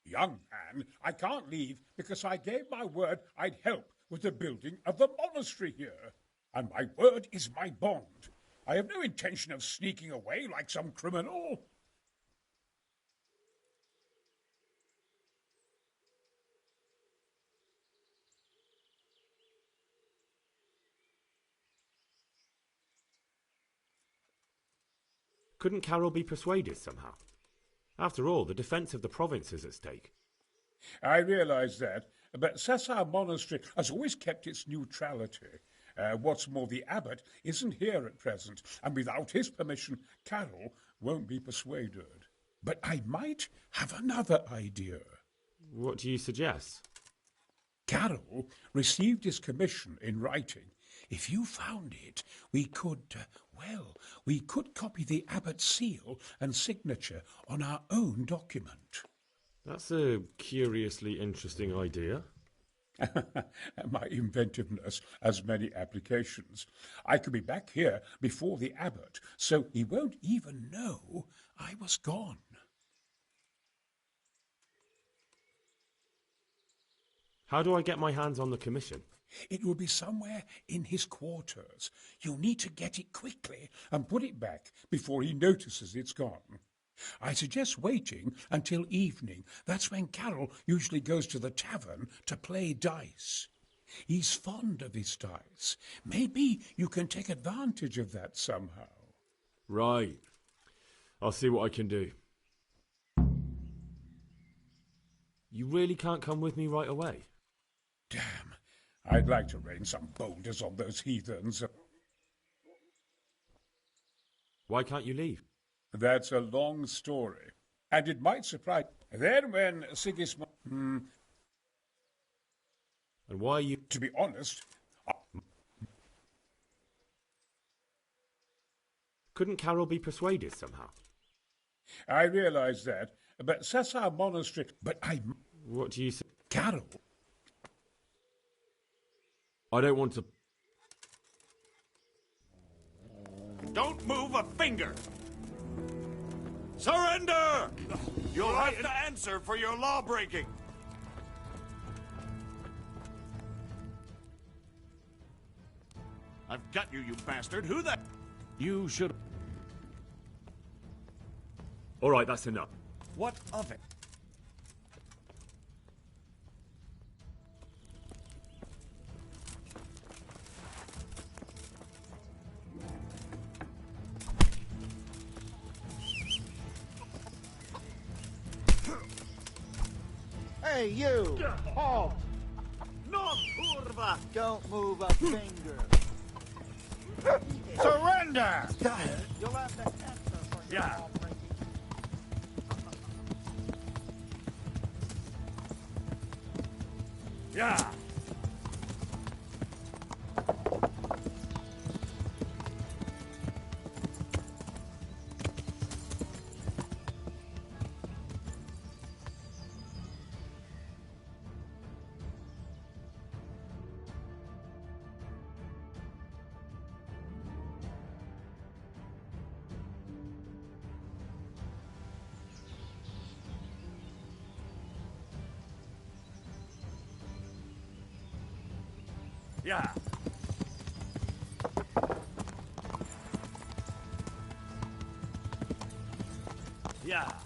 Young man, I can't leave because I gave my word I'd help with the building of the monastery here. And my word is my bond. I have no intention of sneaking away like some criminal. Couldn't Carol be persuaded somehow? After all, the defence of the province is at stake. I realise that, but Sasau Monastery has always kept its neutrality. What's more, the abbot isn't here at present, and without his permission, Carol won't be persuaded. But I might have another idea. What do you suggest? Carol received his commission in writing. If you found it, we could copy the abbot's seal and signature on our own document. That's a curiously interesting idea. My inventiveness has many applications. I could be back here before the abbot, so he won't even know I was gone. How do I get my hands on the commission? It will be somewhere in his quarters. You'll need to get it quickly and put it back before he notices it's gone. I suggest waiting until evening. That's when Carol usually goes to the tavern to play dice. He's fond of his dice. Maybe you can take advantage of that somehow. Right. I'll see what I can do. You really can't come with me right away? Damn. I'd like to rain some boulders on those heathens. Why can't you leave? That's a long story, and it might surprise. Then when Sigismund... And why are you... To be honest... Couldn't Carol be persuaded somehow? I realize that, but Cesar Monastery... But What do you say? Carol? I don't want to... Don't move a finger! Surrender! You'll have to answer for your law-breaking. I've got you, you bastard. Who the... You should... All right, that's enough. What of it? Hey, you! Halt! Non curva! Don't move a finger. Surrender! You'll have to answer for your Yeah. law-breaking. Yeah. Yeah. Yeah.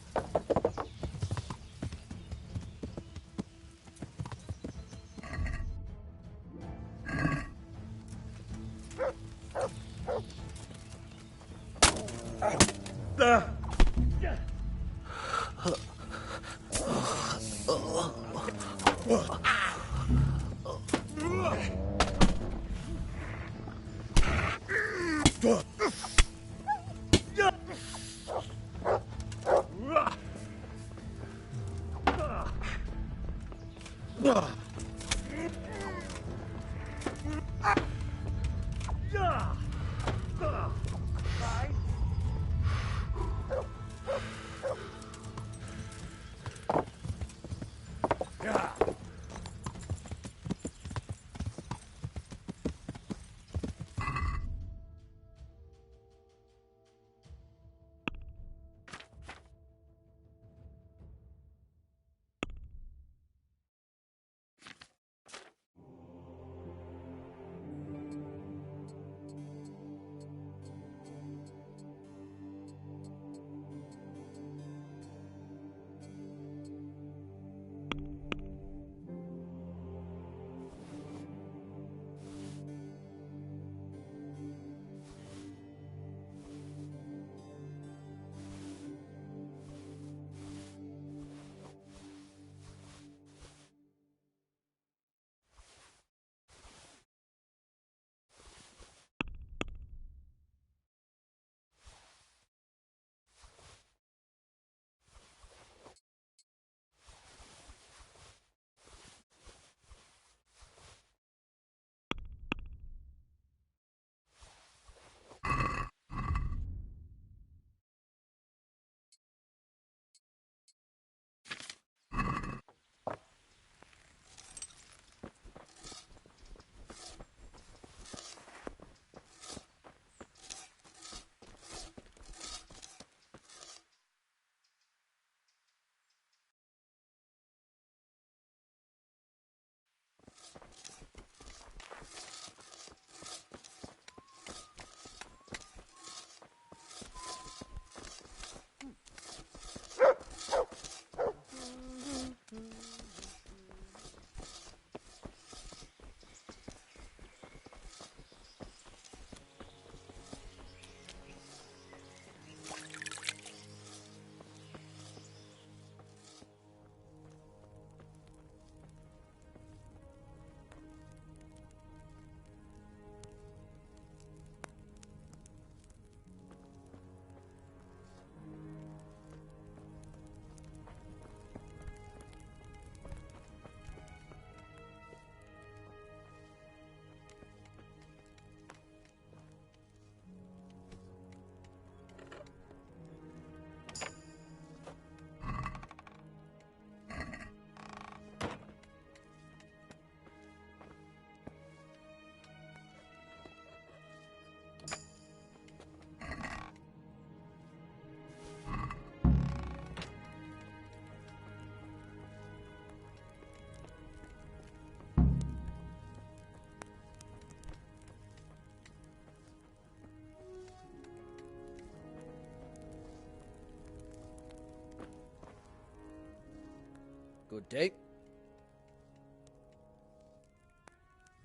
Good day.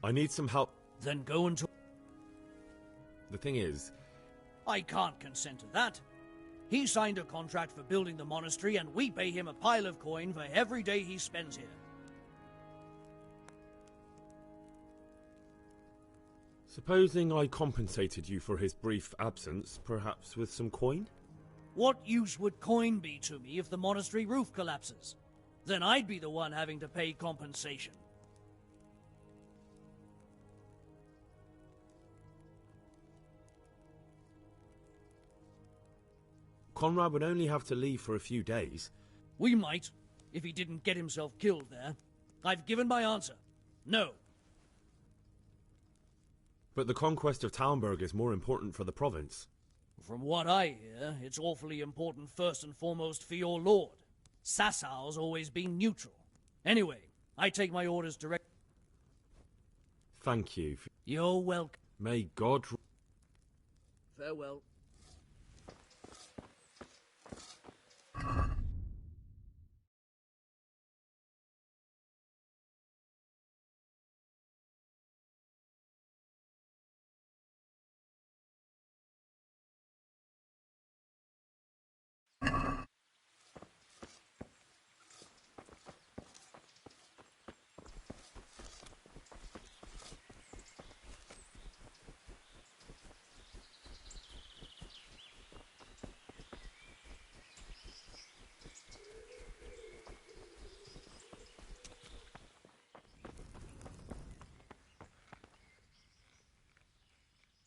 I need some help. Then go and talk. The thing is... I can't consent to that. He signed a contract for building the monastery, and we pay him a pile of coin for every day he spends here. Supposing I compensated you for his brief absence, perhaps with some coin? What use would coin be to me if the monastery roof collapses? Then I'd be the one having to pay compensation. Conrad would only have to leave for a few days. We might, if he didn't get himself killed there. I've given my answer. No. But the conquest of Talmberg is more important for the province. From what I hear, it's awfully important first and foremost for your lord. Sassau's always been neutral. Anyway, I take my orders direct. Thank you. You're welcome. May God... Farewell.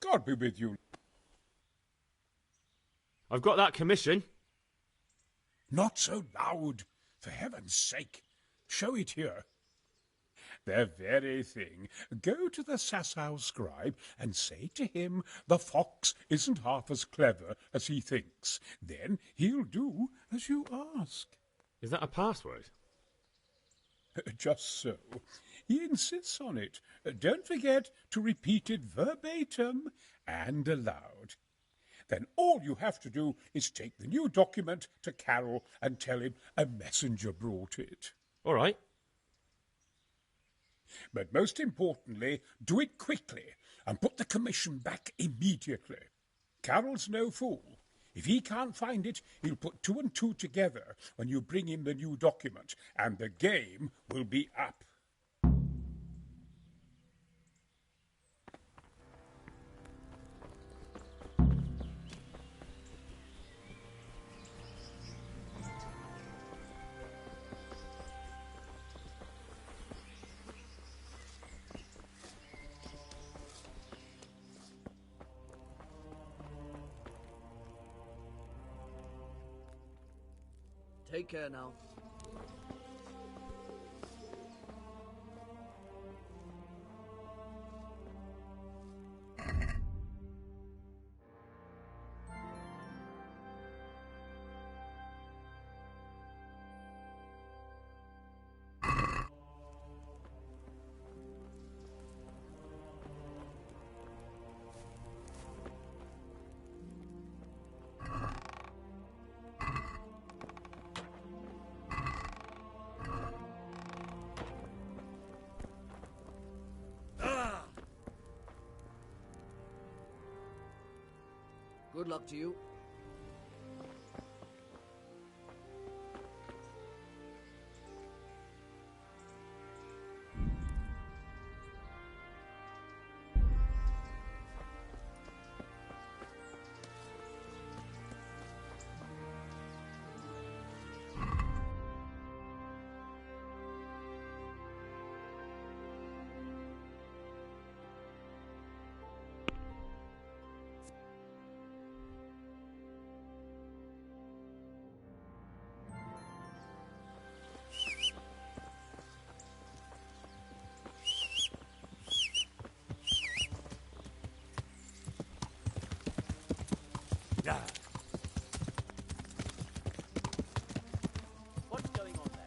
God be with you. I've got that commission. Not so loud, for heaven's sake. Show it here. The very thing. Go to the Sassau scribe and say to him the fox isn't half as clever as he thinks. Then he'll do as you ask. Is that a password? Just so. He insists on it. Don't forget to repeat it verbatim and aloud. Then all you have to do is take the new document to Carol and tell him a messenger brought it. All right. But most importantly, do it quickly and put the commission back immediately. Carol's no fool. If he can't find it, he'll put 2 and 2 together when you bring him the new document, and the game will be up. Take care now. Good luck to you. Yeah. What's going on there?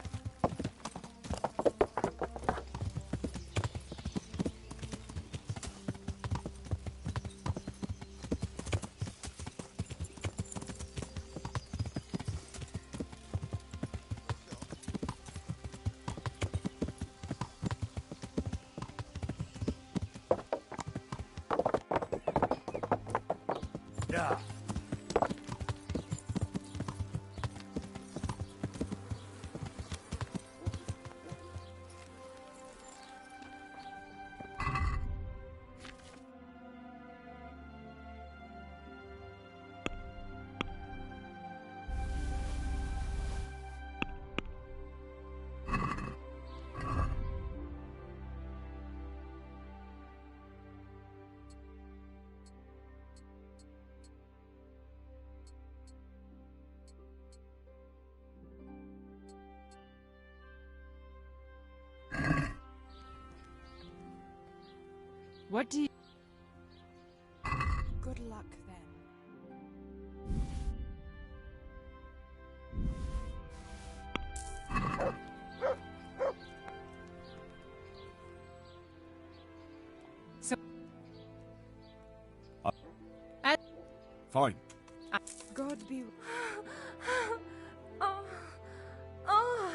Yeah. What do you... Good luck, then. So... Fine. God be... Oh... Oh... Oh...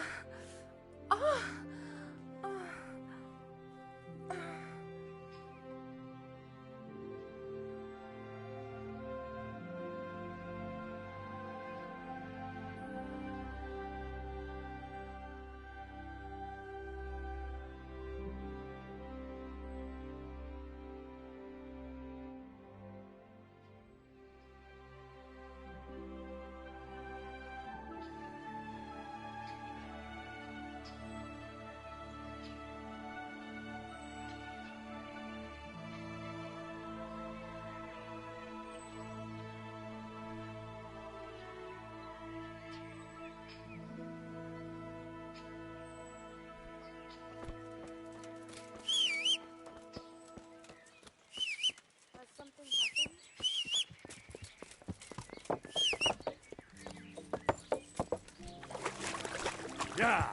Yeah.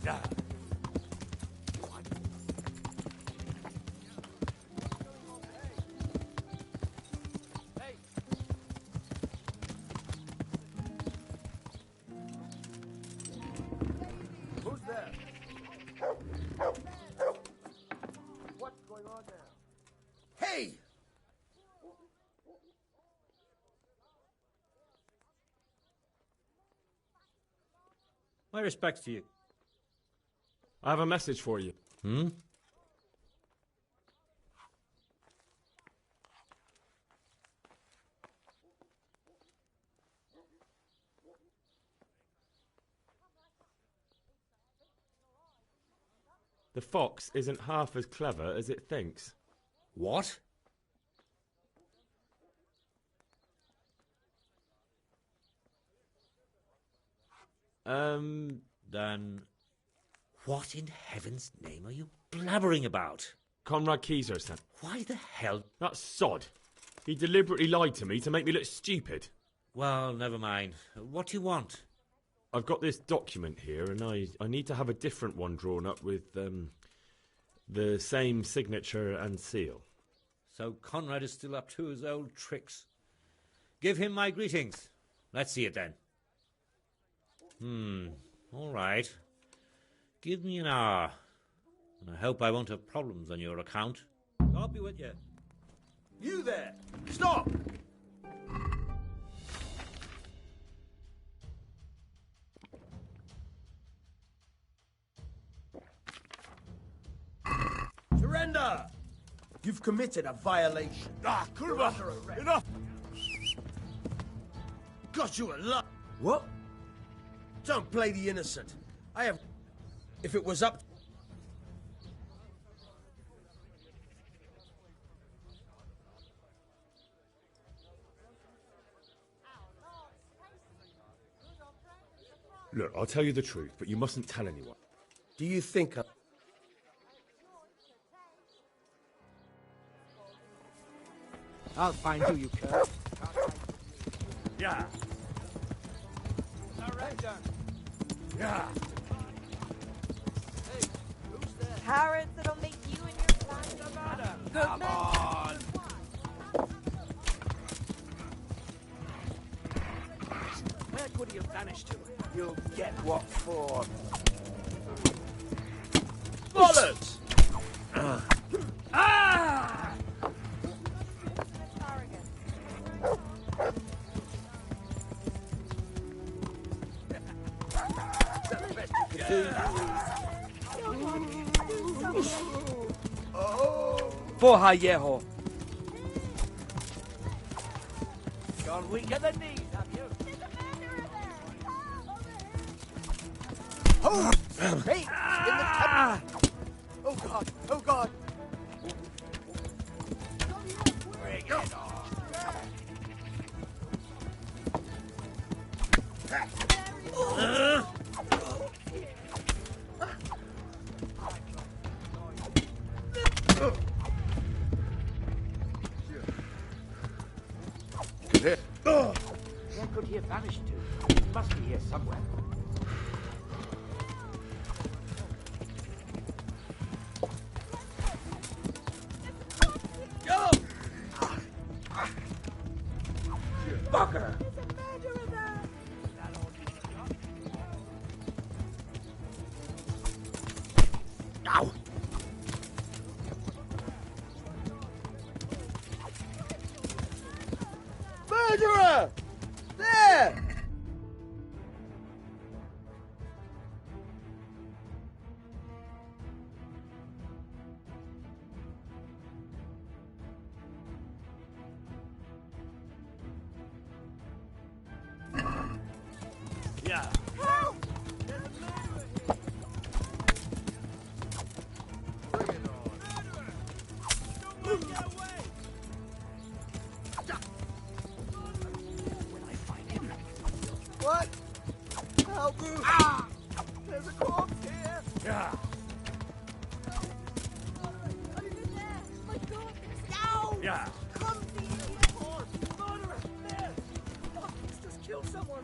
Yeah. Who's there? What's going on there? Hey! My respects to you. I have a message for you. Hmm? The fox isn't half as clever as it thinks. What? Then what in heaven's name are you blabbering about? Conrad Keyser sent. Why the hell? That sod. He deliberately lied to me to make me look stupid. Well, never mind. What do you want? I've got this document here, and I need to have a different one drawn up with the same signature and seal. So Conrad is still up to his old tricks. Give him my greetings. Let's see it then. All right. Give me an hour. And I hope I won't have problems on your account. I'll be with you. You there! Stop! Surrender! You've committed a violation. Ah, Kurva! Enough! Got you a lot. What? Don't play the innocent. I have... If it was up... Look, I'll tell you the truth, but you mustn't tell anyone. Do you think I'll find who you cur. Yeah. Surrender. Yeah. Hey, who's there? Cowards, it'll make you and your plan. Come on! Where could you vanish to? You'll get what for. Bollocks! Ah! Forja Yeho. Gone weak at the knees, have you? Oh! Hey! In the Oh God! Oh God! Bring it on. Where could he have vanished to? He must be here somewhere. Bugger! Ow! Murderer! There! Yeah. Help! What? Help me! Ah! There's a corpse here! Yeah. My God! No! Yeah. Come to you, corpse! Murderer! There! Look, he's just killed someone!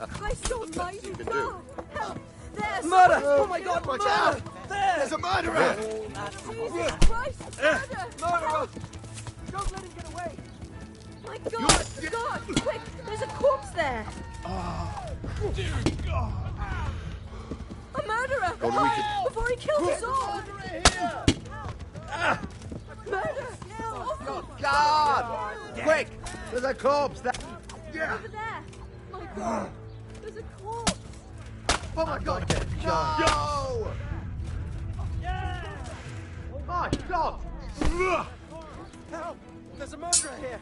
Christ almighty, You can no! do. Help! There's Murder! someone Oh my God! Watch out! There! There's a murderer! Jesus Christ! Murder! Murderer! Don't let him get away! My God! God! Quick! There's a corpse there! Dear God! A murderer! Oh, we can- Before he kills us all! Murderer here! Murder! Oh God! Quick! There's a corpse there! Yeah! Over there! My God! There's a corpse! Oh my God! No! Oh my God! Help! There's a murderer here!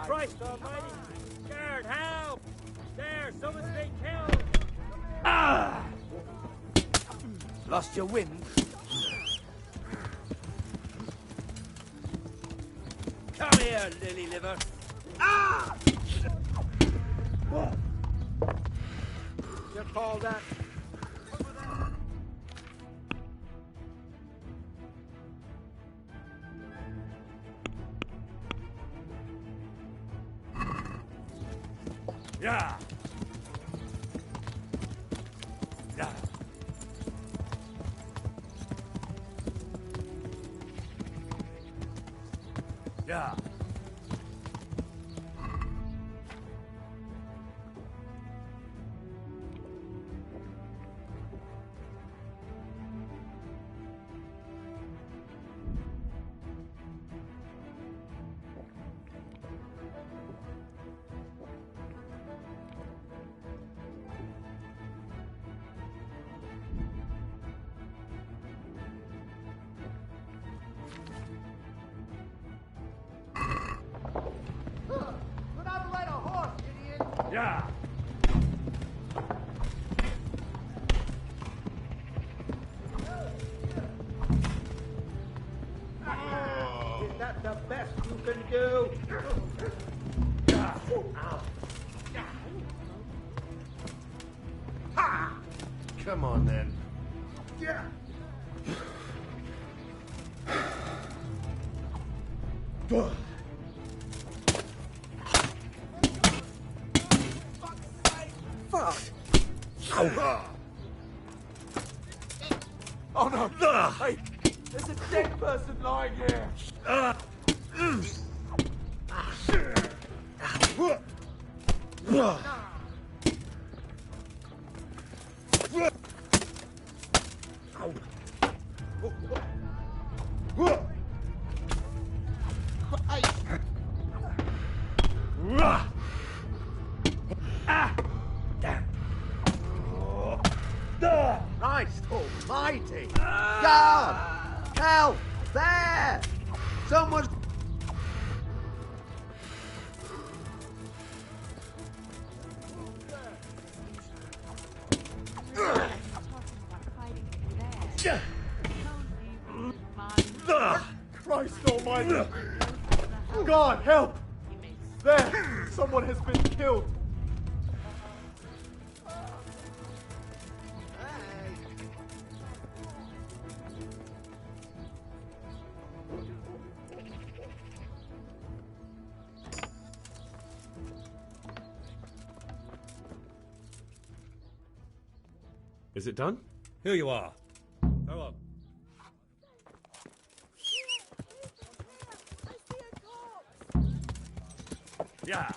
Christ almighty! Scared, help! There, someone's being killed! Ah! Lost your wind? Come here, lily liver! Ah! You call that? Yeah. Yeah. Yeah. Put out the light, a horse, idiot! Yeah. Is that the best you can do? Yeah. Ow. Ha! Come on, then. Yeah. Fuck! Oh no! Hey, there's a dead person lying here! Damn. Christ almighty! God! Help! There! Someone's... Christ almighty! God, help! There! Someone has been killed! Is it done? Here you are. Go on. Yeah.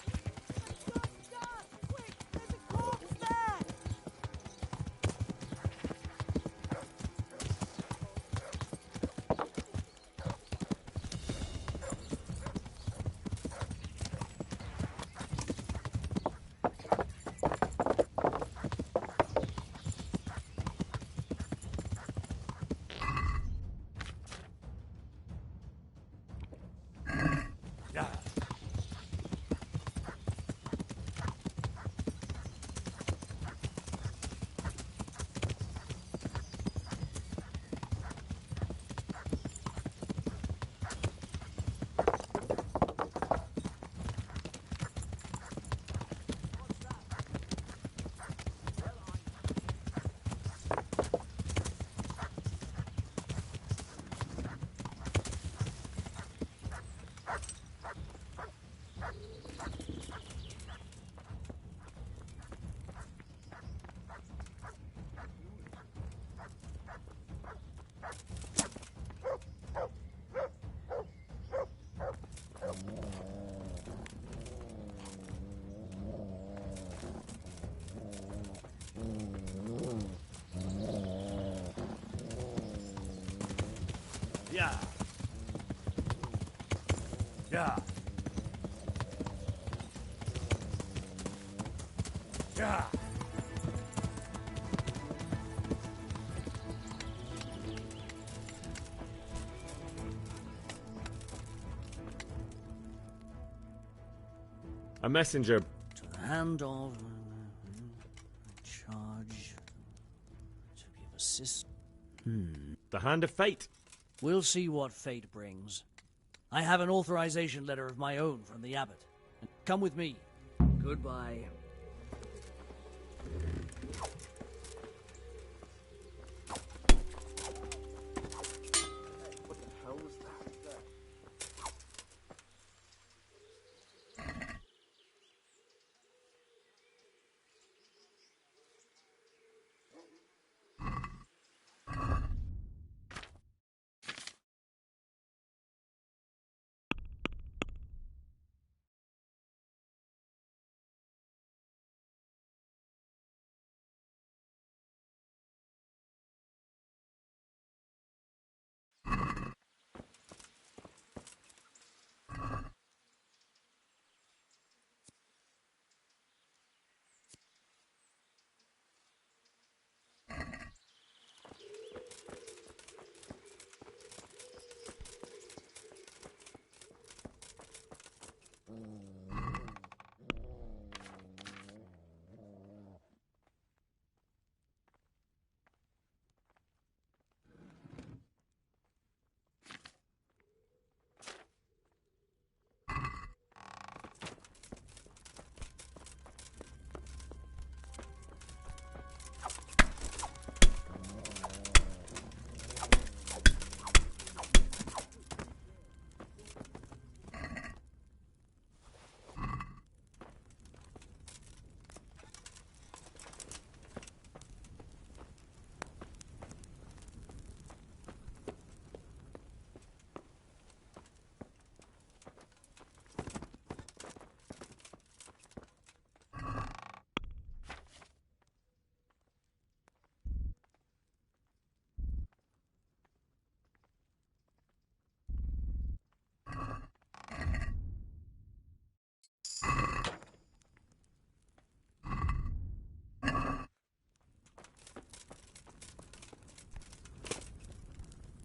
Yeah. Yeah. Yeah. A messenger. To the hand of charge to give assist. The hand of fate. We'll see what fate brings. I have an authorization letter of my own from the abbot. Come with me. Goodbye.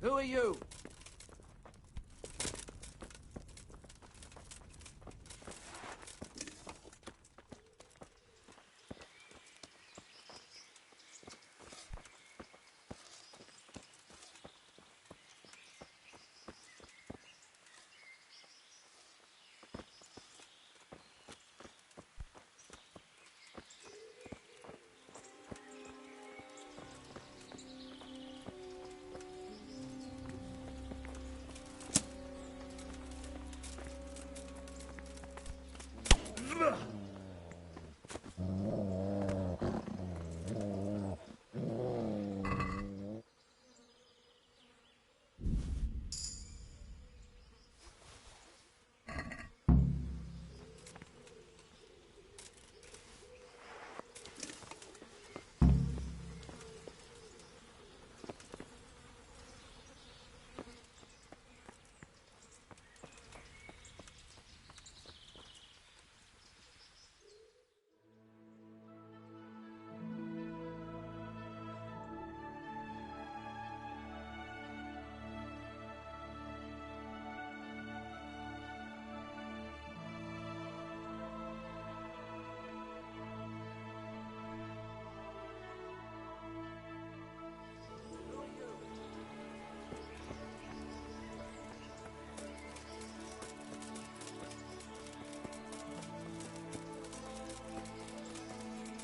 Who are you?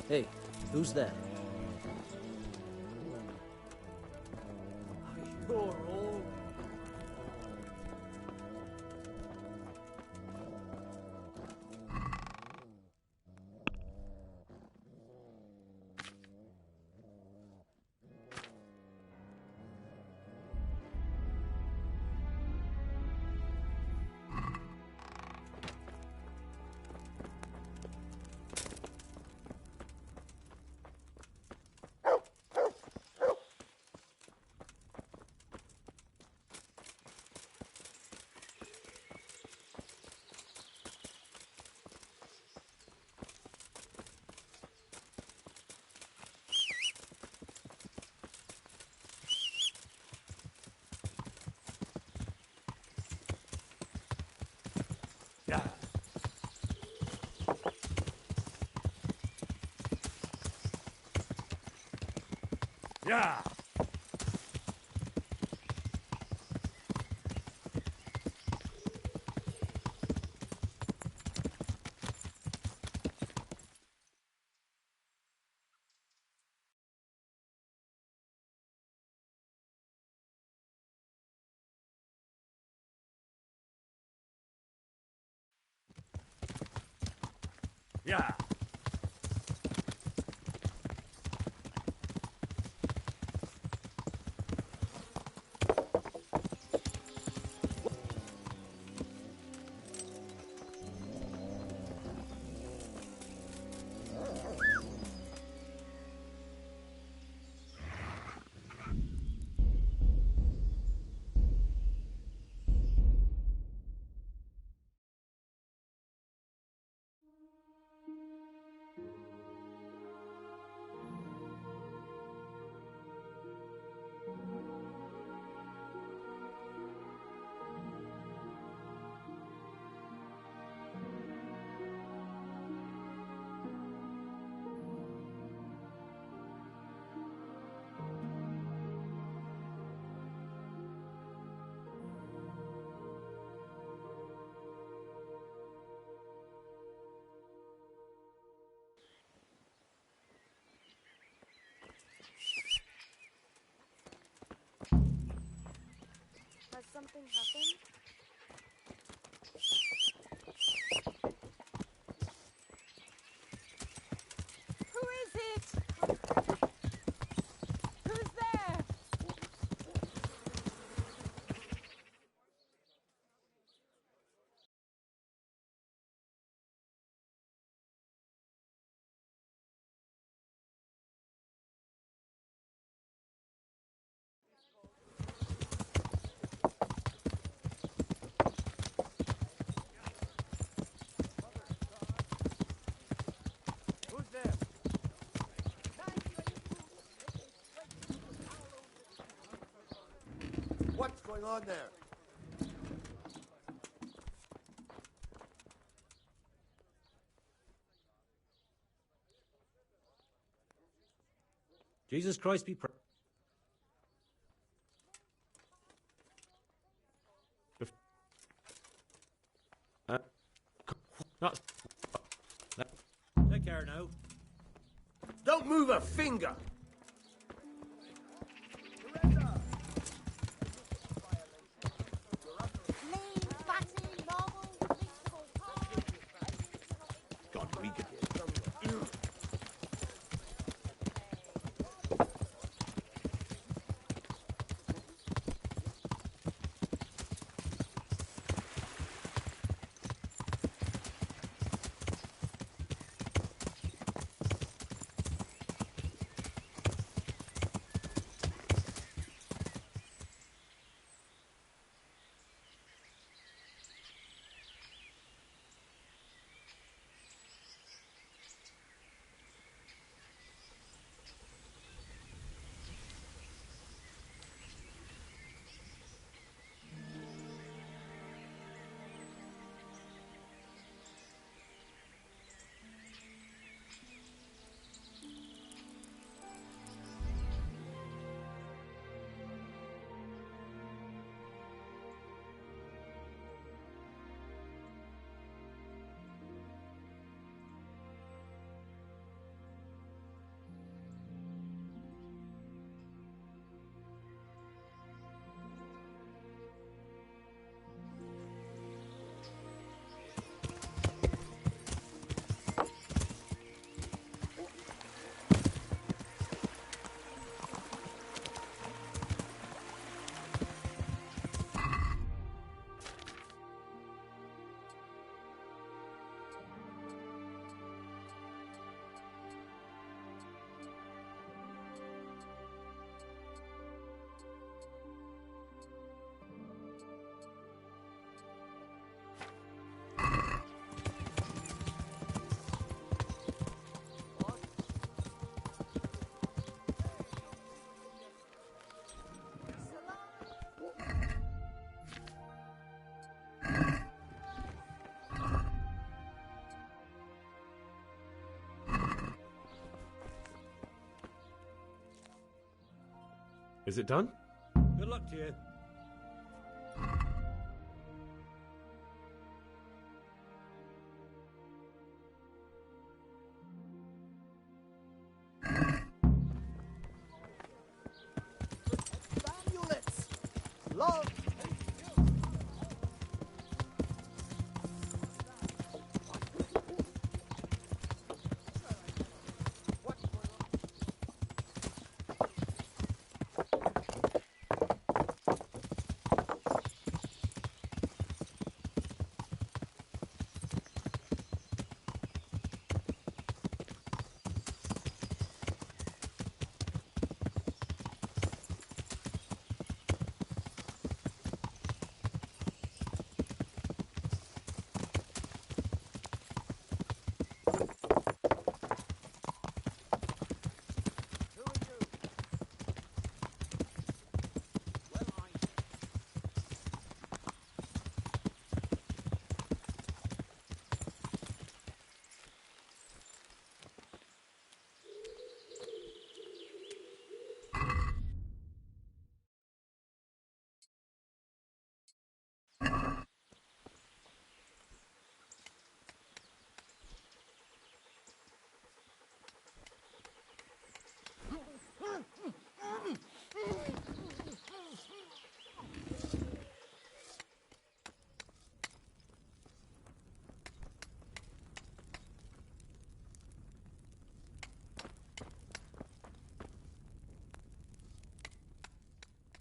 Hey, who's that? You're all... Yeah. Yeah. Yeah. Has something happened? Who is it? Who's there? What's going on there? Jesus Christ be praised. Take care now. Don't move a finger! God, we could... Is it done? Good luck to you. Amulets! Love!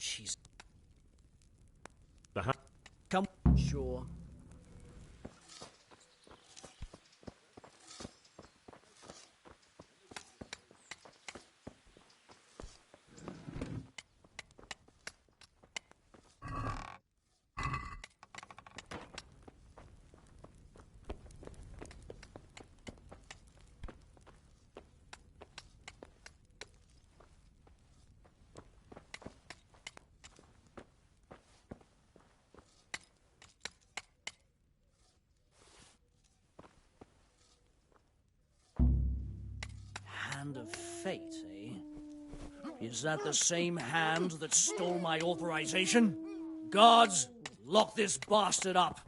Jeez. Come. Sure. Hand of Fate, eh? Is that the same hand that stole my authorization? Guards, lock this bastard up.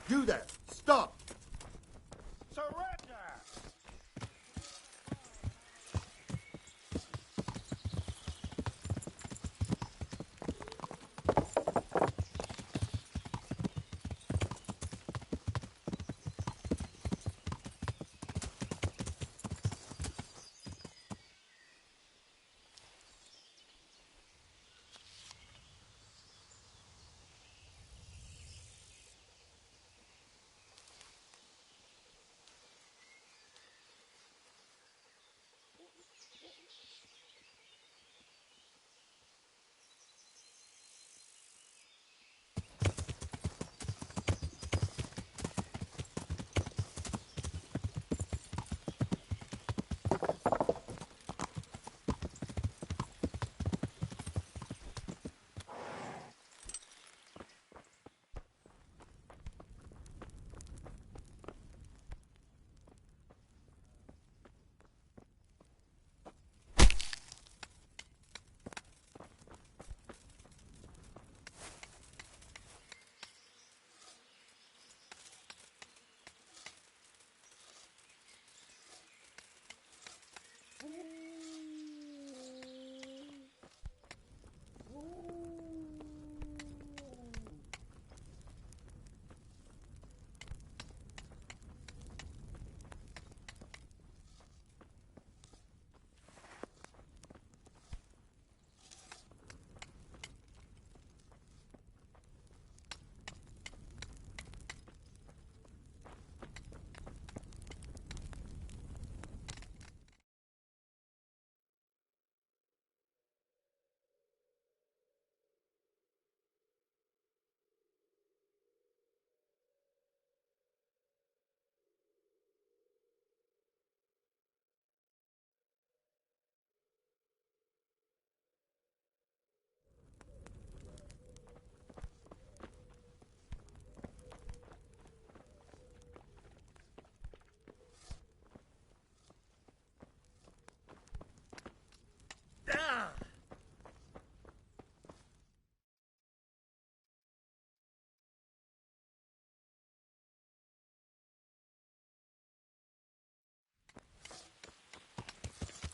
Do that! Stop! Surrender!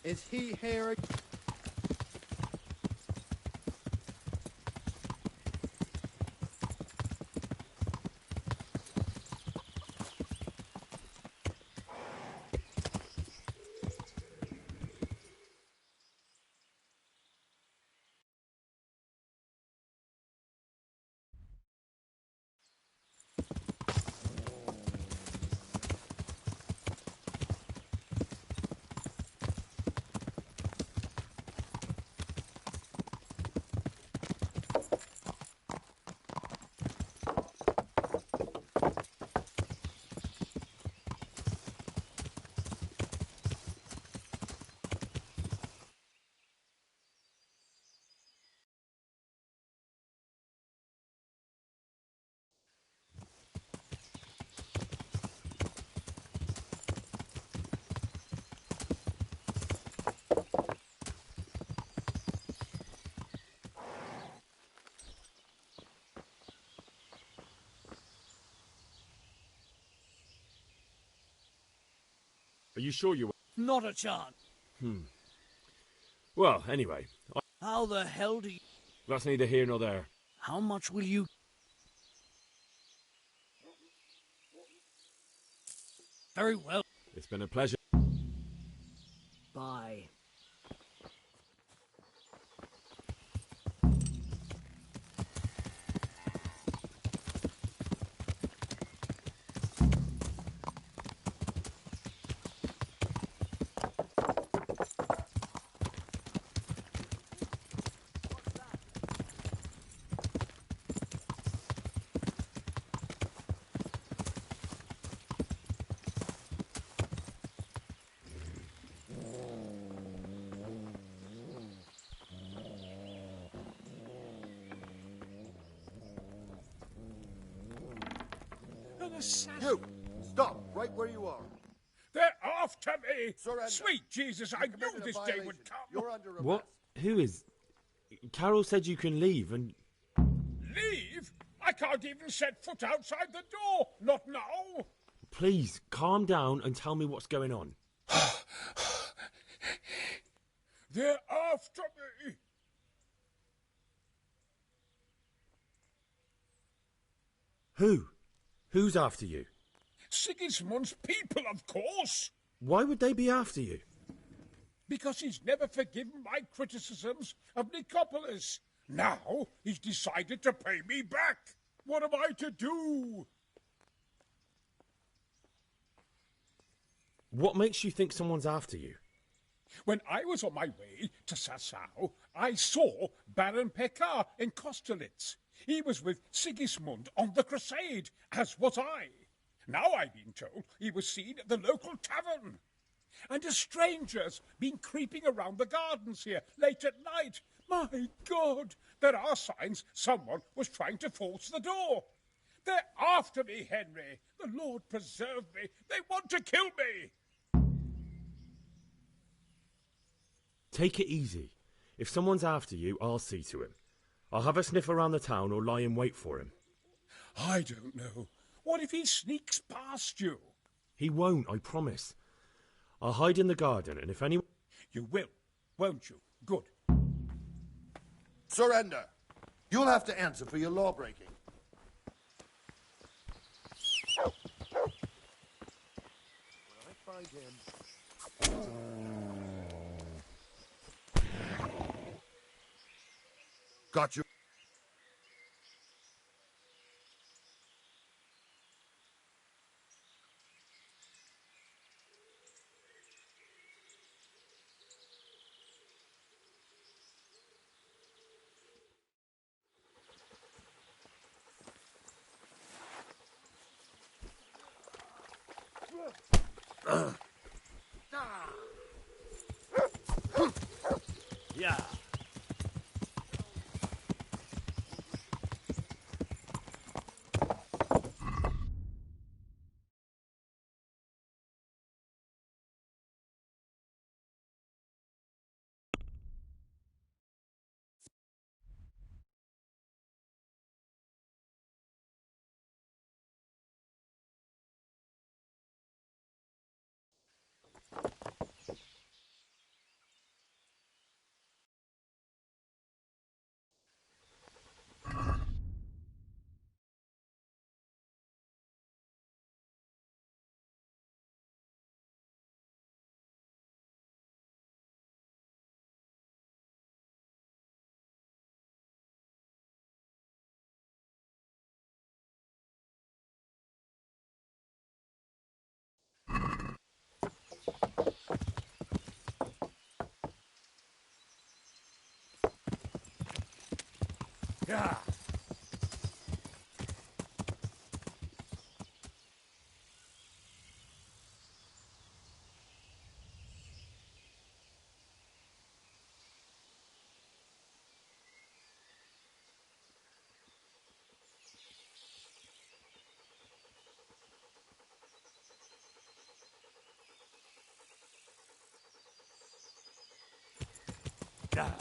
Is he here? Are you sure you... Not a chance. Well, anyway, How the hell do you... that's neither here nor there. How much will you... Very well. It's been a pleasure. Bye. You! Stop! Right where you are. They're after me! Surrender. Sweet Jesus, I knew this day would come. You're under arrest. What? Who is... Carol said you can leave and... Leave? I can't even set foot outside the door. Not now. Please, calm down and tell me what's going on. They're after me. Who? Who's after you? Sigismund's people, of course. Why would they be after you? Because he's never forgiven my criticisms of Nicopolis. Now he's decided to pay me back. What am I to do? What makes you think someone's after you? When I was on my way to Sassau, I saw Baron Pekar in Kosterlitz. He was with Sigismund on the crusade, as was I. Now I've been told he was seen at the local tavern. And a stranger's been creeping around the gardens here late at night. My God, there are signs someone was trying to force the door. They're after me, Henry. The Lord preserve me. They want to kill me. Take it easy. If someone's after you, I'll see to him. I'll have a sniff around the town or lie in wait for him. I don't know. What if he sneaks past you? He won't, I promise. I'll hide in the garden, and if anyone... You will, won't you? Good. Surrender. You'll have to answer for your law-breaking. When I find him... Got you. Yeah. Yeah. Yeah.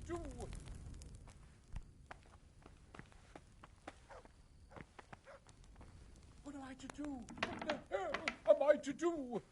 do? What am I to do? What the hell am I to do?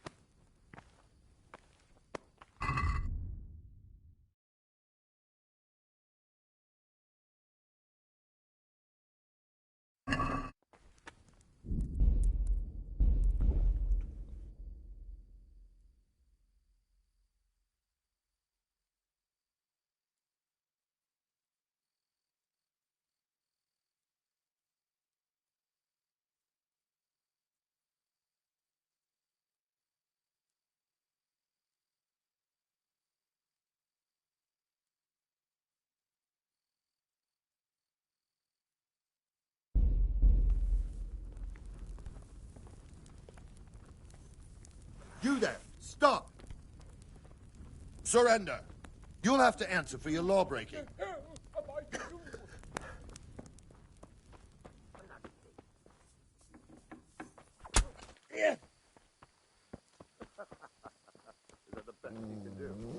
You there! Stop! Surrender! You'll have to answer for your law-breaking. Is that the best you can do?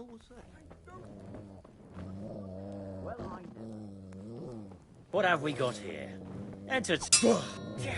hell was that? What have we got here? Enter. Yeah.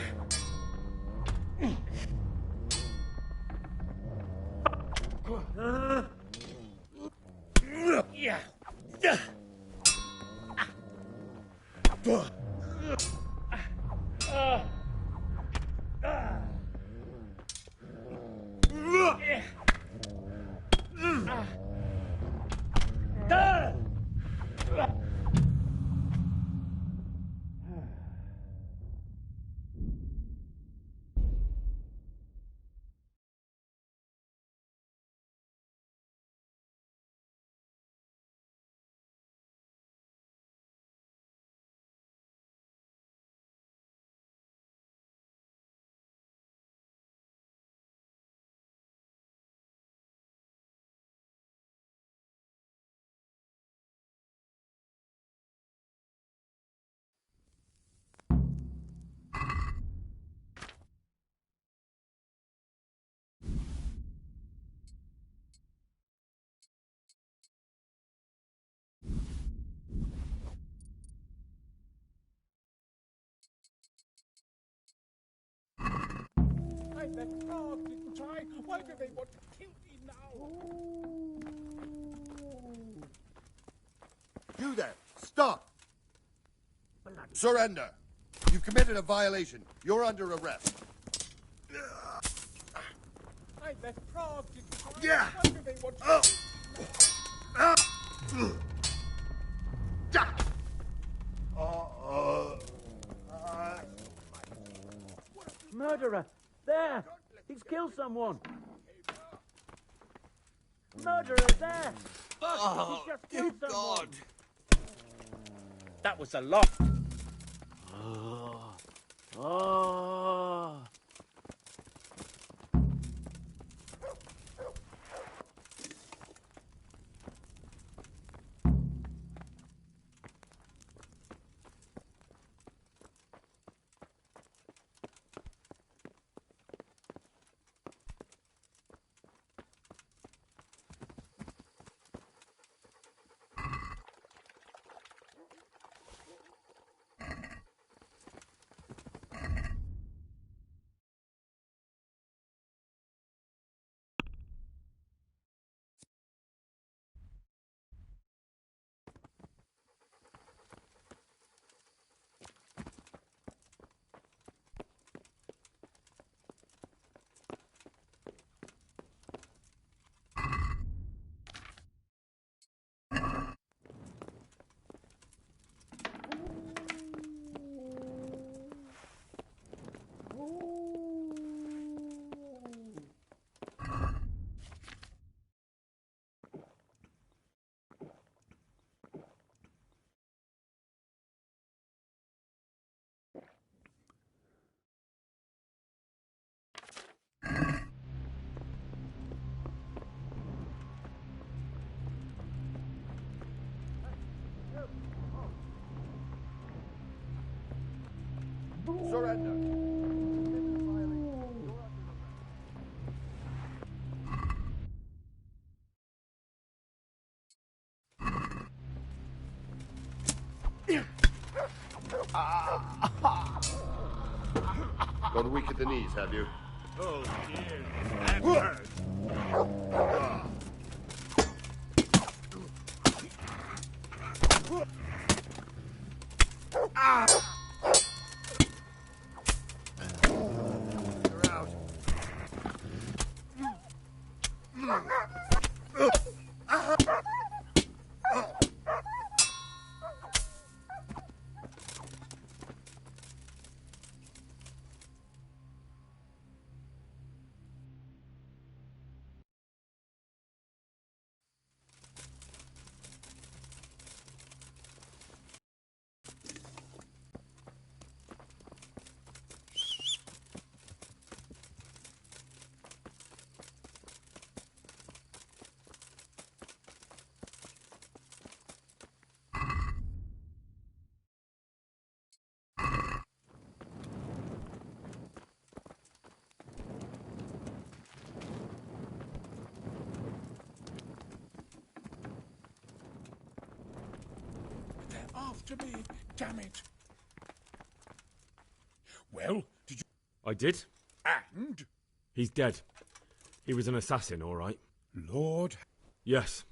I let Prague, didn't I? Why do they want to kill me now? You there! Stop! Surrender! You've committed a violation. You're under arrest. I left Prague, didn't I? Yeah. Why do they want to kill me now? Murderer! There! He's killed someone! Murderer, there! Look, he's just killed someone! That was a lot! Oh. Surrender! Gone weak at the knees, have you? Oh, dear. That hurts. You're out. after me. Damn it. Well, did you... I did. And? He's dead. He was an assassin, all right. Lord? Yes.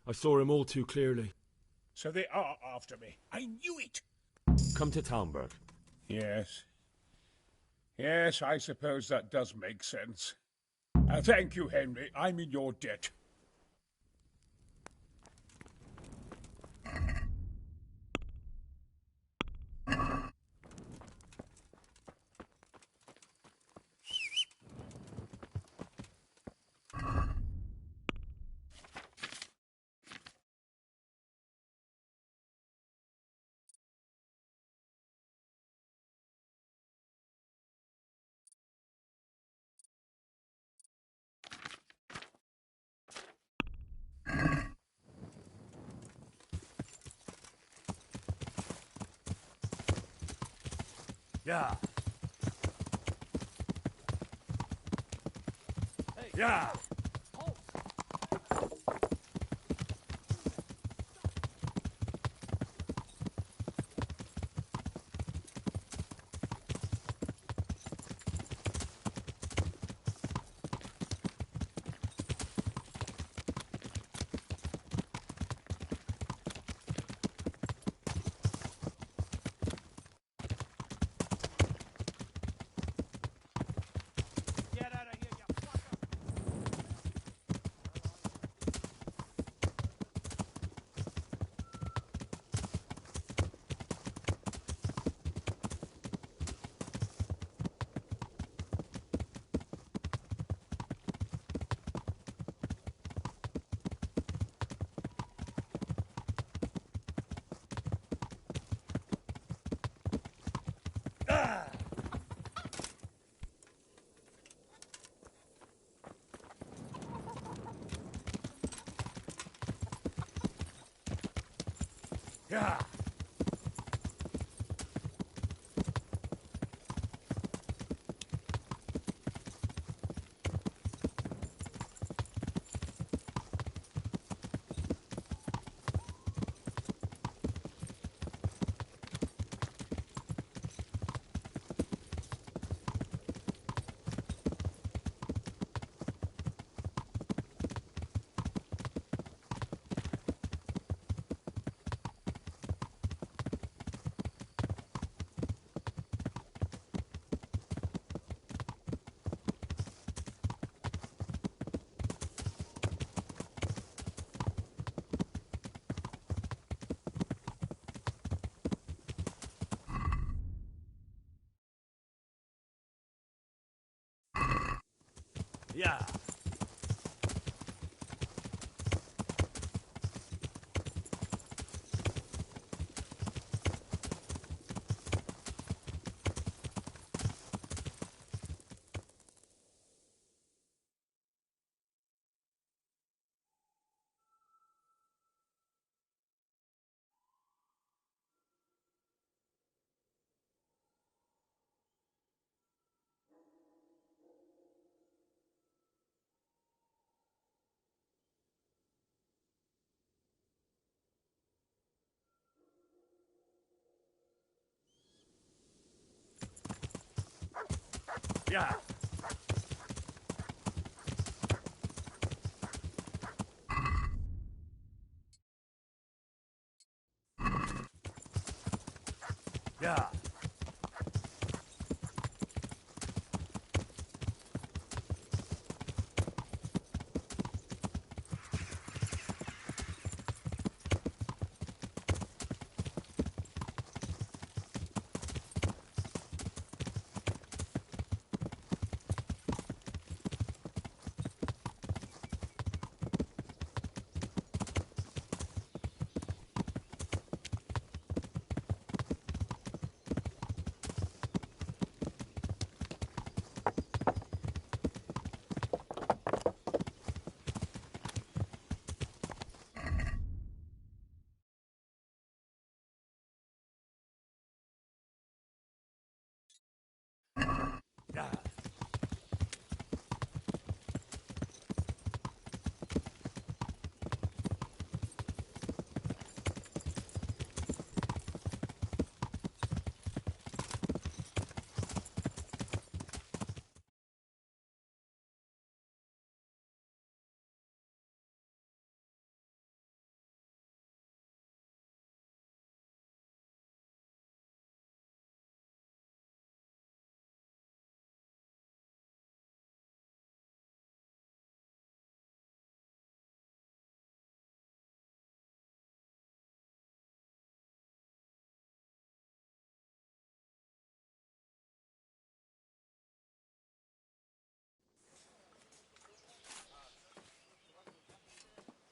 I saw him all too clearly. So they are after me. I knew it. Come to Talmberg. Yes. Yes, I suppose that does make sense. Thank you, Henry. I'm in your debt. Yeah. Hey. Yeah. Yeah. Yeah. Yeah. Yeah. Yeah.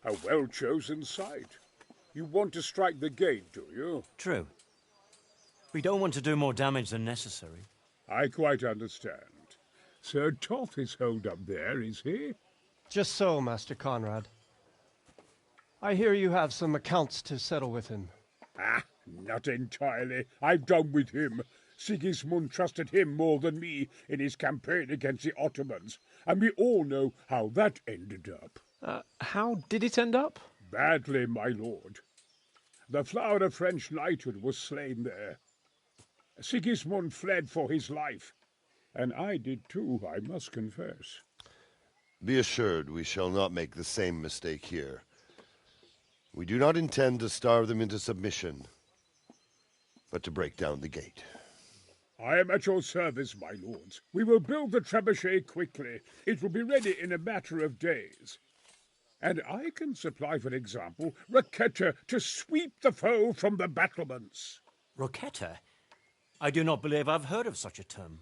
A well-chosen site. You want to strike the gate, do you? True. We don't want to do more damage than necessary. I quite understand. Sir Toth is holed up there, is he? Just so, Master Conrad. I hear you have some accounts to settle with him. Ah, not entirely. I've done with him. Sigismund trusted him more than me in his campaign against the Ottomans, and we all know how that ended up. How did it end up? Badly, my lord. The flower of French knighthood was slain there. Sigismund fled for his life, and I did too, I must confess. Be assured we shall not make the same mistake here. We do not intend to starve them into submission, but to break down the gate. I am at your service, my lords. We will build the trebuchet quickly. It will be ready in a matter of days. And I can supply, for example, Roquetta to sweep the foe from the battlements. Roquetta? I do not believe I've heard of such a term.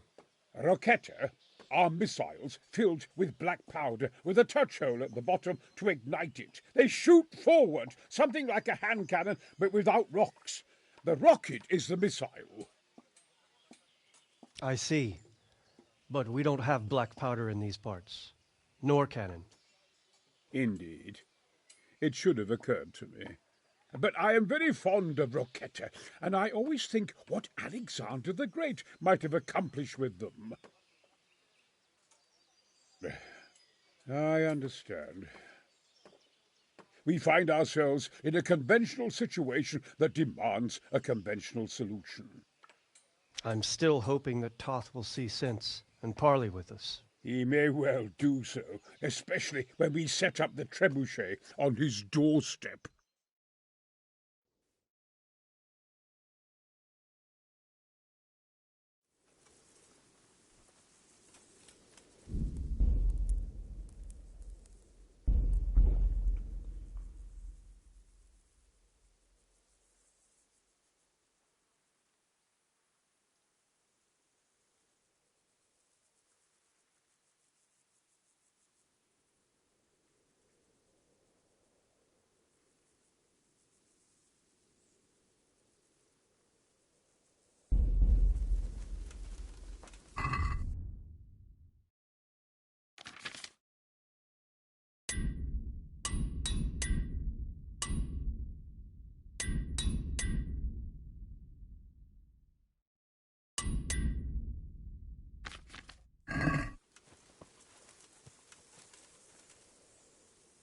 Roquetta are missiles filled with black powder with a touch hole at the bottom to ignite it. They shoot forward, something like a hand cannon, but without rocks. The rocket is the missile. I see. But we don't have black powder in these parts. Nor cannon. Indeed. It should have occurred to me. But I am very fond of Roquetta, and I always think what Alexander the Great might have accomplished with them. I understand. We find ourselves in a conventional situation that demands a conventional solution. I'm still hoping that Toth will see sense and parley with us. He may well do so, especially when we set up the trebuchet on his doorstep.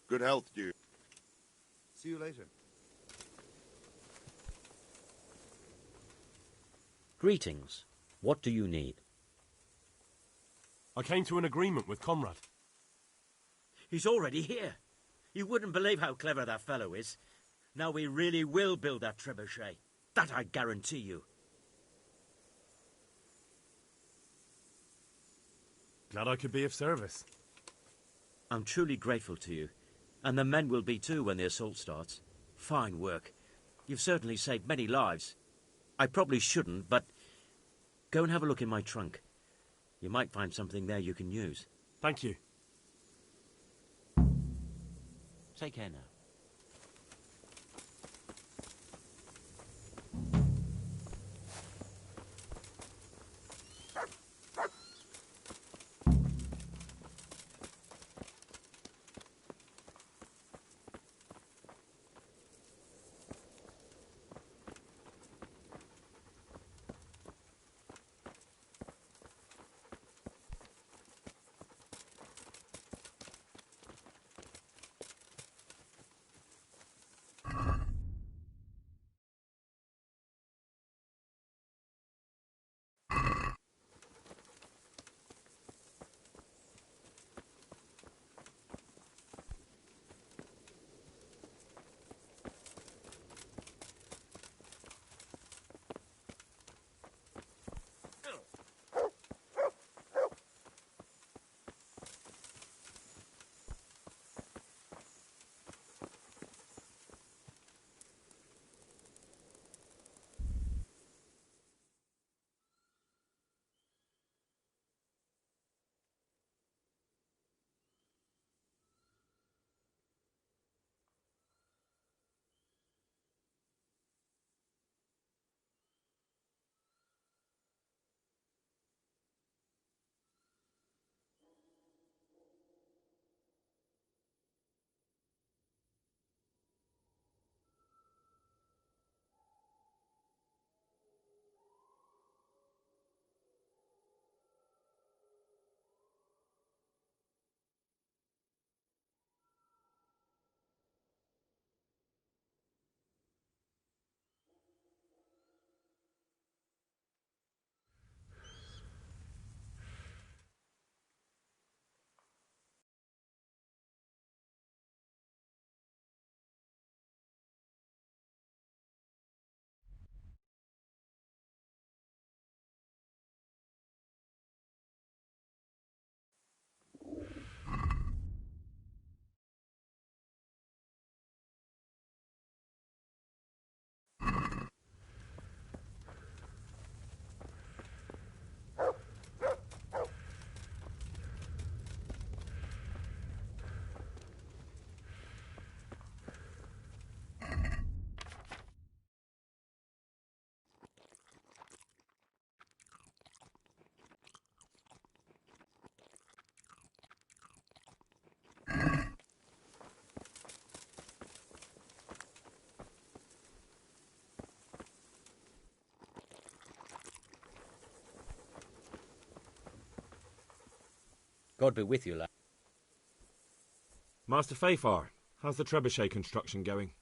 Good health, dear. See you later. Greetings. What do you need? I came to an agreement with Conrad. He's already here. You wouldn't believe how clever that fellow is. Now we really will build that trebuchet. That I guarantee you. Glad I could be of service. I'm truly grateful to you. And the men will be too when the assault starts. Fine work. You've certainly saved many lives. I probably shouldn't, but go and have a look in my trunk. You might find something there you can use. Thank you. Take care now. God be with you, lad. Master Fafar, how's the trebuchet construction going?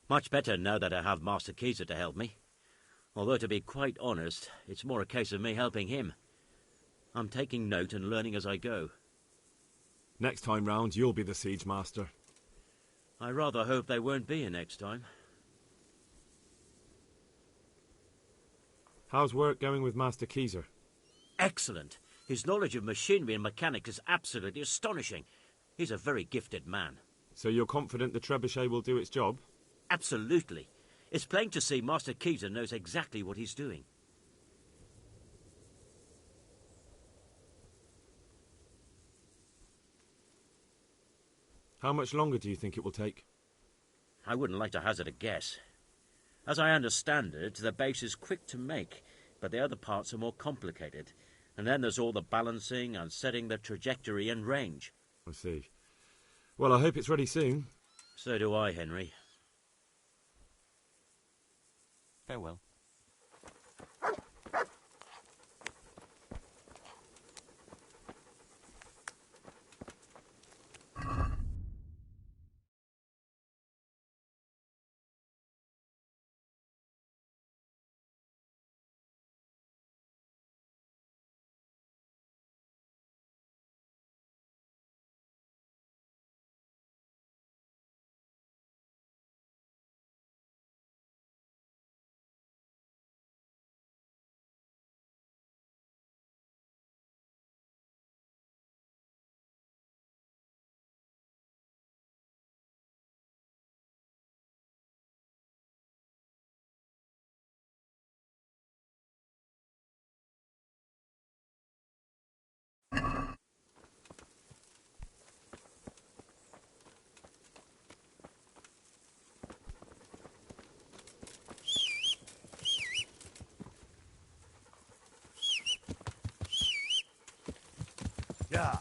Much better now that I have Master Keyser to help me. Although, to be quite honest, it's more a case of me helping him. I'm taking note and learning as I go. Next time round, you'll be the siege master. I rather hope they won't be here next time. How's work going with Master Keyser? Excellent. His knowledge of machinery and mechanics is absolutely astonishing. He's a very gifted man. So you're confident the trebuchet will do its job? Absolutely. It's plain to see Master Keyser knows exactly what he's doing. How much longer do you think it will take? I wouldn't like to hazard a guess. As I understand it, the base is quick to make, but the other parts are more complicated. And then there's all the balancing and setting the trajectory and range. I see. Well, I hope it's ready soon. So do I, Henry. Farewell. Yeah.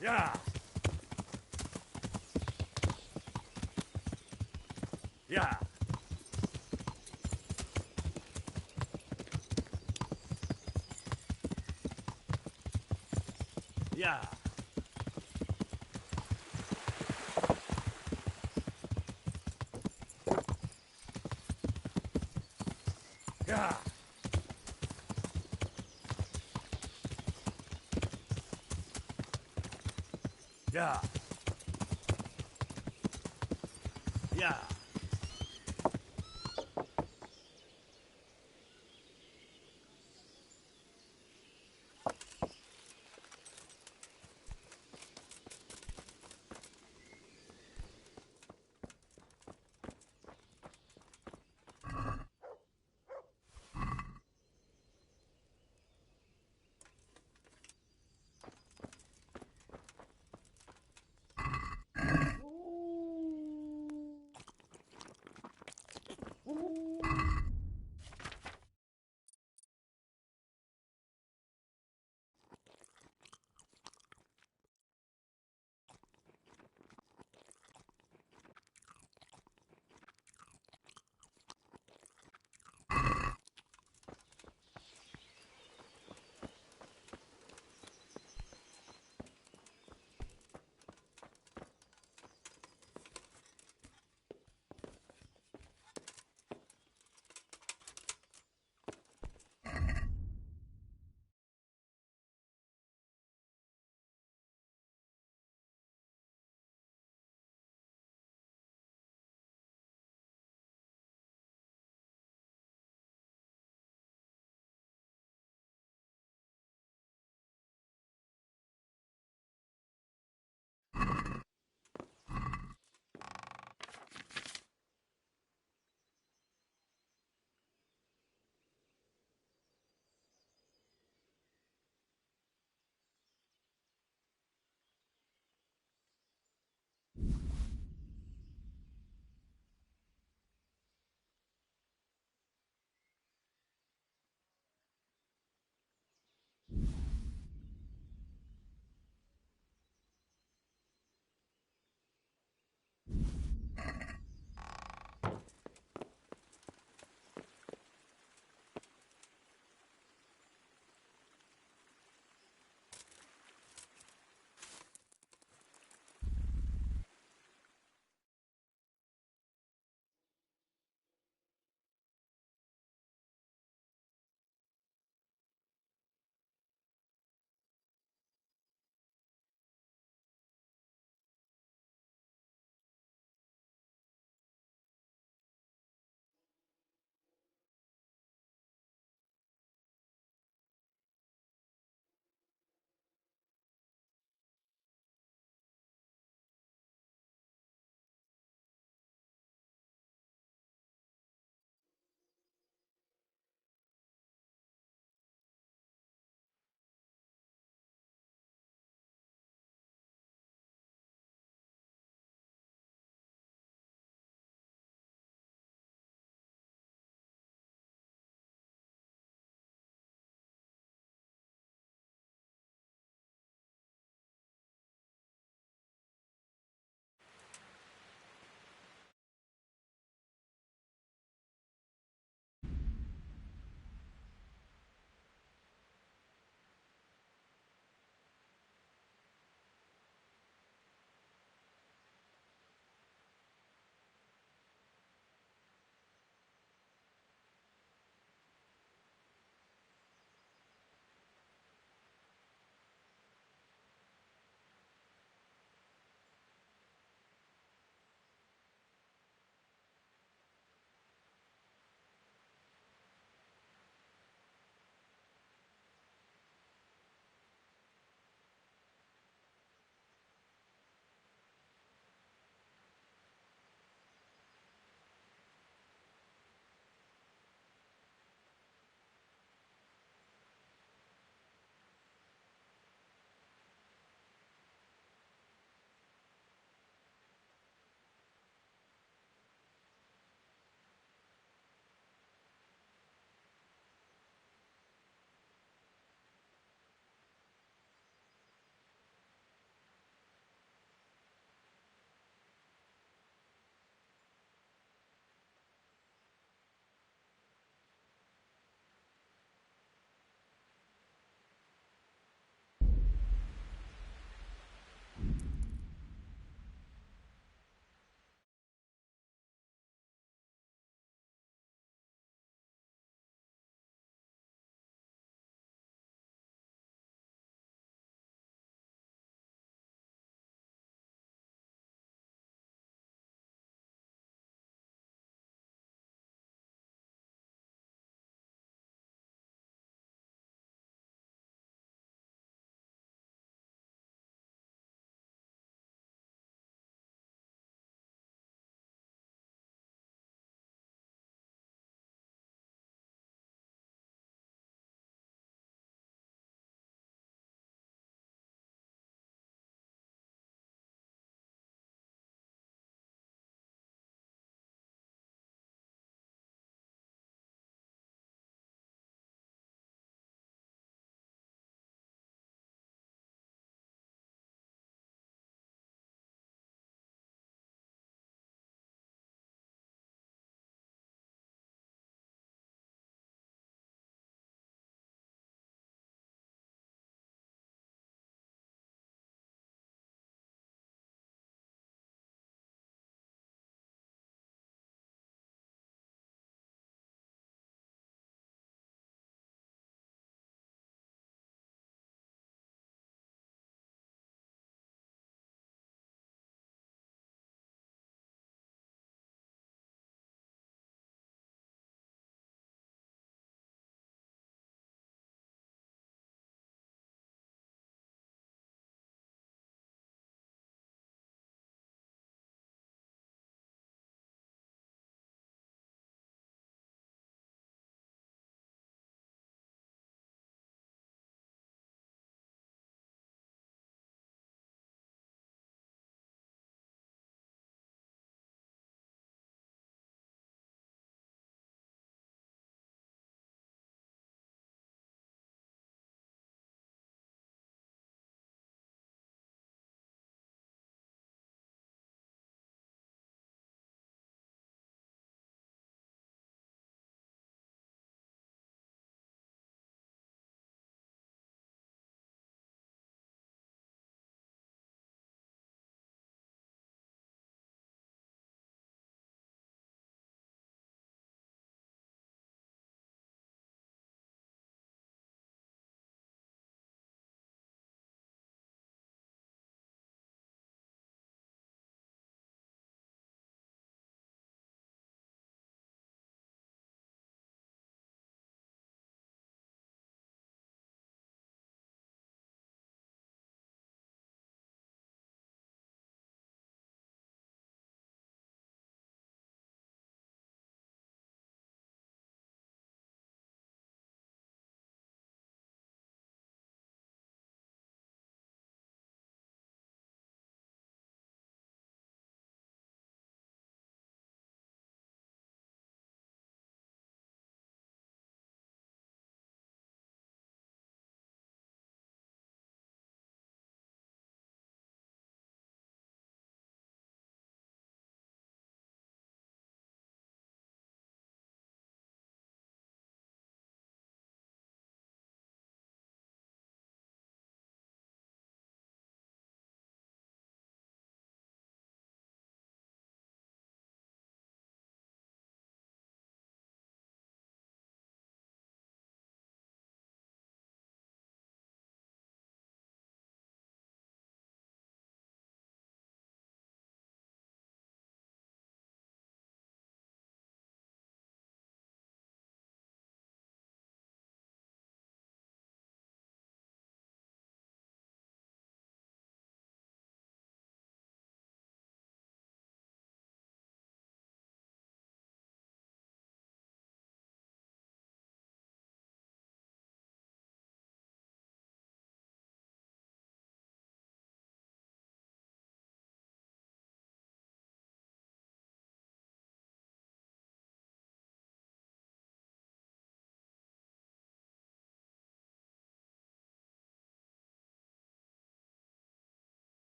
Yeah. Yeah. Yeah. Yeah. Yeah. Yeah.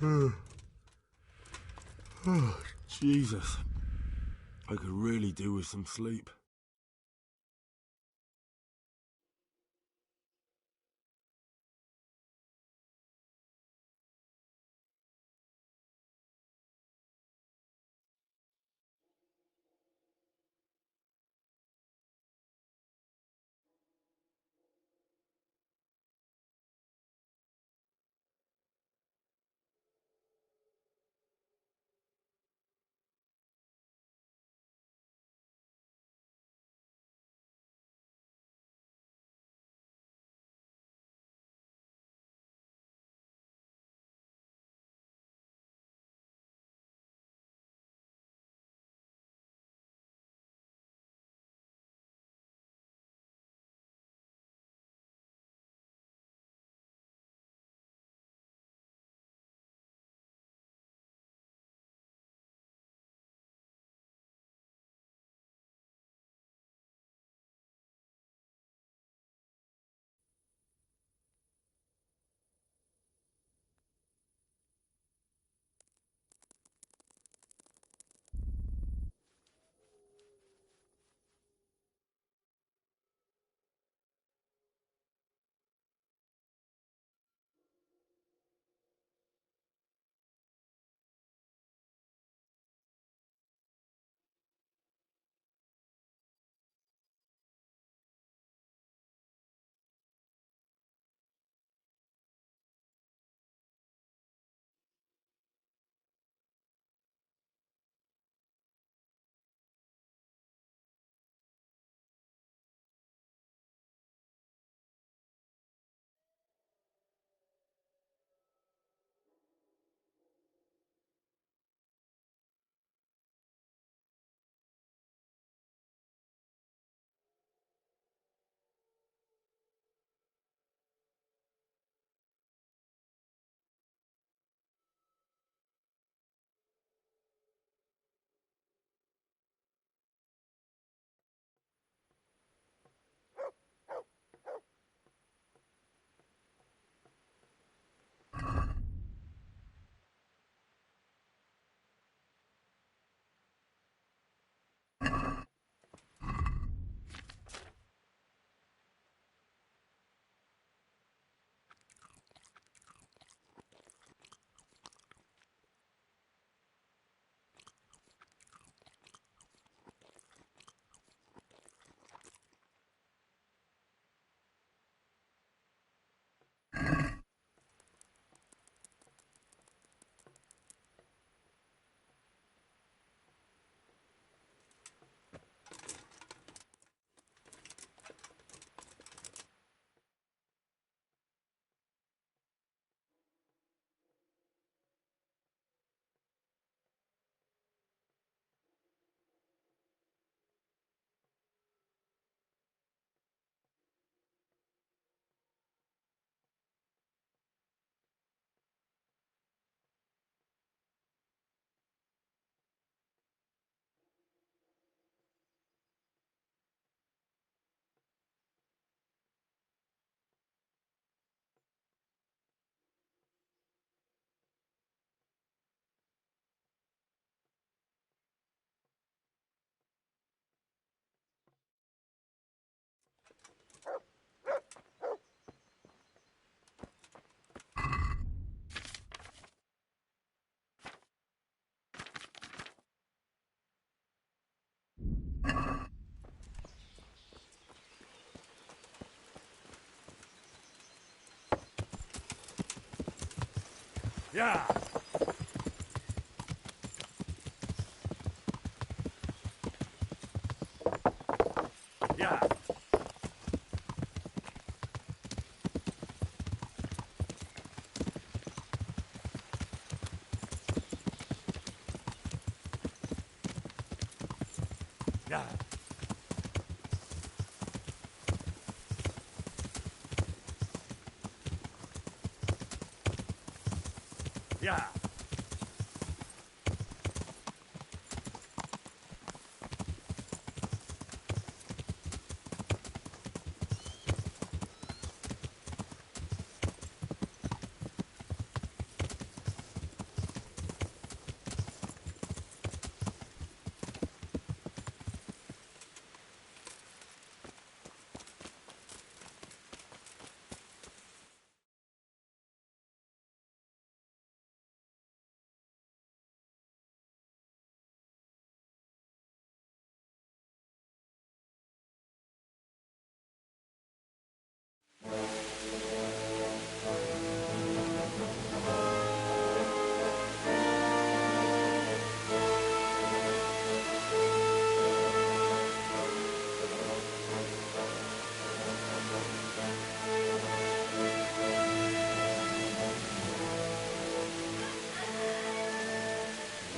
Oh, Jesus. I could really do with some sleep. Yeah. Yeah. Yeah. Yeah.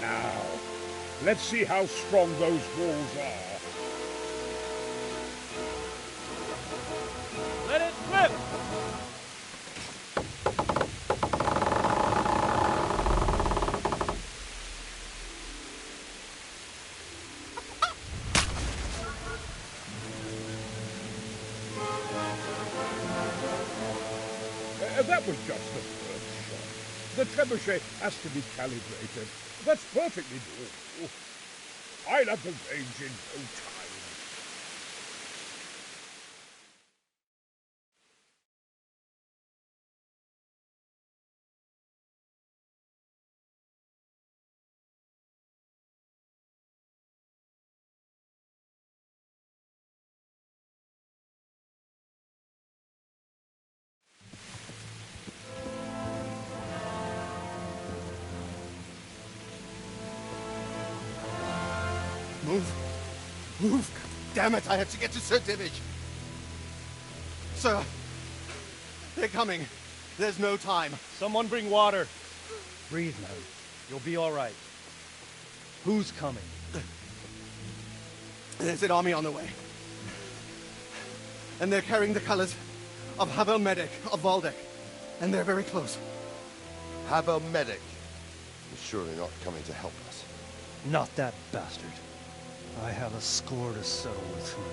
Now, let's see how strong those walls are. Let it flip! That was just the first shot. The trebuchet has to be calibrated. That's perfectly doable. I'll have the range in no time. Move. Move. Damn it, I have to get to Sir Divish. Sir, they're coming. There's no time. Someone bring water. Breathe, man. You'll be all right. Who's coming? There's an army on the way. And they're carrying the colors of Havel Medic of Valdek. And they're very close. Havel Medic is surely not coming to help us. Not that bastard. I have a score to settle with him.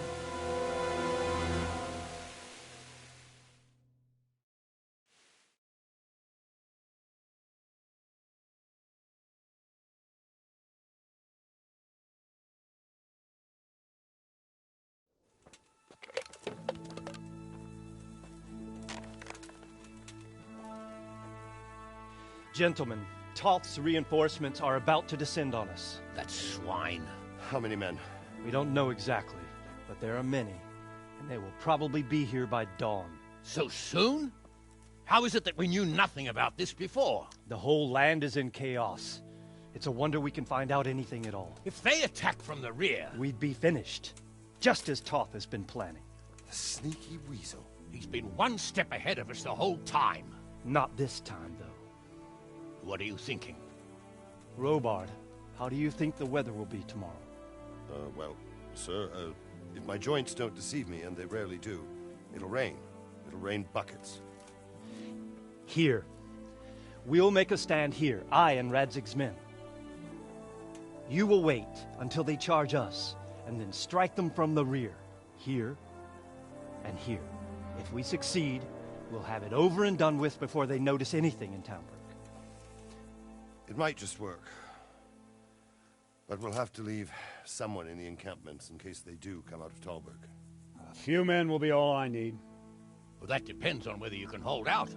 Gentlemen, Toth's reinforcements are about to descend on us. That swine. How many men? We don't know exactly, but there are many, and they will probably be here by dawn. So soon? How is it that we knew nothing about this before? The whole land is in chaos. It's a wonder we can find out anything at all. If they attack from the rear... We'd be finished, just as Toth has been planning. The sneaky weasel. He's been one step ahead of us the whole time. Not this time, though. What are you thinking? Robard, how do you think the weather will be tomorrow? Well, sir, if my joints don't deceive me, and they rarely do, it'll rain. It'll rain buckets. Here. We'll make a stand here, I and Radzig's men. You will wait until they charge us, and then strike them from the rear. Here and here. If we succeed, we'll have it over and done with before they notice anything in Townburg. It might just work. But we'll have to leave someone in the encampments in case they do come out of Talberg. A few men will be all I need. Well, that depends on whether you can hold out.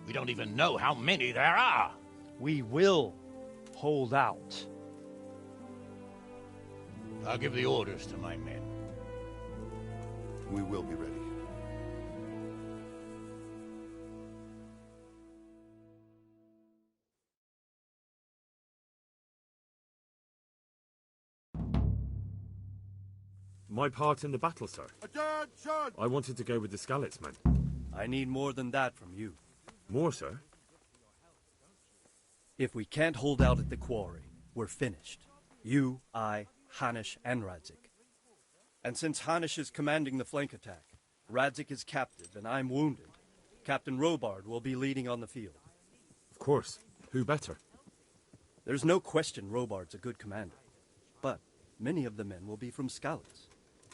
We don't even know how many there are. We will hold out. I'll give the orders to my men. We will be ready. My part in the battle, sir. Attention! I wanted to go with the Skalitz men. I need more than that from you. More, sir? If we can't hold out at the quarry, we're finished. You, I, Hanish, and Radzik. And since Hanish is commanding the flank attack, Radzik is captive and I'm wounded, Captain Robard will be leading on the field. Of course. Who better? There's no question Robard's a good commander. But many of the men will be from Skalitz.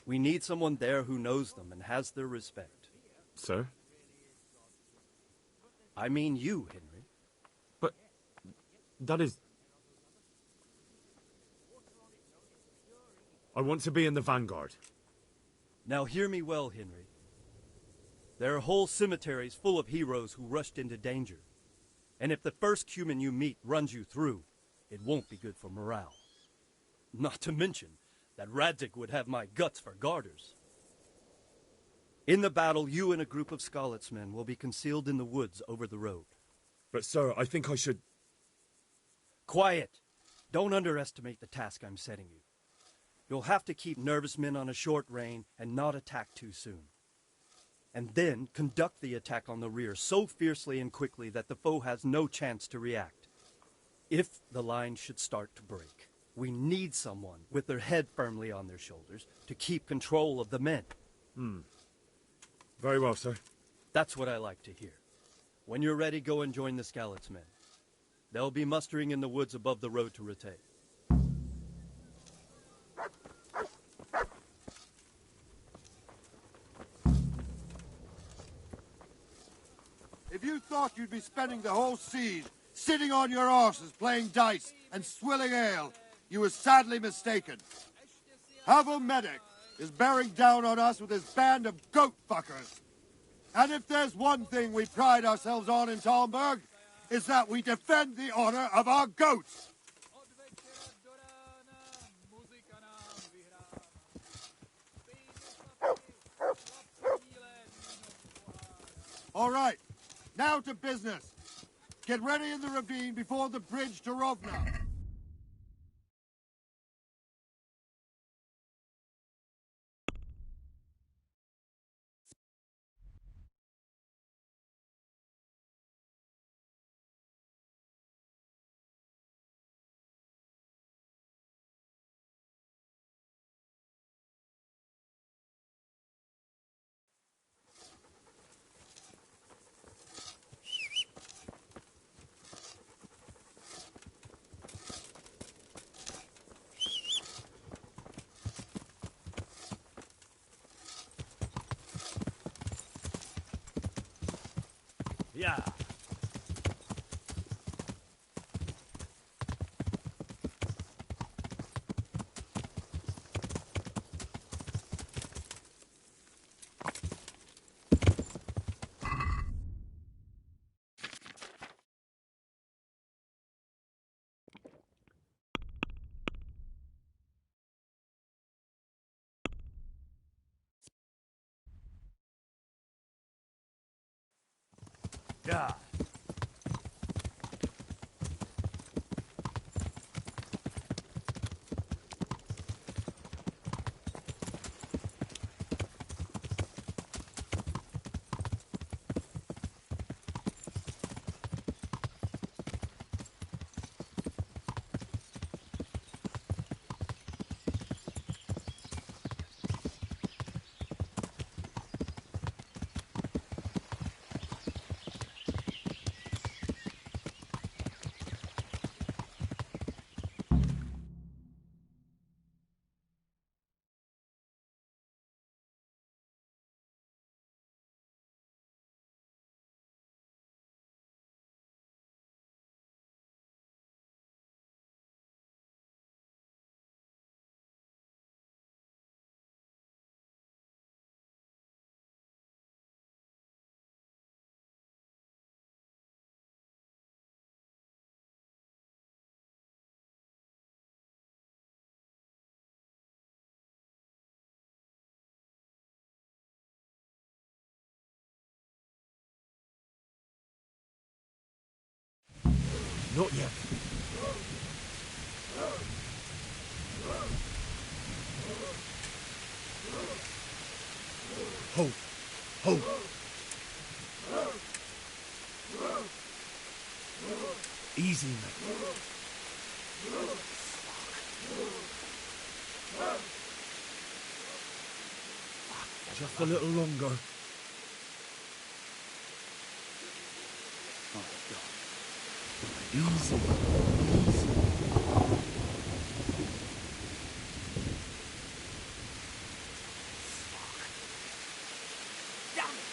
We need someone there who knows them and has their respect. Sir? I mean you, Henry. But that is... I want to be in the vanguard. Now hear me well, Henry. There are whole cemeteries full of heroes who rushed into danger. And if the first human you meet runs you through, it won't be good for morale. Not to mention that Radzik would have my guts for garters. In the battle, you and a group of Skalitz men will be concealed in the woods over the road. But, sir, I think I should... Quiet! Don't underestimate the task I'm setting you. You'll have to keep nervous men on a short rein and not attack too soon. And then conduct the attack on the rear so fiercely and quickly that the foe has no chance to react. If the line should start to break, we need someone with their head firmly on their shoulders to keep control of the men. Very well, sir. That's what I like to hear. When you're ready, go and join the Scallop's men. They'll be mustering in the woods above the road to Rattay. If you thought you'd be spending the whole siege sitting on your horses playing dice and swilling ale, you were sadly mistaken. Havel Medic is bearing down on us with his band of goat fuckers. And if there's one thing we pride ourselves on in Talmberg, is that we defend the honor of our goats. All right, now to business. Get ready in the ravine before the bridge to Rovna. Yeah. Yeah. Not yet. Hold. Hold. Easy, mate. Just a little longer. Oh, God. Easy. Damn it!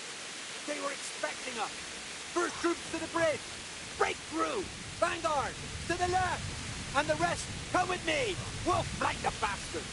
They were expecting us! First troops to the bridge! Break through! Vanguard! To the left! And the rest, come with me! We'll flank the bastards!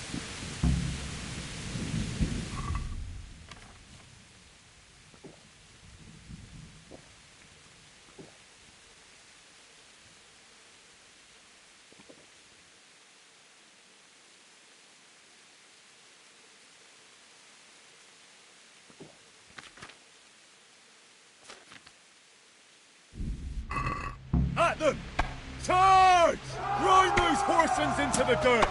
At them! Charge! Grind those horsens into the dirt!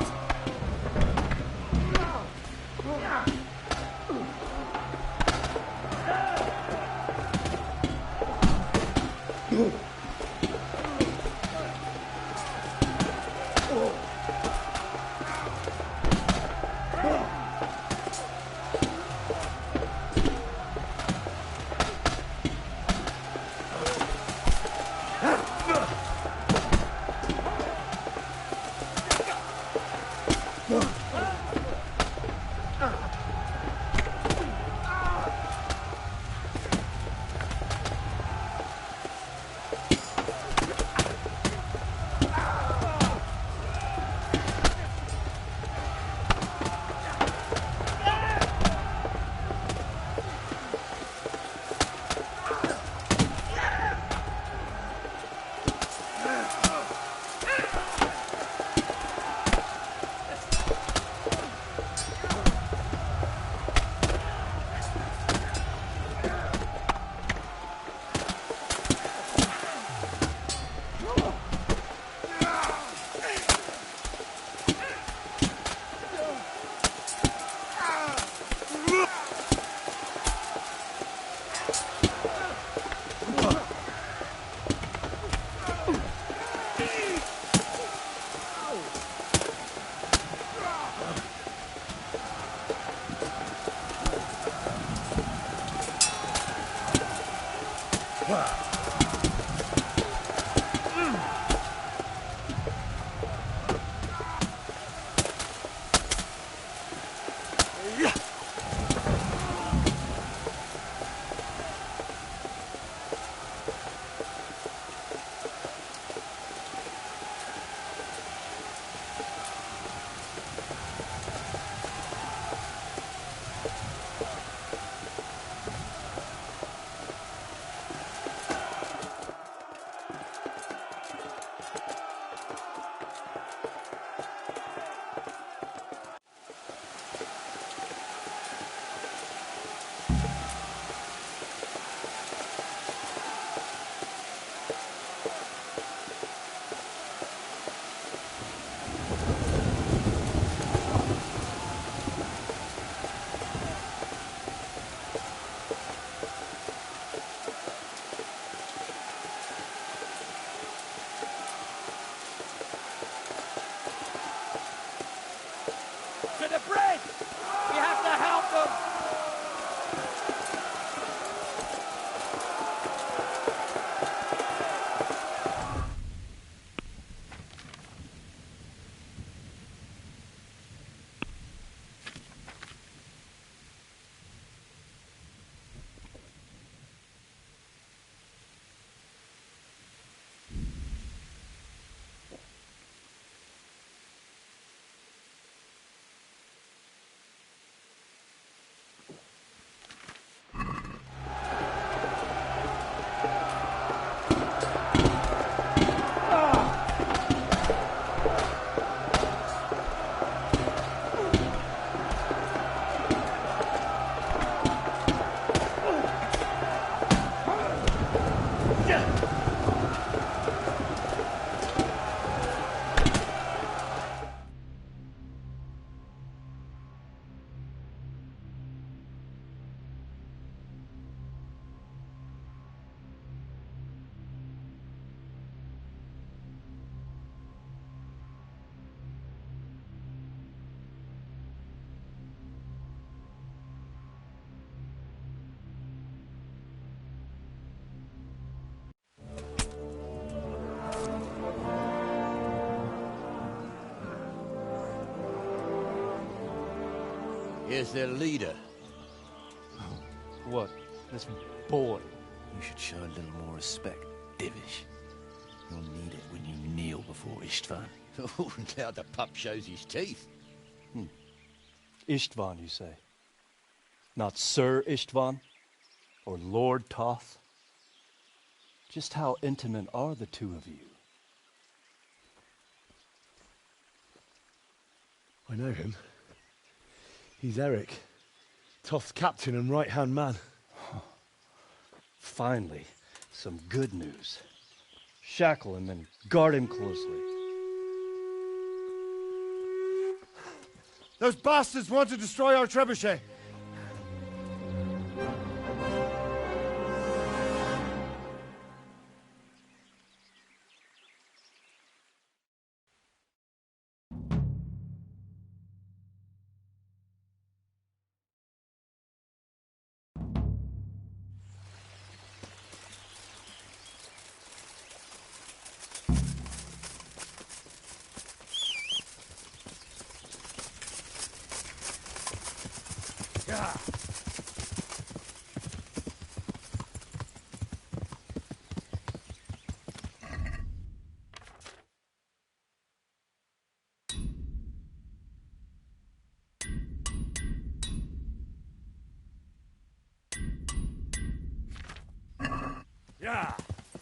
Here's their leader. What? This boy? You should show a little more respect, Divish. You'll need it when you kneel before Istvan. Oh, now the pup shows his teeth. Istvan, you say? Not Sir Istvan? Or Lord Toth? Just how intimate are the two of you? I know him. He's Eric, Toth's captain and right-hand man. Finally, some good news. Shackle him and guard him closely. Those bastards want to destroy our trebuchet. Yeah. Yeah.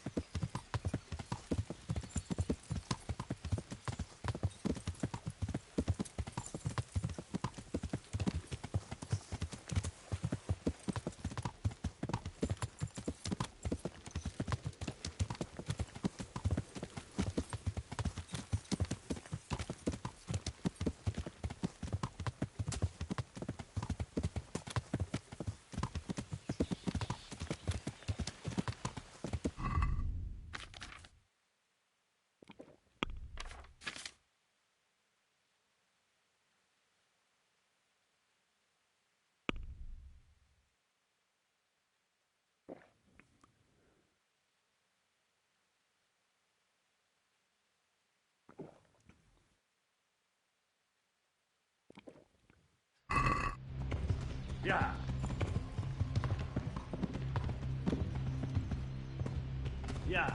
Yeah. Yeah.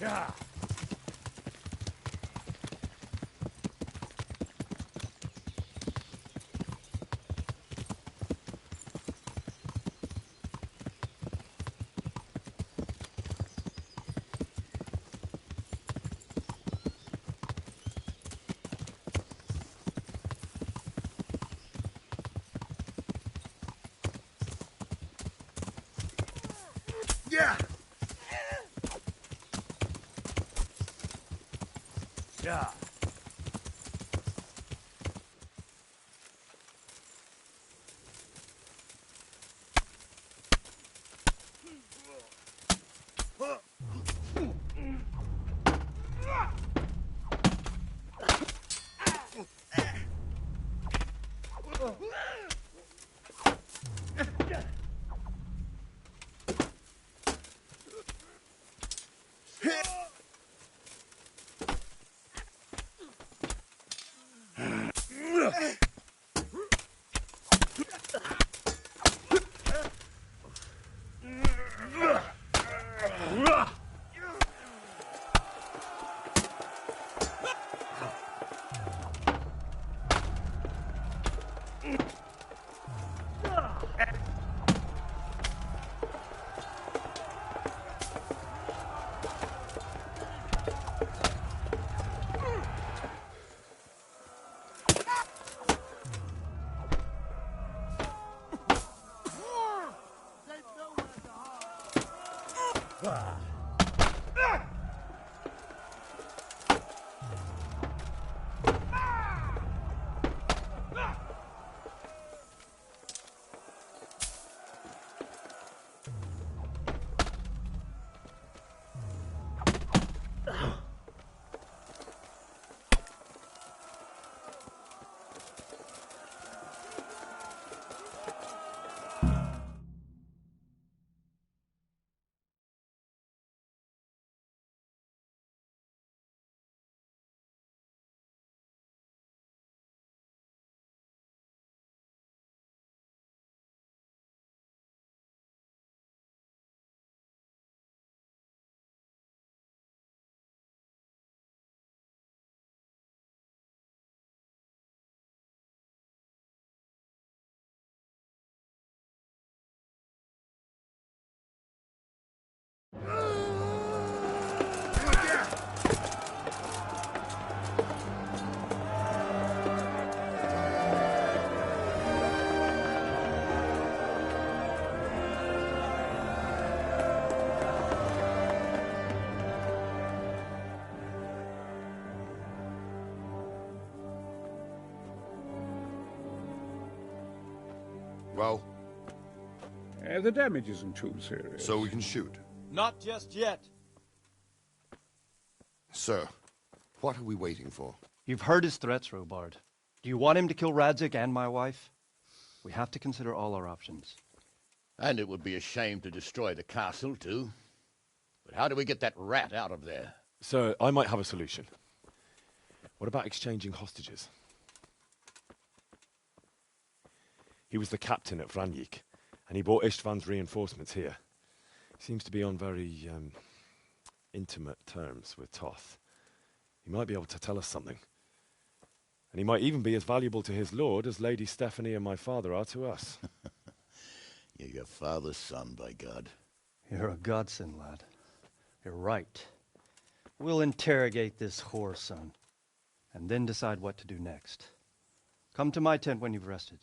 Yeah. Yeah. Yeah. Well? The damage isn't too serious. So we can shoot. Not just yet. Sir, what are we waiting for? You've heard his threats, Robard. Do you want him to kill Radzig and my wife? We have to consider all our options. And it would be a shame to destroy the castle, too. But how do we get that rat out of there? Sir, I might have a solution. What about exchanging hostages? He was the captain at Vranjik, and he brought Istvan's reinforcements here. He seems to be on very, intimate terms with Toth. He might be able to tell us something. And he might even be as valuable to his lord as Lady Stephanie and my father are to us. You're your father's son, by God. You're a godsend, lad. You're right. We'll interrogate this whore son, and then decide what to do next. Come to my tent when you've rested.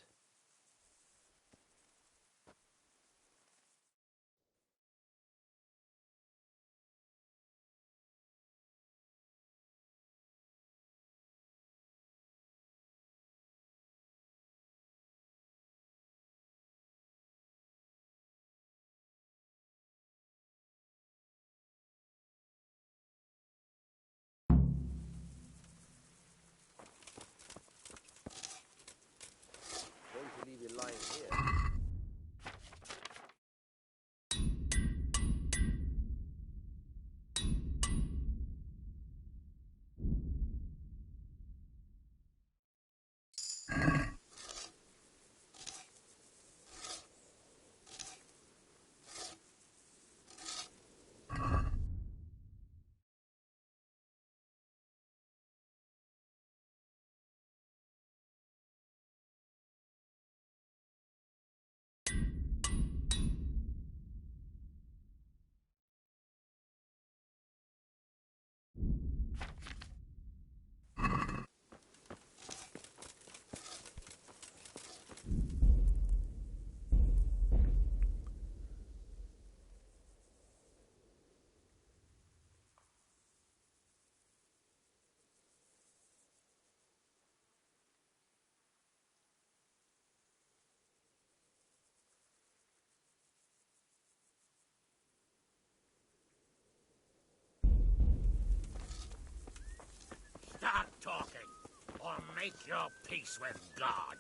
Start talking, or make your peace with God.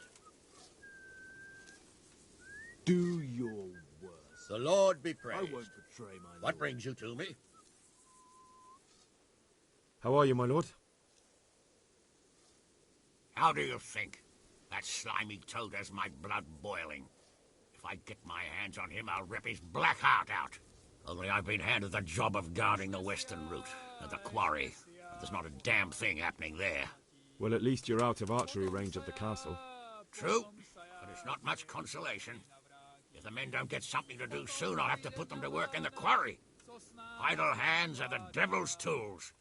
Do your worst. The Lord be praised. I won't betray my lord. What brings you to me? How are you, my lord? How do you think? That slimy toad has my blood boiling. If I get my hands on him, I'll rip his black heart out. Only I've been handed the job of guarding the western route, at the quarry. There's not a damn thing happening there. Well, at least you're out of archery range of the castle. True, but it's not much consolation. If the men don't get something to do soon, I'll have to put them to work in the quarry. Idle hands are the devil's tools.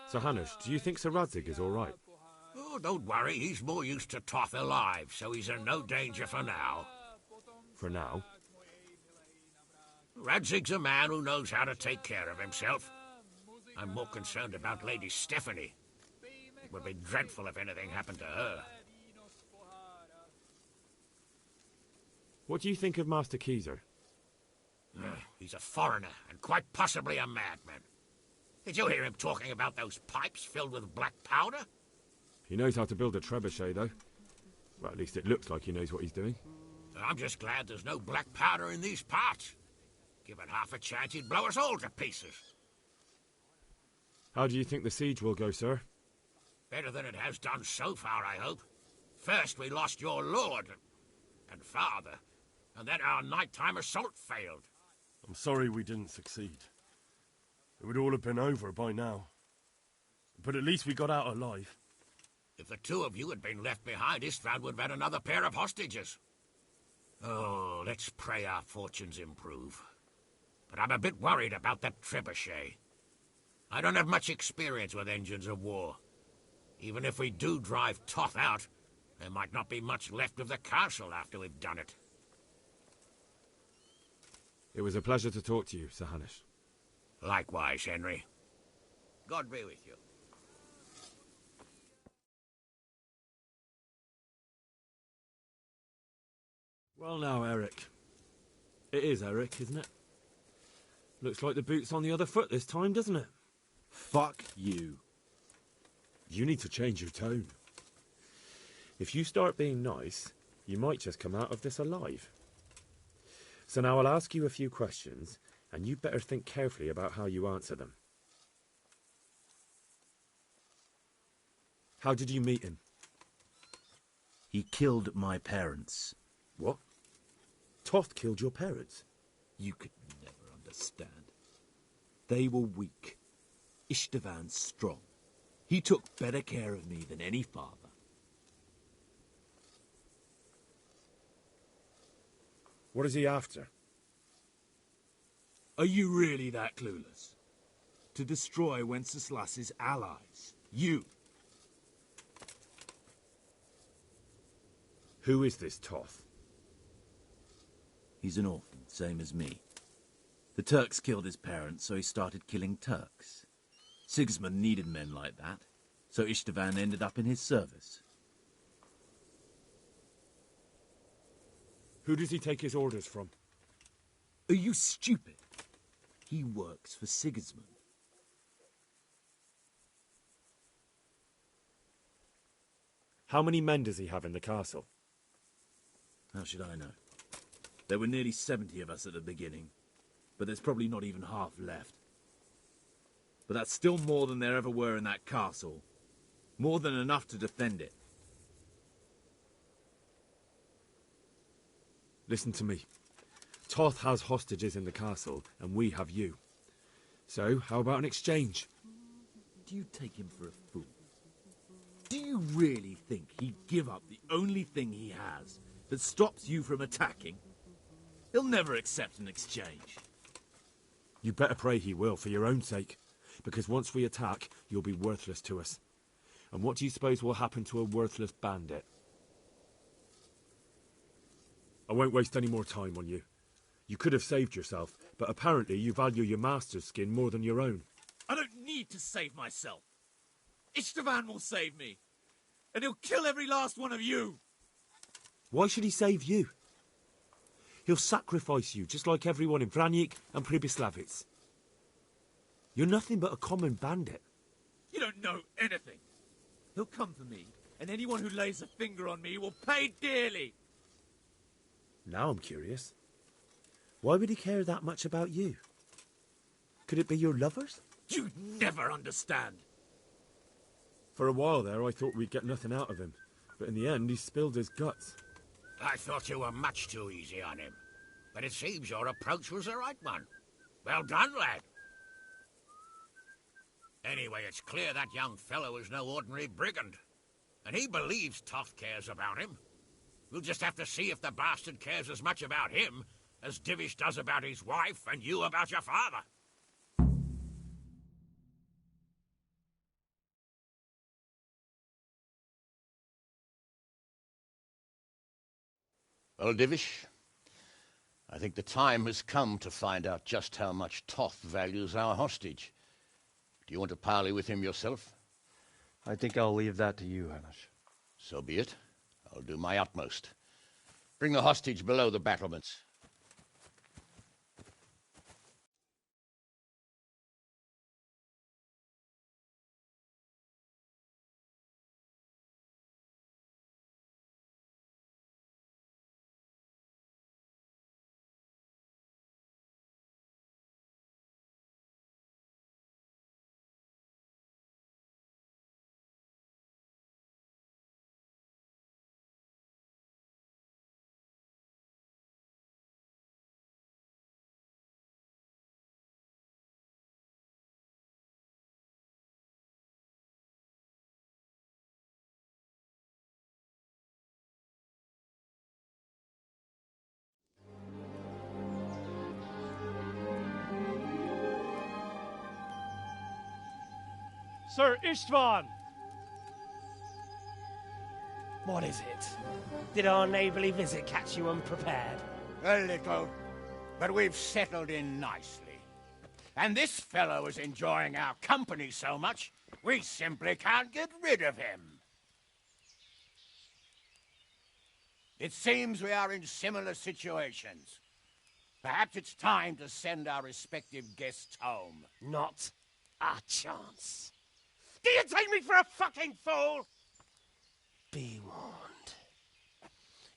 So, Hanush, do you think Sir Radzig is all right? Oh, don't worry. He's more used to Toth alive, so he's in no danger for now. For now? Radzig's a man who knows how to take care of himself. I'm more concerned about Lady Stephanie. It would be dreadful if anything happened to her. What do you think of Master Keezer? He's a foreigner, and quite possibly a madman. Did you hear him talking about those pipes filled with black powder? He knows how to build a trebuchet, though. Well, at least it looks like he knows what he's doing. I'm just glad there's no black powder in these parts. Given half a chance, he'd blow us all to pieces. How do you think the siege will go, sir? Better than it has done so far, I hope. First, we lost your lord and father, and then our nighttime assault failed. I'm sorry we didn't succeed. It would all have been over by now. But at least we got out alive. If the two of you had been left behind, Istvan would have had another pair of hostages. Oh, let's pray our fortunes improve. But I'm a bit worried about that trebuchet. I don't have much experience with engines of war. Even if we do drive Toth out, there might not be much left of the castle after we've done it. It was a pleasure to talk to you, Sir Hanush. Likewise, Henry. God be with you. Well now, Eric. It is Eric, isn't it? Looks like the boot's on the other foot this time, doesn't it? Fuck you. You need to change your tone. If you start being nice, you might just come out of this alive. So now I'll ask you a few questions, and you better think carefully about how you answer them. How did you meet him? He killed my parents. What? Toth killed your parents? You could never understand. They were weak. Istvan strong. He took better care of me than any father. What is he after? Are you really that clueless? To destroy Wenceslas's allies. You. Who is this Toth? He's an orphan, same as me. The Turks killed his parents, so he started killing Turks. Sigismund needed men like that, so Istvan ended up in his service. Who does he take his orders from? Are you stupid? He works for Sigismund. How many men does he have in the castle? How should I know? There were nearly 70 of us at the beginning, but there's probably not even half left. But that's still more than there ever were in that castle. More than enough to defend it. Listen to me. Toth has hostages in the castle, and we have you. So, how about an exchange? Do you take him for a fool? Do you really think he'd give up the only thing he has that stops you from attacking? He'll never accept an exchange. You better pray he will, for your own sake. Because once we attack, you'll be worthless to us. And what do you suppose will happen to a worthless bandit? I won't waste any more time on you. You could have saved yourself, but apparently you value your master's skin more than your own. I don't need to save myself. Istvan will save me. And he'll kill every last one of you. Why should he save you? He'll sacrifice you, just like everyone in Vranyik and Pribyslavitz. You're nothing but a common bandit. You don't know anything. He'll come for me, and anyone who lays a finger on me will pay dearly. Now I'm curious. Why would he care that much about you? Could it be your lovers? You'd never understand. For a while there, I thought we'd get nothing out of him. But in the end, he spilled his guts. I thought you were much too easy on him. But it seems your approach was the right one. Well done, lad. Anyway, it's clear that young fellow is no ordinary brigand. And he believes Toth cares about him. We'll just have to see if the bastard cares as much about him as Divish does about his wife and you about your father. Well, Divish, I think the time has come to find out just how much Toth values our hostage. Do you want to parley with him yourself? I think I'll leave that to you, Hanish. So be it. I'll do my utmost. Bring the hostage below the battlements. Sir Istvan! What is it? Did our neighbourly visit catch you unprepared? A little, but we've settled in nicely. And this fellow is enjoying our company so much, we simply can't get rid of him. It seems we are in similar situations. Perhaps it's time to send our respective guests home. Not a chance. Do you take me for a fucking fool? Be warned.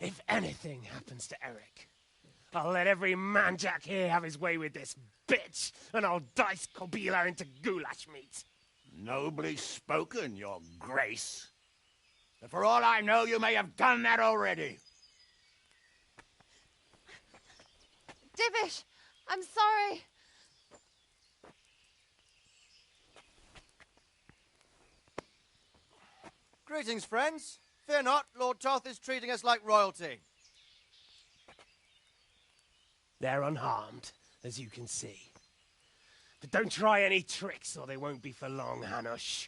If anything happens to Eric, I'll let every manjack here have his way with this bitch, and I'll dice Kobila into goulash meat. Nobly spoken, Your Grace. But for all I know, you may have done that already. Divish, I'm sorry. Greetings, friends. Fear not, Lord Toth is treating us like royalty. They're unharmed, as you can see. But don't try any tricks, or they won't be for long, Hanush.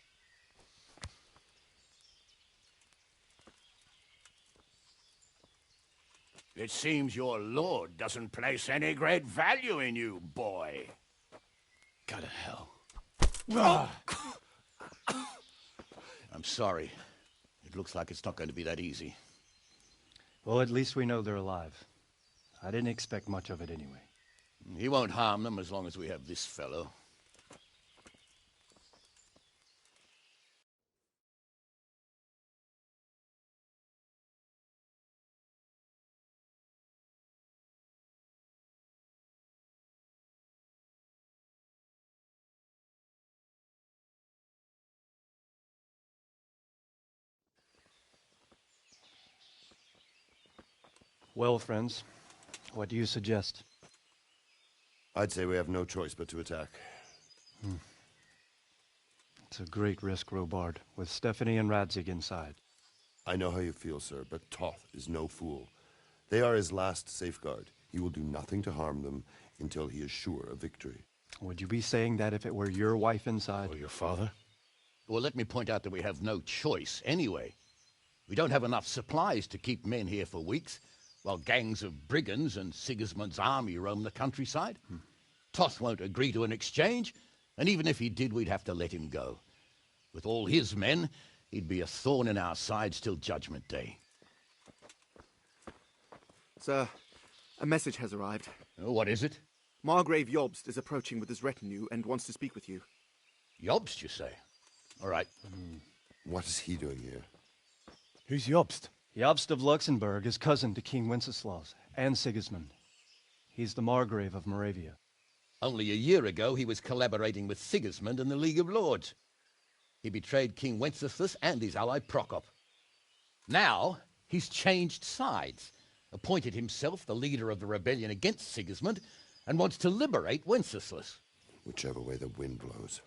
It seems your lord doesn't place any great value in you, boy. Go to hell. I'm sorry. It looks like it's not going to be that easy. Well, at least we know they're alive. I didn't expect much of it anyway. He won't harm them as long as we have this fellow. Well, friends, what do you suggest? I'd say we have no choice but to attack. It's a great risk, Robard, with Stephanie and Radzig inside. I know how you feel, sir, but Toth is no fool. They are his last safeguard. He will do nothing to harm them until he is sure of victory. Would you be saying that if it were your wife inside? Or your father? Well, let me point out that we have no choice anyway. We don't have enough supplies to keep men here for weeks, while gangs of brigands and Sigismund's army roam the countryside. Toth won't agree to an exchange, and even if he did, we'd have to let him go. With all his men, he'd be a thorn in our sides till Judgment Day. Sir, a message has arrived. Oh, what is it? Margrave Jobst is approaching with his retinue and wants to speak with you. Jobst, you say? All right. What is he doing here? Who's Jobst? Jobst of Luxembourg is cousin to King Wenceslaus and Sigismund. He's the Margrave of Moravia. Only a year ago, he was collaborating with Sigismund and the League of Lords. He betrayed King Wenceslas and his ally Prokop. Now, he's changed sides, appointed himself the leader of the rebellion against Sigismund, and wants to liberate Wenceslas. Whichever way the wind blows.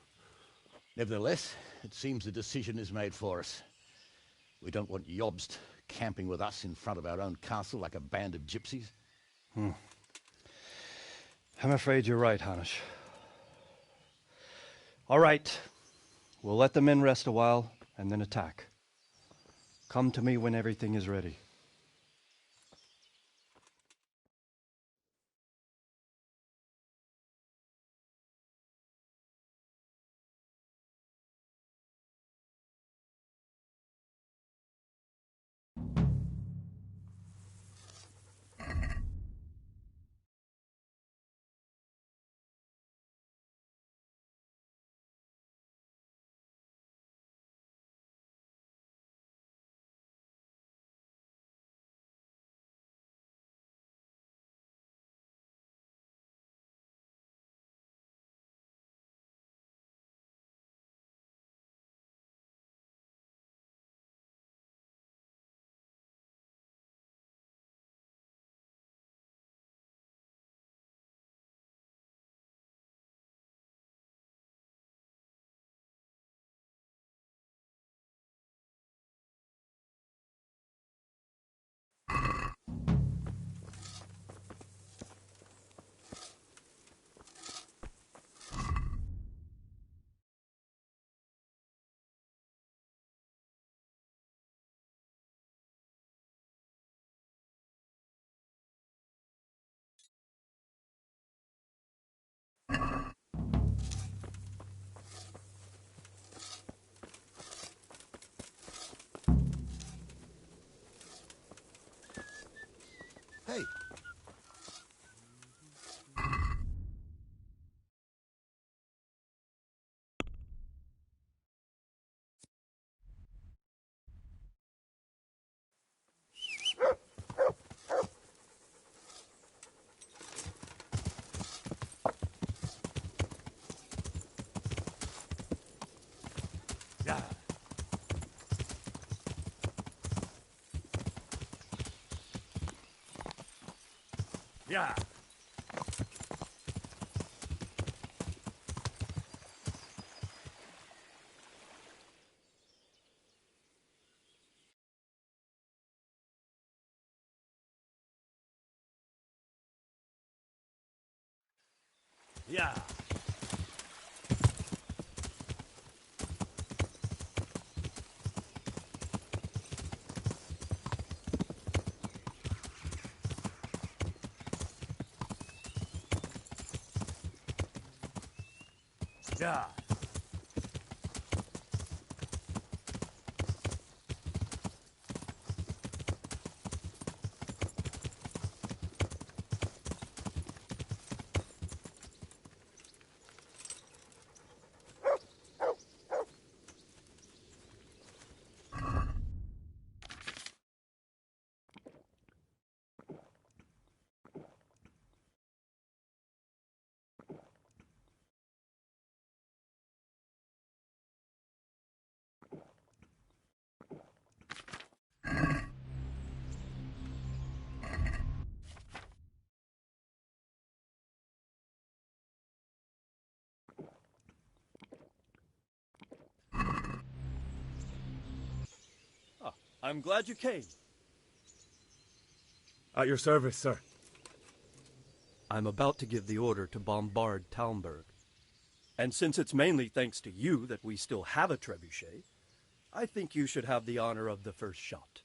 Nevertheless, it seems the decision is made for us. We don't want Jobst camping with us in front of our own castle like a band of gypsies. I'm afraid you're right, Hanush. All right. We'll let the men rest a while, and then attack. Come to me when everything is ready. Yeah. Yeah. Yeah. I'm glad you came. At your service, sir. I'm about to give the order to bombard Talmberg. And since it's mainly thanks to you that we still have a trebuchet, I think you should have the honor of the first shot.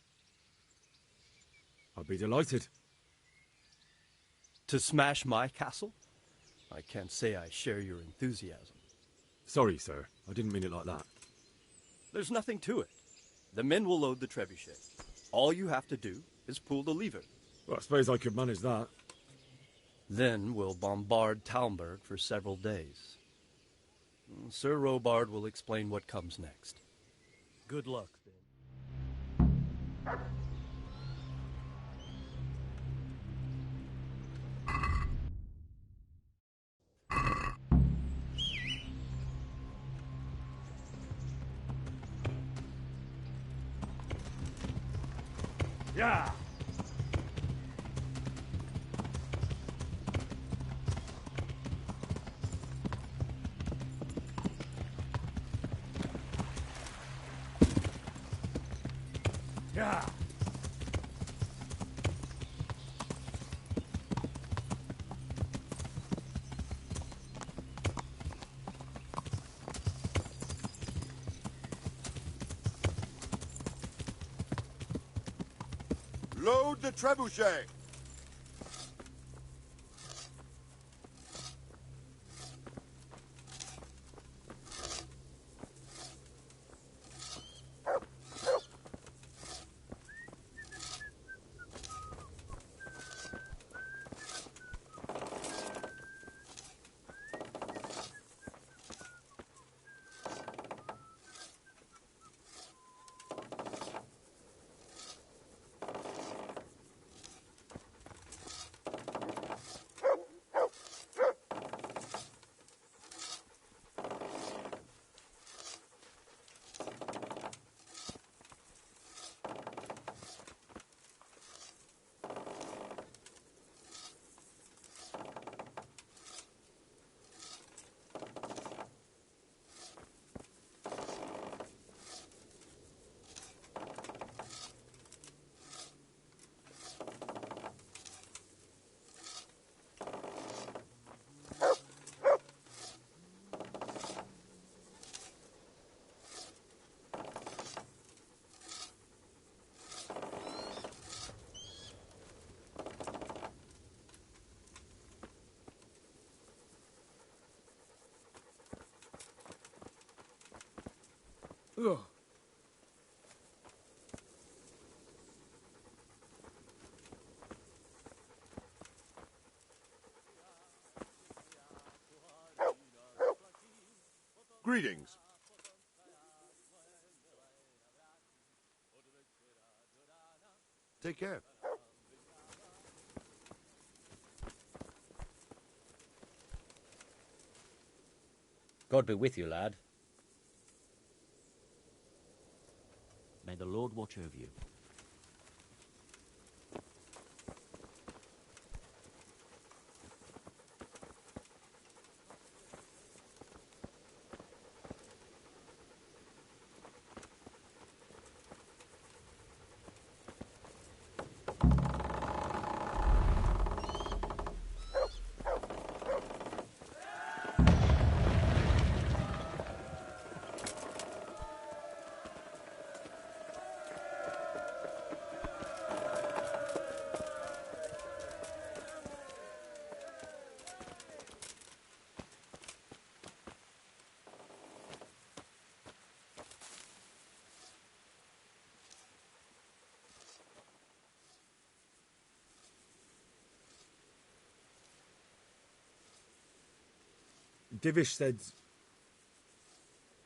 I'll be delighted. To smash my castle? I can't say I share your enthusiasm. Sorry, sir. I didn't mean it like that. There's nothing to it. The men will load the trebuchet. All you have to do is pull the lever. Well, I suppose I could manage that. Then we'll bombard Talmberg for several days. Sir Robard will explain what comes next. Good luck, then. Yeah. Yeah. Load the trebuchet! Ugh. Greetings. Take care. God be with you, lad. May the Lord watch over you. Divish said...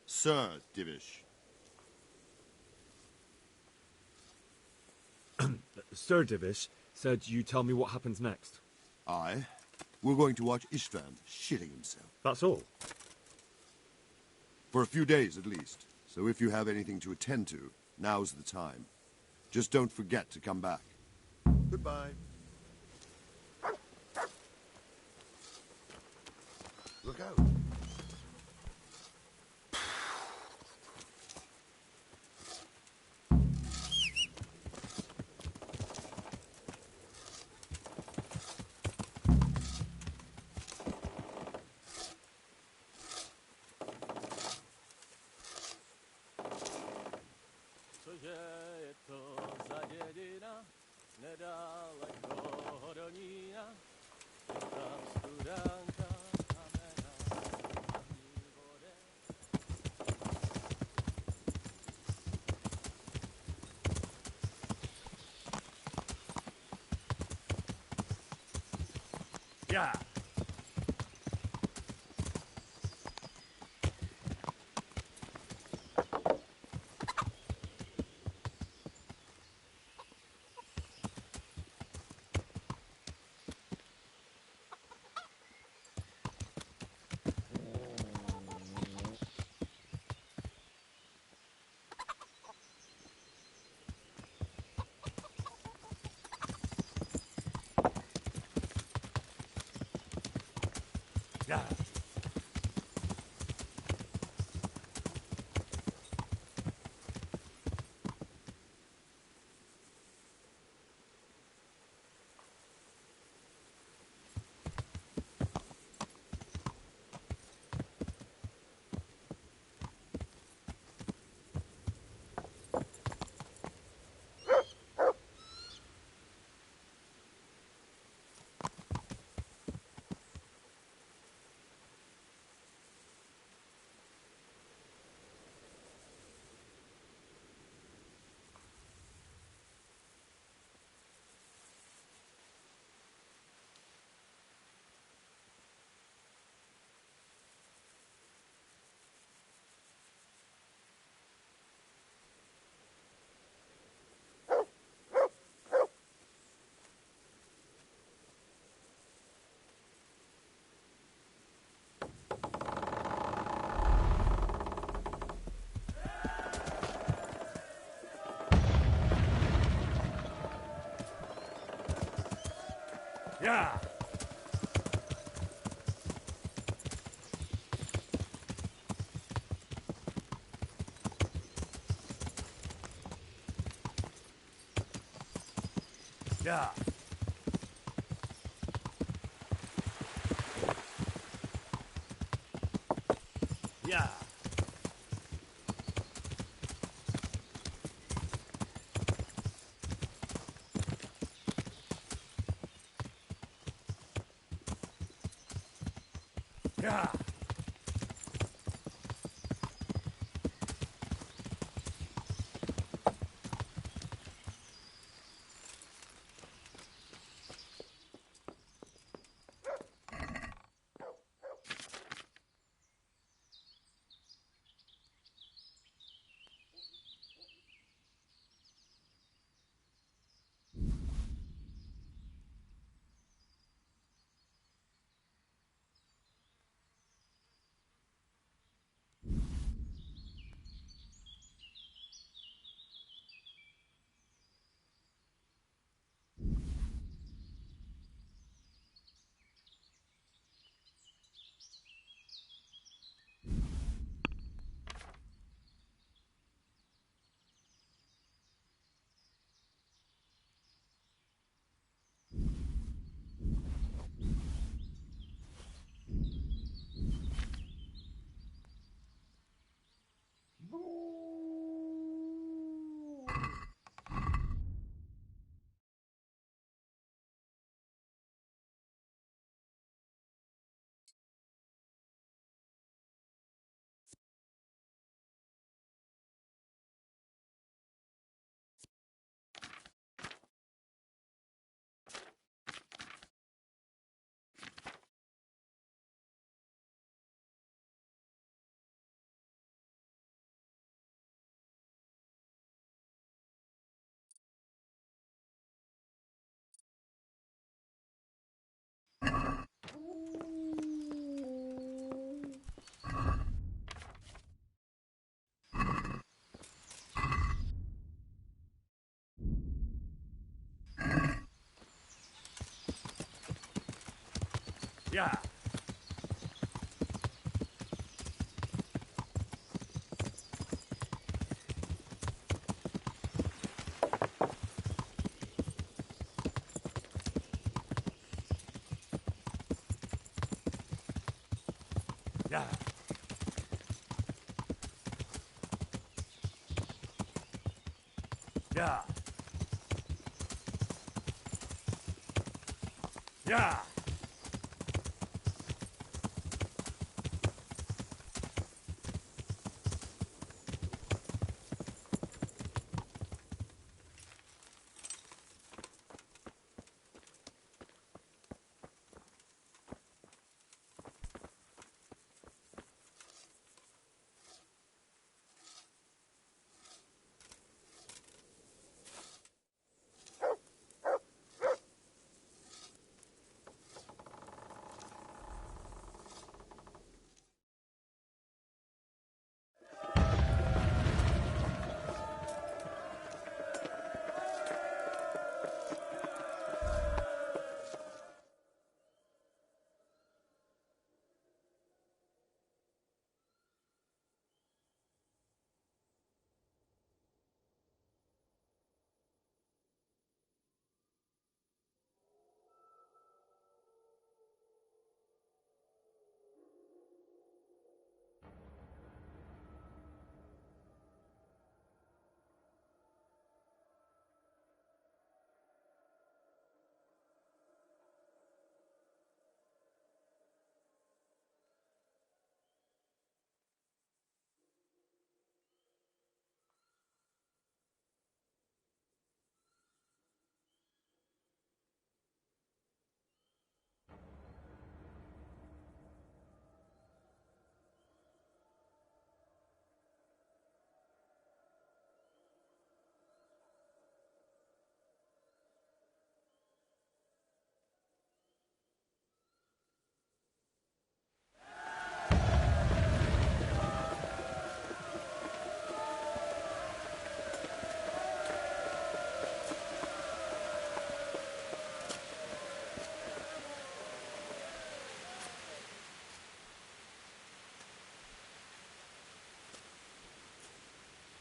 Sir Divish. Sir Divish said you tell me what happens next. Aye. We're going to watch Istvan shitting himself. That's all? For a few days, at least. So if you have anything to attend to, now's the time. Just don't forget to come back. Goodbye. Look out. Yeah. Yeah. Yeah. Yeah. Yeah. Yeah. Yeah. Yeah. Yeah. Yeah.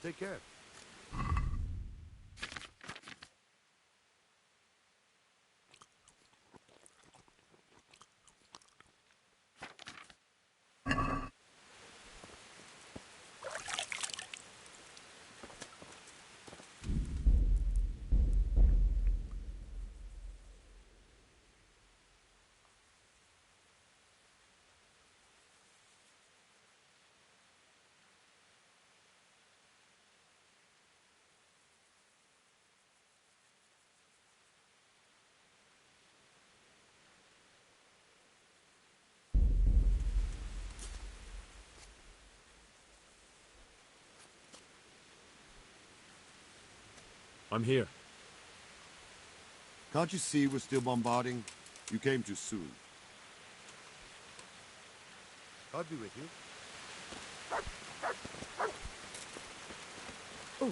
Take care. I'm here. Can't you see we're still bombarding? You came too soon. I'll be with you. Oh.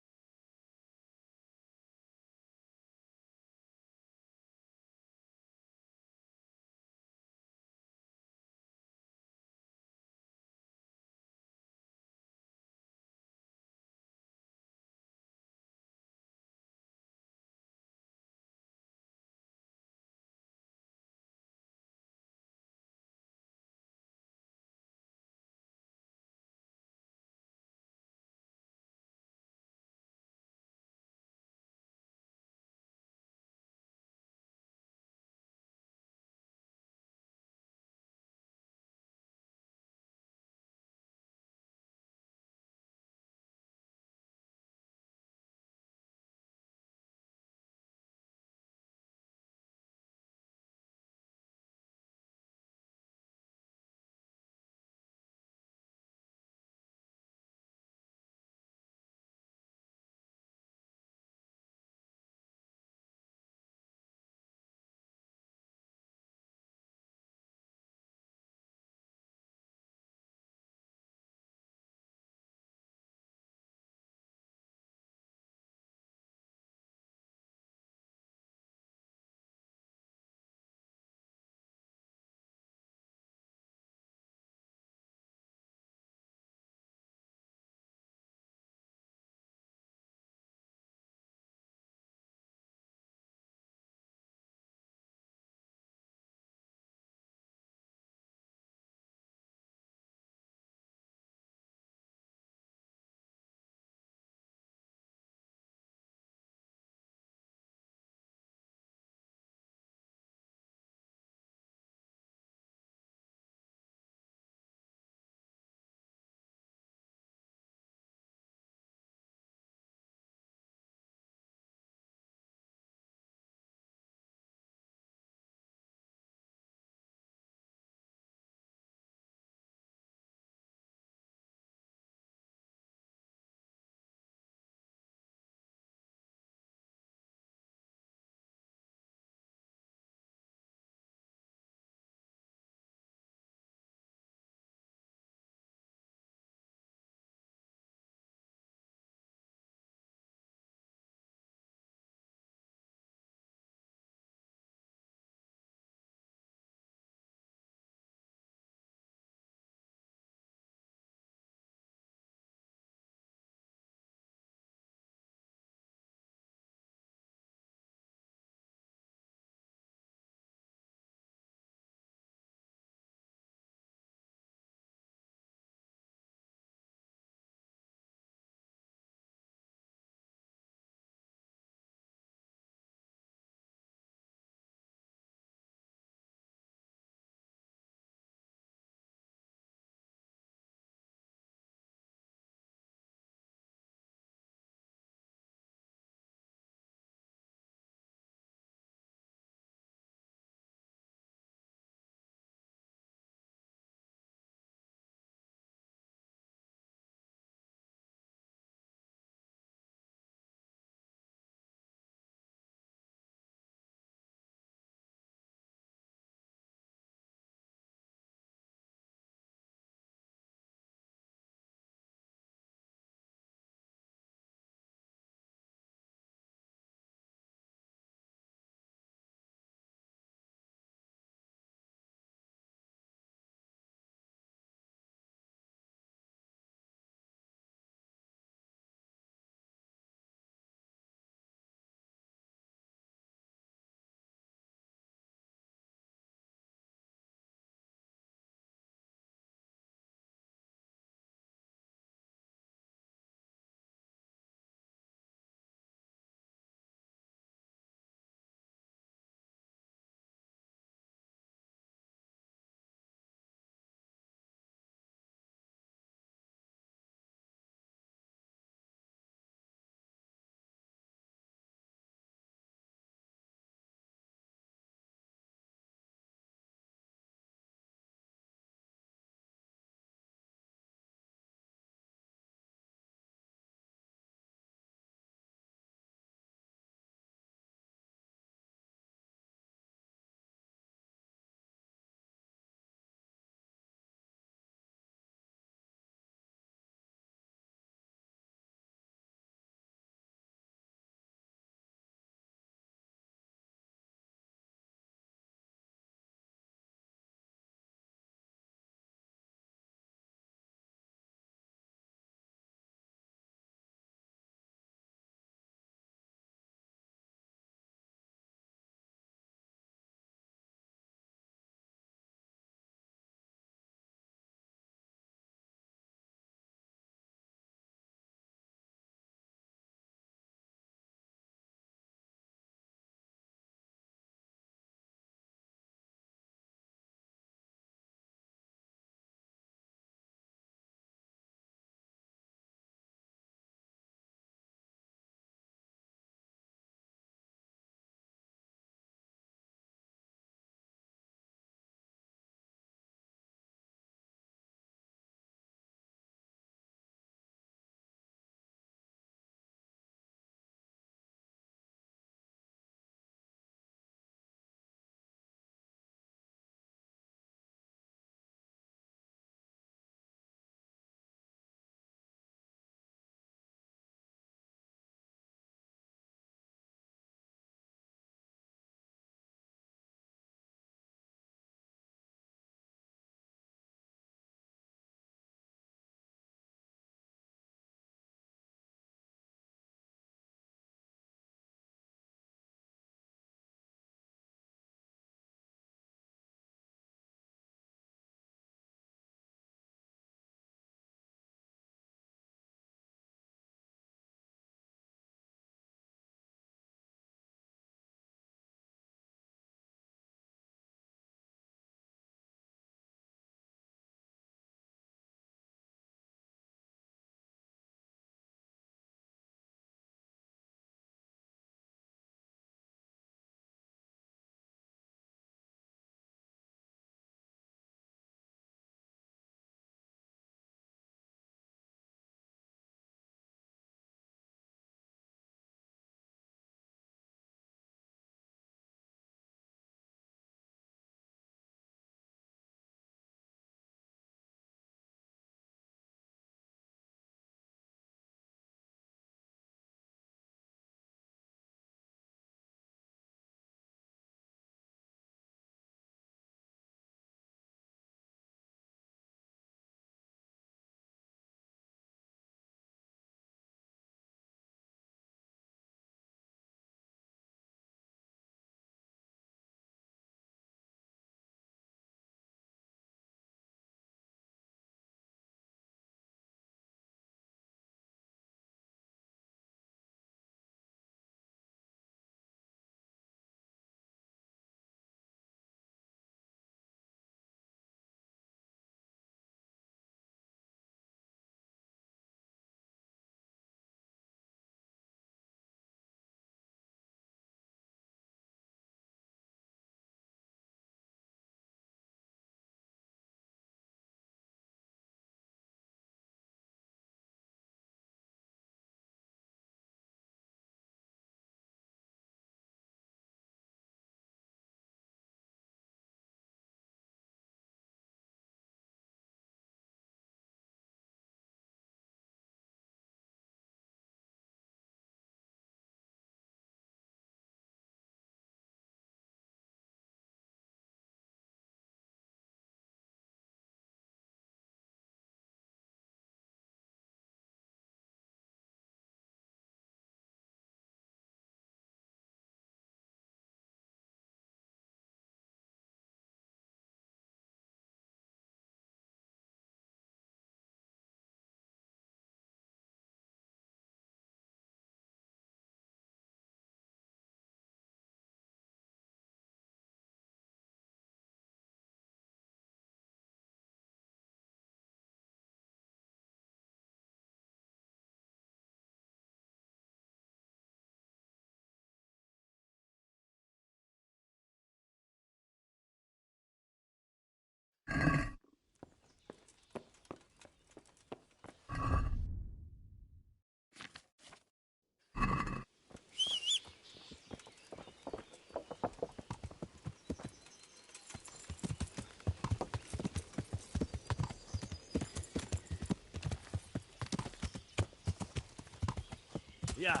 Yeah.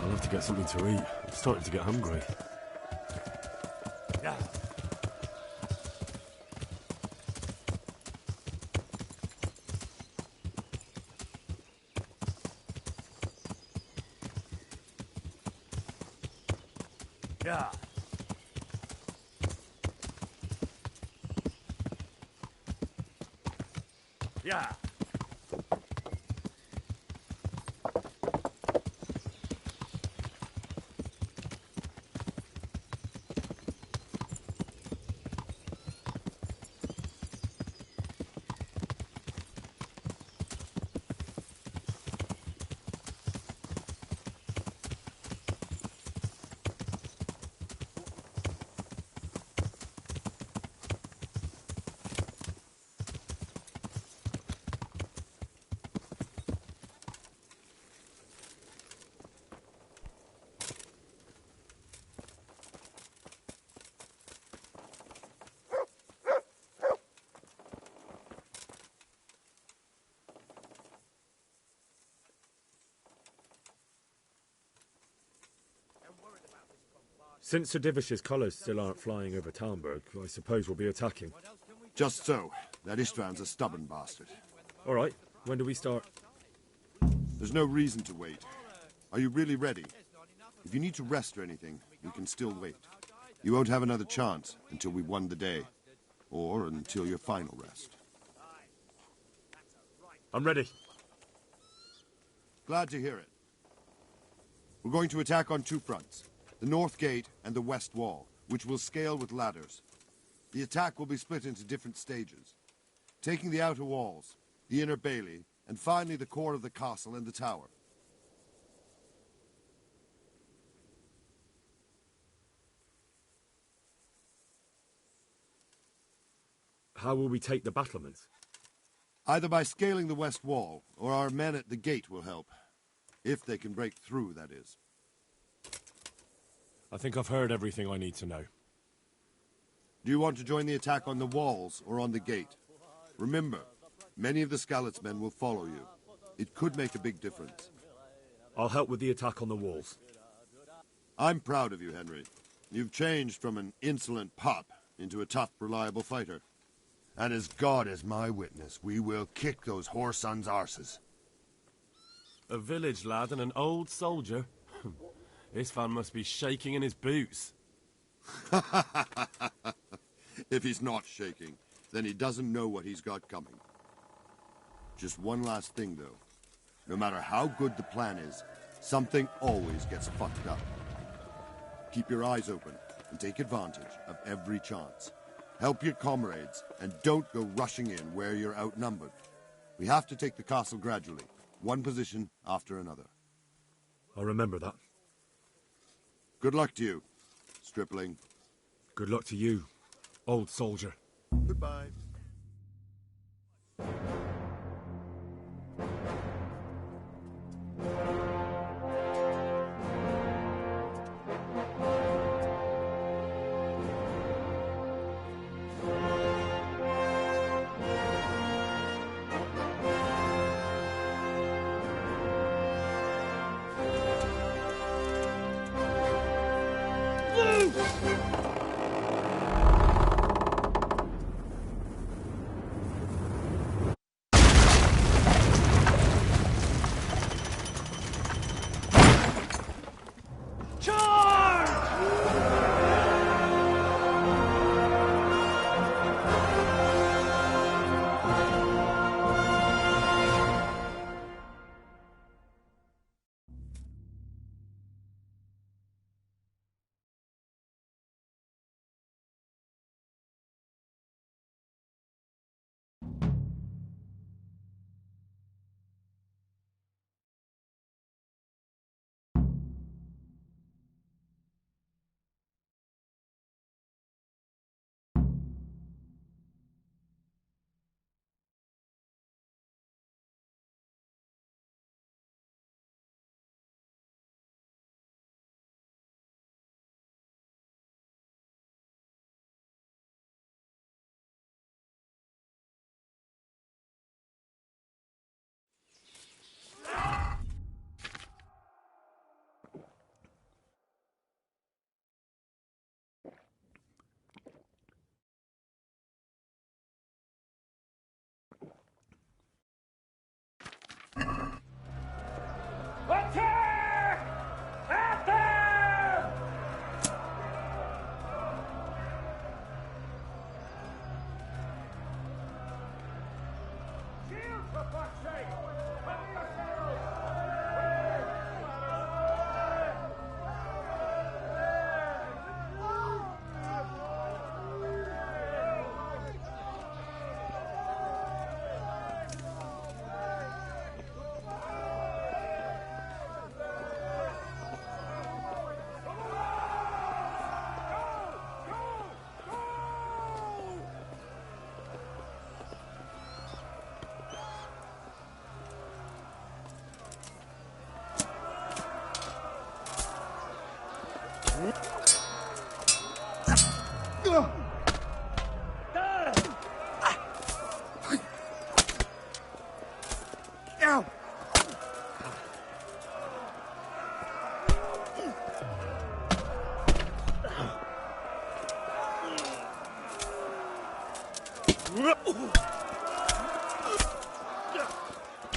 I'll have to get something to eat. I'm starting to get hungry. Yeah. Yeah. Yeah. Since Sir Divish's colours still aren't flying over Talmberg, I suppose we'll be attacking. Just so. That Istvand's a stubborn bastard. All right. When do we start? There's no reason to wait. Are you really ready? If you need to rest or anything, we can still wait. You won't have another chance until we've won the day. Or until your final rest. I'm ready. Glad to hear it. We're going to attack on two fronts. The north gate and the west wall, which will scale with ladders. The attack will be split into different stages. Taking the outer walls, the inner bailey, and finally the core of the castle and the tower. How will we take the battlements? Either by scaling the west wall, or our men at the gate will help. If they can break through, that is. I think I've heard everything I need to know. Do you want to join the attack on the walls or on the gate? Remember, many of the Skalitz men will follow you. It could make a big difference. I'll help with the attack on the walls. I'm proud of you, Henry. You've changed from an insolent pup into a tough, reliable fighter. And as God is my witness, we will kick those whoresons' arses. A village lad and an old soldier? This fan must be shaking in his boots. If he's not shaking, then he doesn't know what he's got coming. Just one last thing, though. No matter how good the plan is, something always gets fucked up. Keep your eyes open and take advantage of every chance. Help your comrades, and don't go rushing in where you're outnumbered. We have to take the castle gradually, one position after another. I'll remember that. Good luck to you, stripling. Good luck to you, old soldier. Goodbye.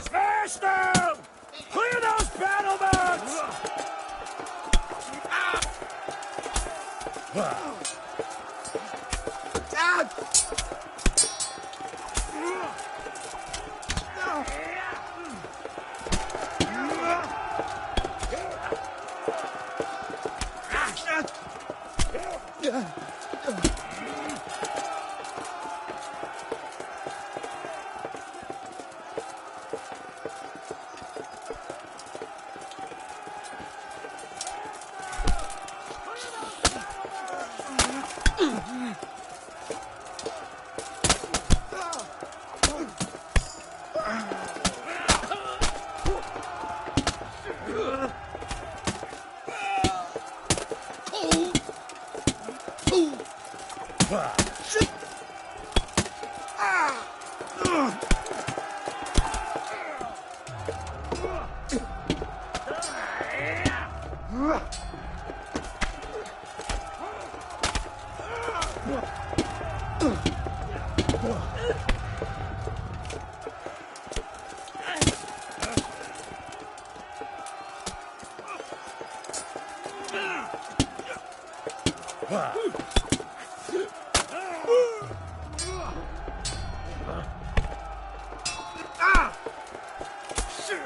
Smash them! Clear those battlements!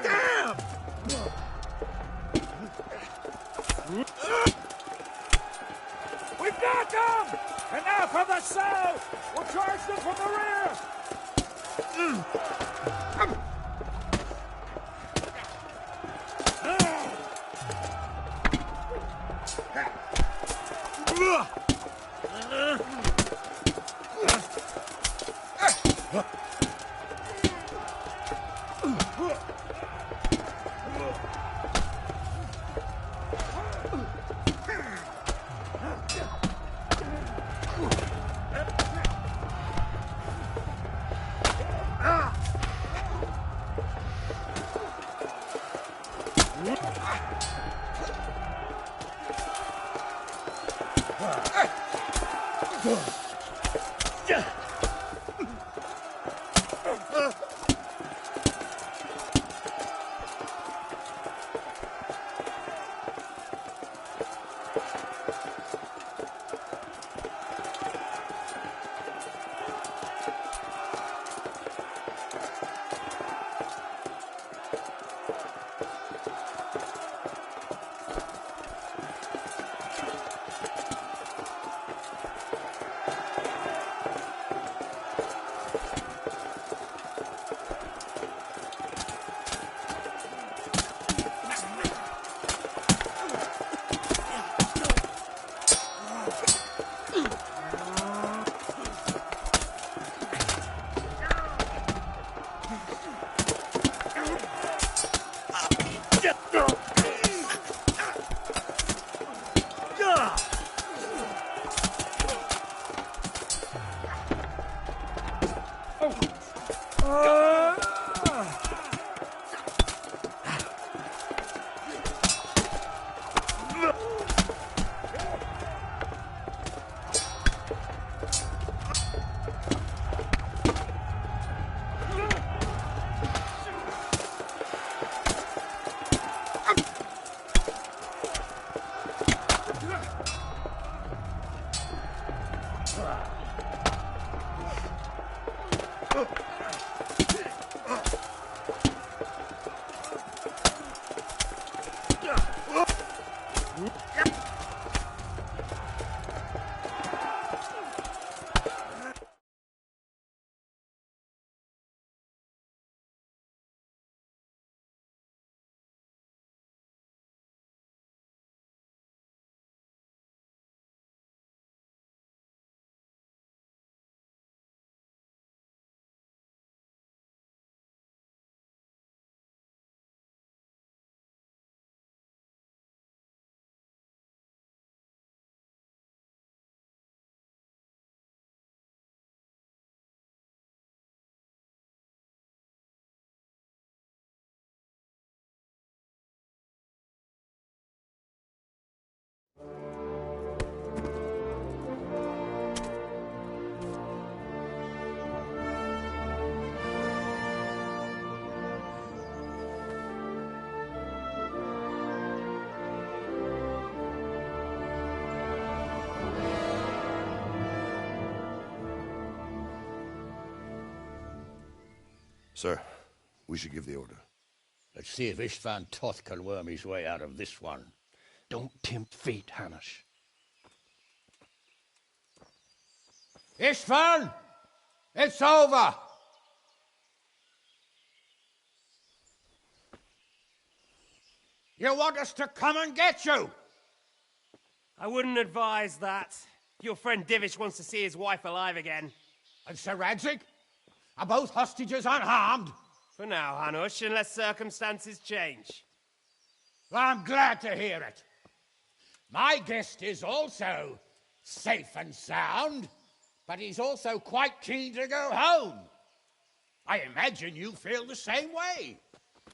Damn! We've got them! And now from the south! We'll charge them from the rear! Sir, we should give the order. Let's see if Istvan Toth can worm his way out of this one. Don't tempt fate, Hanush. Istvan! It's over! You want us to come and get you? I wouldn't advise that. Your friend Divish wants to see his wife alive again. And Sir Radzig? Are both hostages unharmed? For now, Hanush, unless circumstances change. Well, I'm glad to hear it. My guest is also safe and sound, but he's also quite keen to go home. I imagine you feel the same way.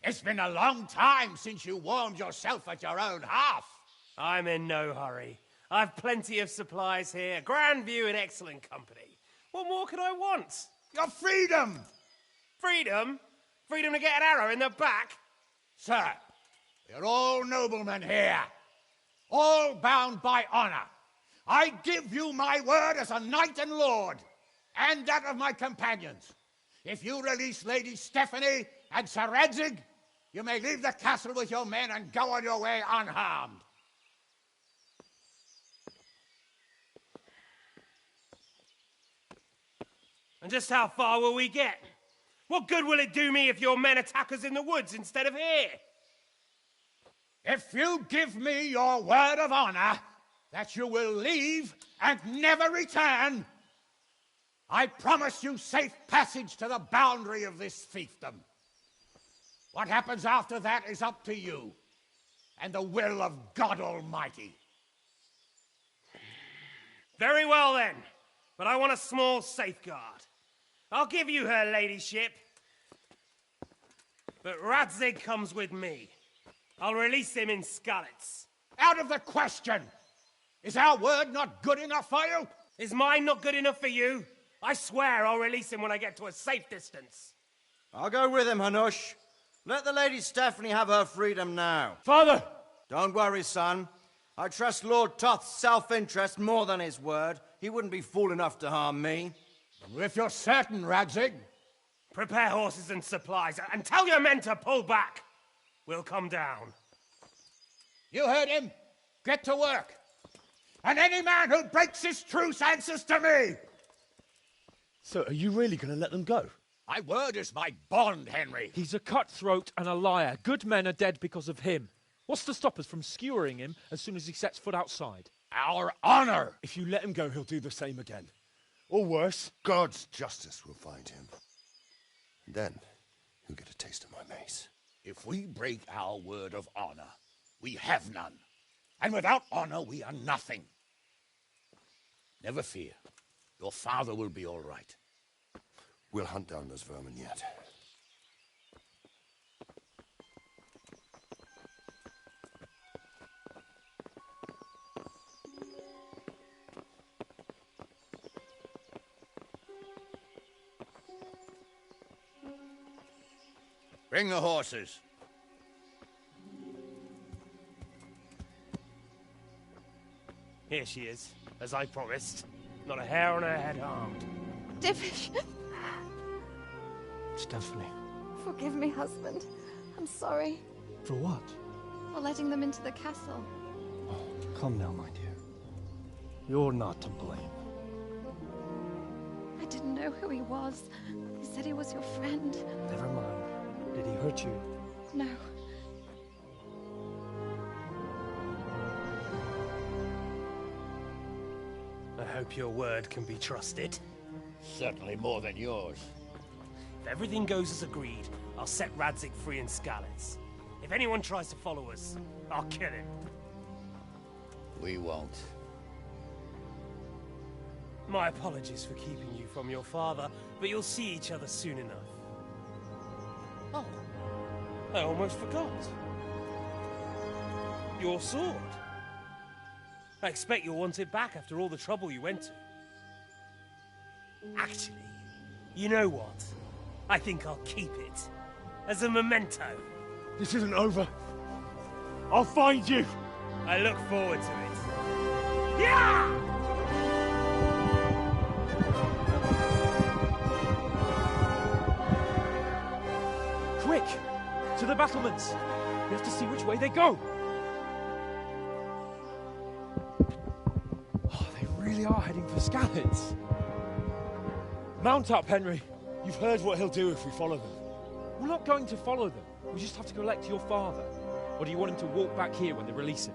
It's been a long time since you warmed yourself at your own hearth. I'm in no hurry. I've plenty of supplies here, grand view and excellent company. What more could I want? Your freedom! Freedom? Freedom to get an arrow in the back? Sir, we're all noblemen here, all bound by honor. I give you my word as a knight and lord, and that of my companions. If you release Lady Stephanie and Sir Radzig, you may leave the castle with your men and go on your way unharmed. And just how far will we get? What good will it do me if your men attack us in the woods instead of here? If you give me your word of honor that you will leave and never return, I promise you safe passage to the boundary of this fiefdom. What happens after that is up to you and the will of God Almighty. Very well then, but I want a small safeguard. I'll give you her ladyship, but Radzig comes with me. I'll release him in Skalitz. Out of the question! Is our word not good enough for you? Is mine not good enough for you? I swear I'll release him when I get to a safe distance. I'll go with him, Hanush. Let the Lady Stephanie have her freedom now. Father! Don't worry, son. I trust Lord Toth's self-interest more than his word. He wouldn't be fool enough to harm me. If you're certain, Radzig. Prepare horses and supplies, and tell your men to pull back. We'll come down. You heard him. Get to work. And any man who breaks his truce answers to me. So, are you really going to let them go? My word is my bond, Henry. He's a cutthroat and a liar. Good men are dead because of him. What's to stop us from skewering him as soon as he sets foot outside? Our honor! If you let him go, he'll do the same again. Or worse. God's justice will find him. And then, he'll get a taste of my mace. If we break our word of honor, we have none. And without honor, we are nothing. Never fear. Your father will be all right. We'll hunt down those vermin yet. Bring the horses. Here she is, as I promised. Not a hair on her head harmed. Divish! Stephanie. Forgive me, husband. I'm sorry. For what? For letting them into the castle. Come now, my dear. You're not to blame. I didn't know who he was. He said he was your friend. Never mind. Did he hurt you? No. I hope your word can be trusted. Certainly more than yours. If everything goes as agreed, I'll set Radzig free in Skalitz. If anyone tries to follow us, I'll kill him. We won't. My apologies for keeping you from your father, but you'll see each other soon enough. Oh, I almost forgot. Your sword. I expect you'll want it back after all the trouble you went to. Actually, you know what? I think I'll keep it. As a memento. This isn't over. I'll find you. I look forward to it. Yeah! To the battlements! We have to see which way they go! Oh, they really are heading for Scallops. Mount up, Henry. You've heard what he'll do if we follow them. We're not going to follow them. We just have to collect your father. Or do you want him to walk back here when they release him?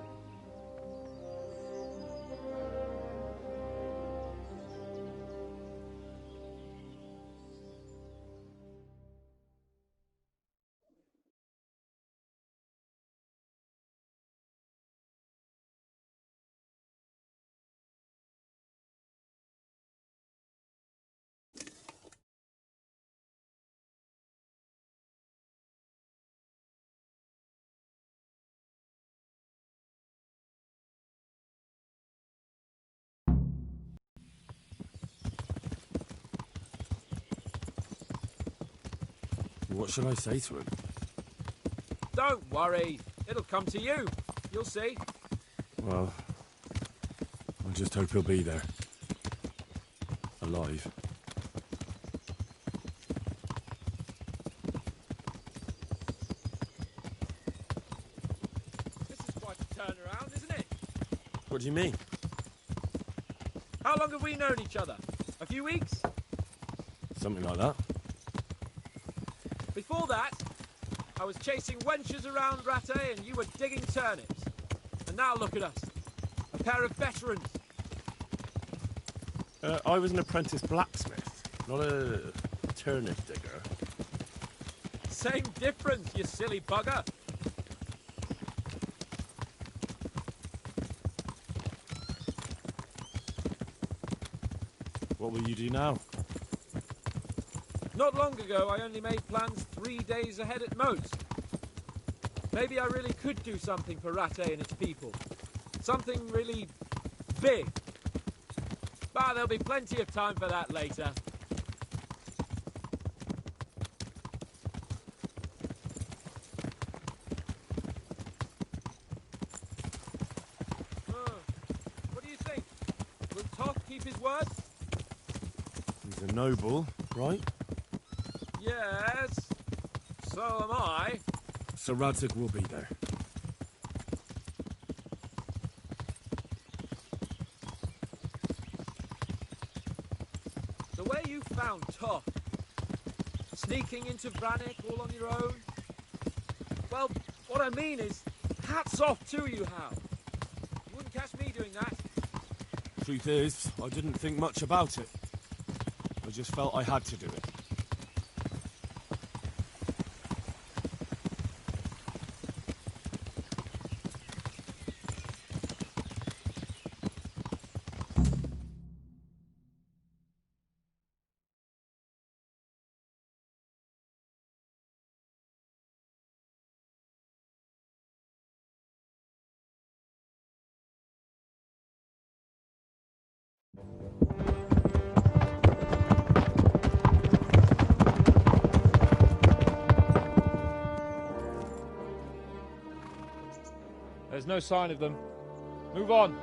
What should I say to him? Don't worry. It'll come to you. You'll see. Well, I just hope he'll be there. Alive. This is quite a turnaround, isn't it? What do you mean? How long have we known each other? A few weeks? Something like that. Before that, I was chasing wenches around Rattay and you were digging turnips. And now look at us. A pair of veterans. I was an apprentice blacksmith, not a turnip digger. Same difference, you silly bugger. What will you do now? Not long ago, I only made plans 3 days ahead at most. Maybe I really could do something for Rattay and its people. Something really big. But there'll be plenty of time for that later. What do you think? Will Toth keep his word? He's a noble, right? Yes, so am I. So Radzig will be there. The way you found Toth, sneaking into Brannick all on your own. Well, what I mean is, hats off to you, Hal. You wouldn't catch me doing that. Truth is, I didn't think much about it. I just felt I had to do it. There's no sign of them. Move on.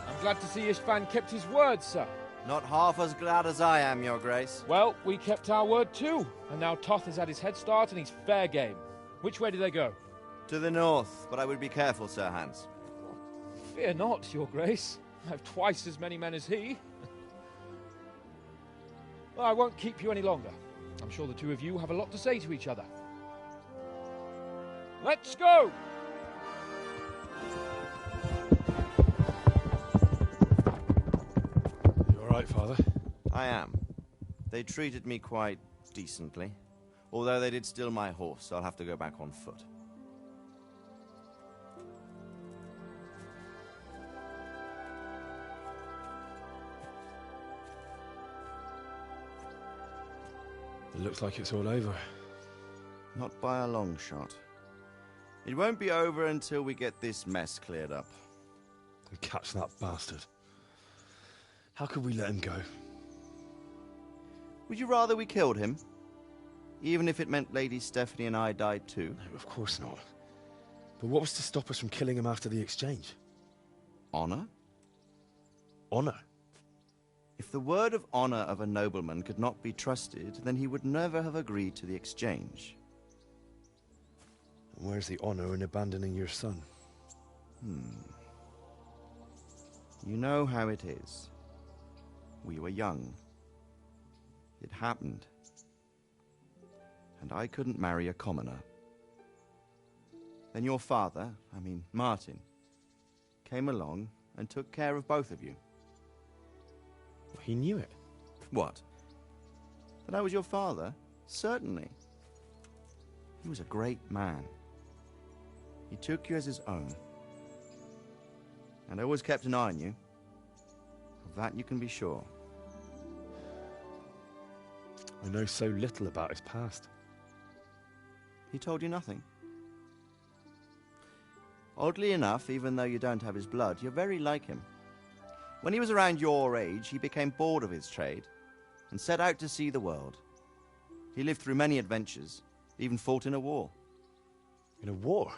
I'm glad to see Ishvan kept his word, sir. Not half as glad as I am, Your Grace. Well, we kept our word too. And now Toth has had his head start and he's fair game. Which way do they go? To the north, but I would be careful, Sir Hans. Fear not, Your Grace. I have twice as many men as he. Well, I won't keep you any longer. I'm sure the two of you have a lot to say to each other. Let's go! Right, Father? I am. They treated me quite decently. Although they did steal my horse, so I'll have to go back on foot. It looks like it's all over. Not by a long shot. It won't be over until we get this mess cleared up. And catch that bastard. How could we let him go? Would you rather we killed him? Even if it meant Lady Stephanie and I died too? No, of course not. But what was to stop us from killing him after the exchange? Honor? Honor? If the word of honor of a nobleman could not be trusted, then he would never have agreed to the exchange. And where's the honor in abandoning your son? You know how it is. We were young. It happened. And I couldn't marry a commoner. Then your father, Martin, came along and took care of both of you. He knew it. What? That I was your father? Certainly. He was a great man. He took you as his own. And always kept an eye on you. Of that you can be sure. I know so little about his past. He told you nothing? Oddly enough, even though you don't have his blood, you're very like him. When he was around your age, he became bored of his trade and set out to see the world. He lived through many adventures, even fought in a war. In a war?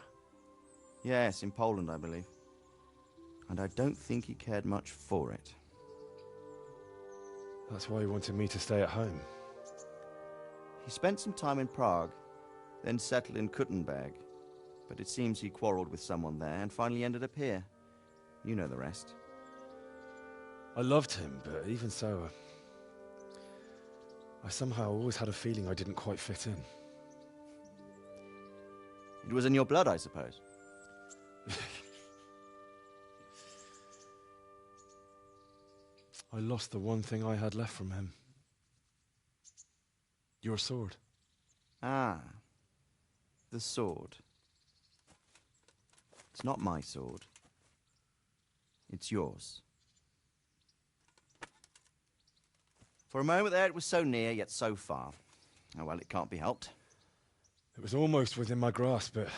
Yes, in Poland, I believe. And I don't think he cared much for it. That's why he wanted me to stay at home. He spent some time in Prague, then settled in Kuttenberg. But it seems he quarreled with someone there and finally ended up here. You know the rest. I loved him, but even so, I somehow always had a feeling I didn't quite fit in. It was in your blood, I suppose. I lost the one thing I had left from him. Your sword. Ah, the sword. It's not my sword. It's yours. For a moment there, it was so near, yet so far. Oh, well, it can't be helped. It was almost within my grasp, but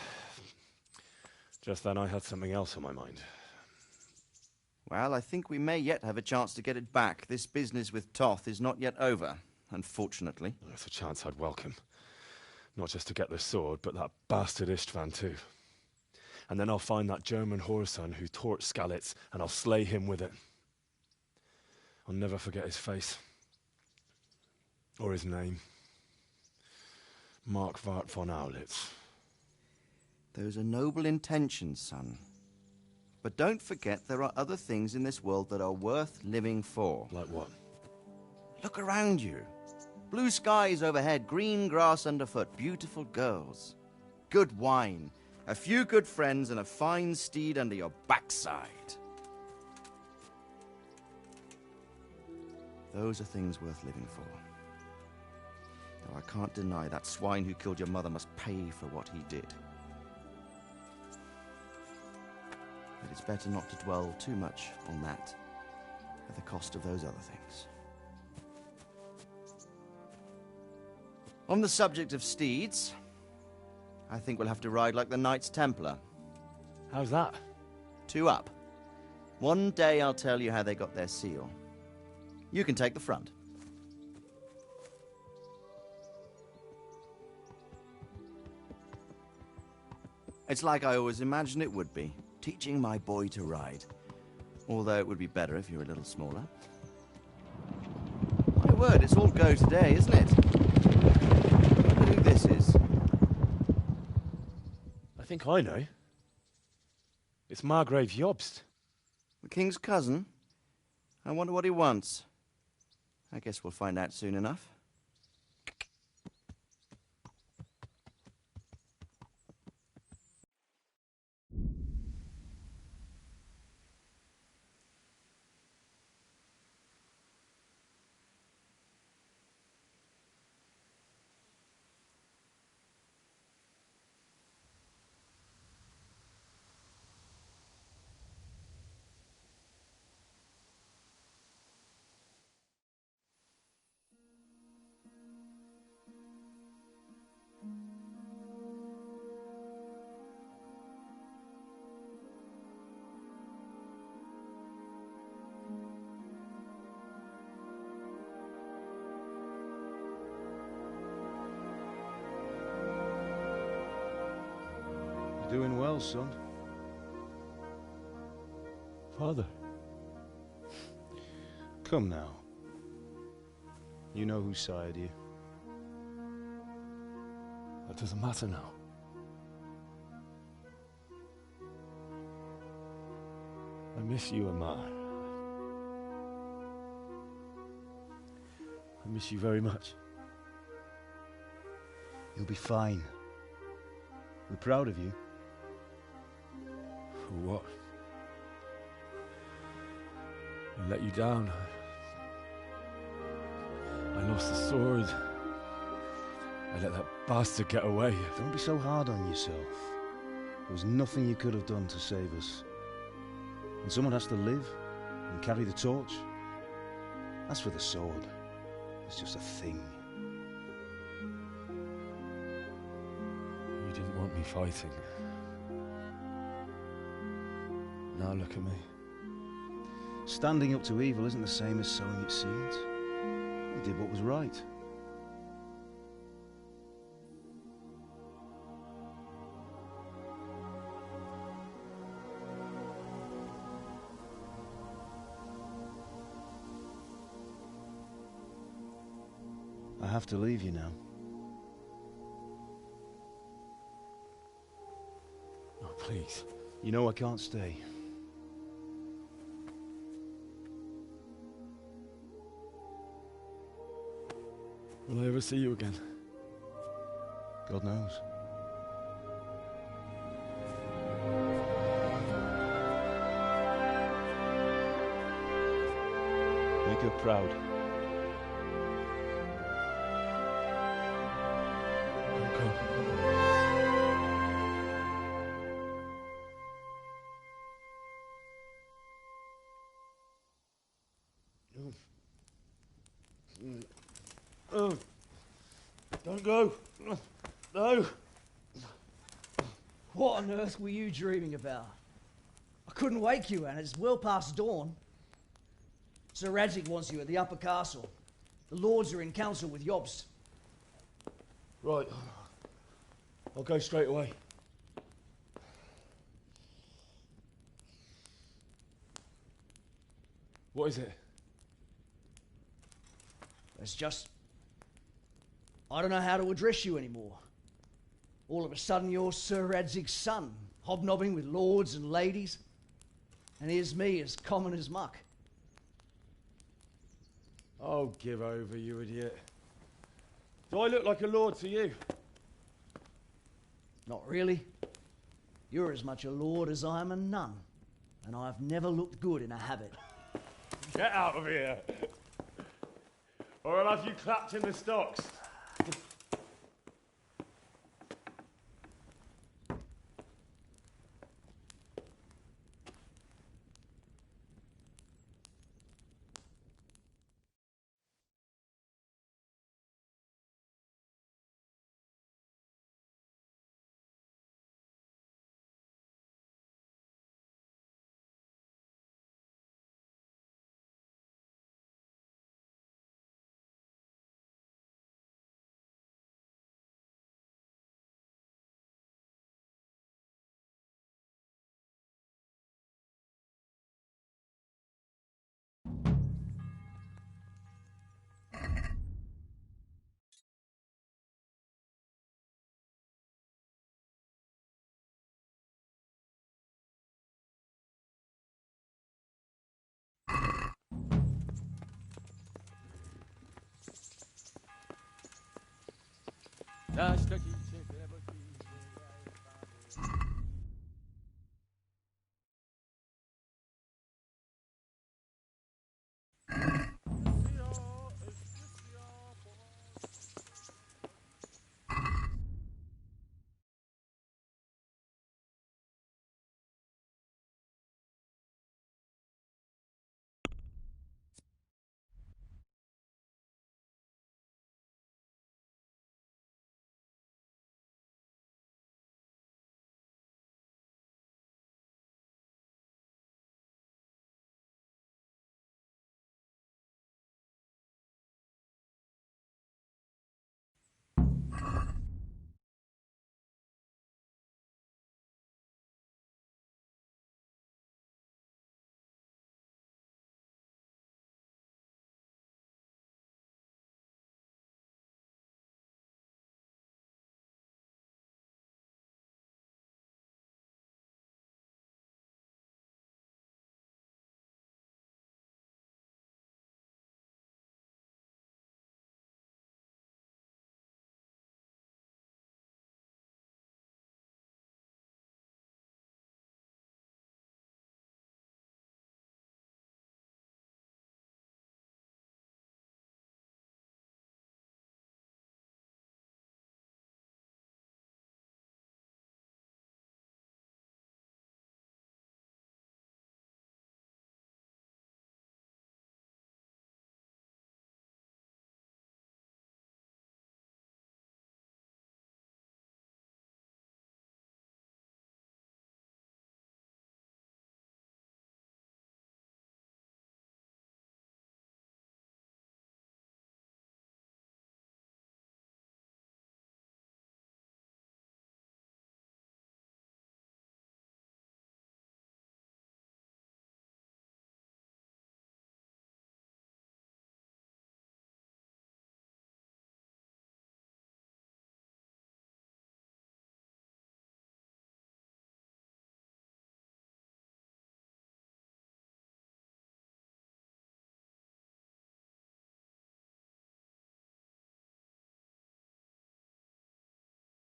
just then I had something else on my mind. Well, I think we may yet have a chance to get it back. This business with Toth is not yet over, unfortunately. That's a chance I'd welcome. Not just to get the sword, but that bastard Istvan too. And then I'll find that German whoreson who torched Skalitz, and I'll slay him with it. I'll never forget his face. Or his name. Markwart von Aulitz. Those are noble intentions, son. But don't forget there are other things in this world that are worth living for. Like what? Look around you. Blue skies overhead, green grass underfoot, beautiful girls. Good wine, a few good friends, and a fine steed under your backside. Those are things worth living for. Though I can't deny that swine who killed your mother must pay for what he did. But it's better not to dwell too much on that at the cost of those other things. On the subject of steeds, I think we'll have to ride like the Knights Templar. How's that? 2 up. One day I'll tell you how they got their seal. You can take the front. It's like I always imagined it would be, teaching my boy to ride. Although it would be better if you were a little smaller. My word, it's all go today, isn't it? I wonder who this is. I think I know. It's Margrave Jobst. The king's cousin? I wonder what he wants. I guess we'll find out soon enough. Doing well, son. Father. Come now. You know who sired you. That doesn't matter now. I miss you, Amar. I miss you very much. You'll be fine. We're proud of you. For what? I let you down. I lost the sword. I let that bastard get away. Don't be so hard on yourself. There was nothing you could have done to save us. And someone has to live and carry the torch. As for the sword, it's just a thing. You didn't want me fighting. Now look at me. Standing up to evil isn't the same as sowing its seeds. You did what was right. I have to leave you now. Oh, please. You know I can't stay. Will I ever see you again? God knows. Make her proud. Oh, don't go. No. What on earth were you dreaming about? I couldn't wake you, and it's well past dawn. Sir Radzig wants you at the upper castle. The lords are in council with Yobst. Right. I'll go straight away. What is it? It's just... I don't know how to address you anymore. All of a sudden you're Sir Radzig's son, hobnobbing with lords and ladies. And here's me, as common as muck. Oh, give over, you idiot. Do I look like a lord to you? Not really. You're as much a lord as I am a nun. And I've never looked good in a habit. Get out of here! Or I'll have you clapped in the stocks. That's cookie.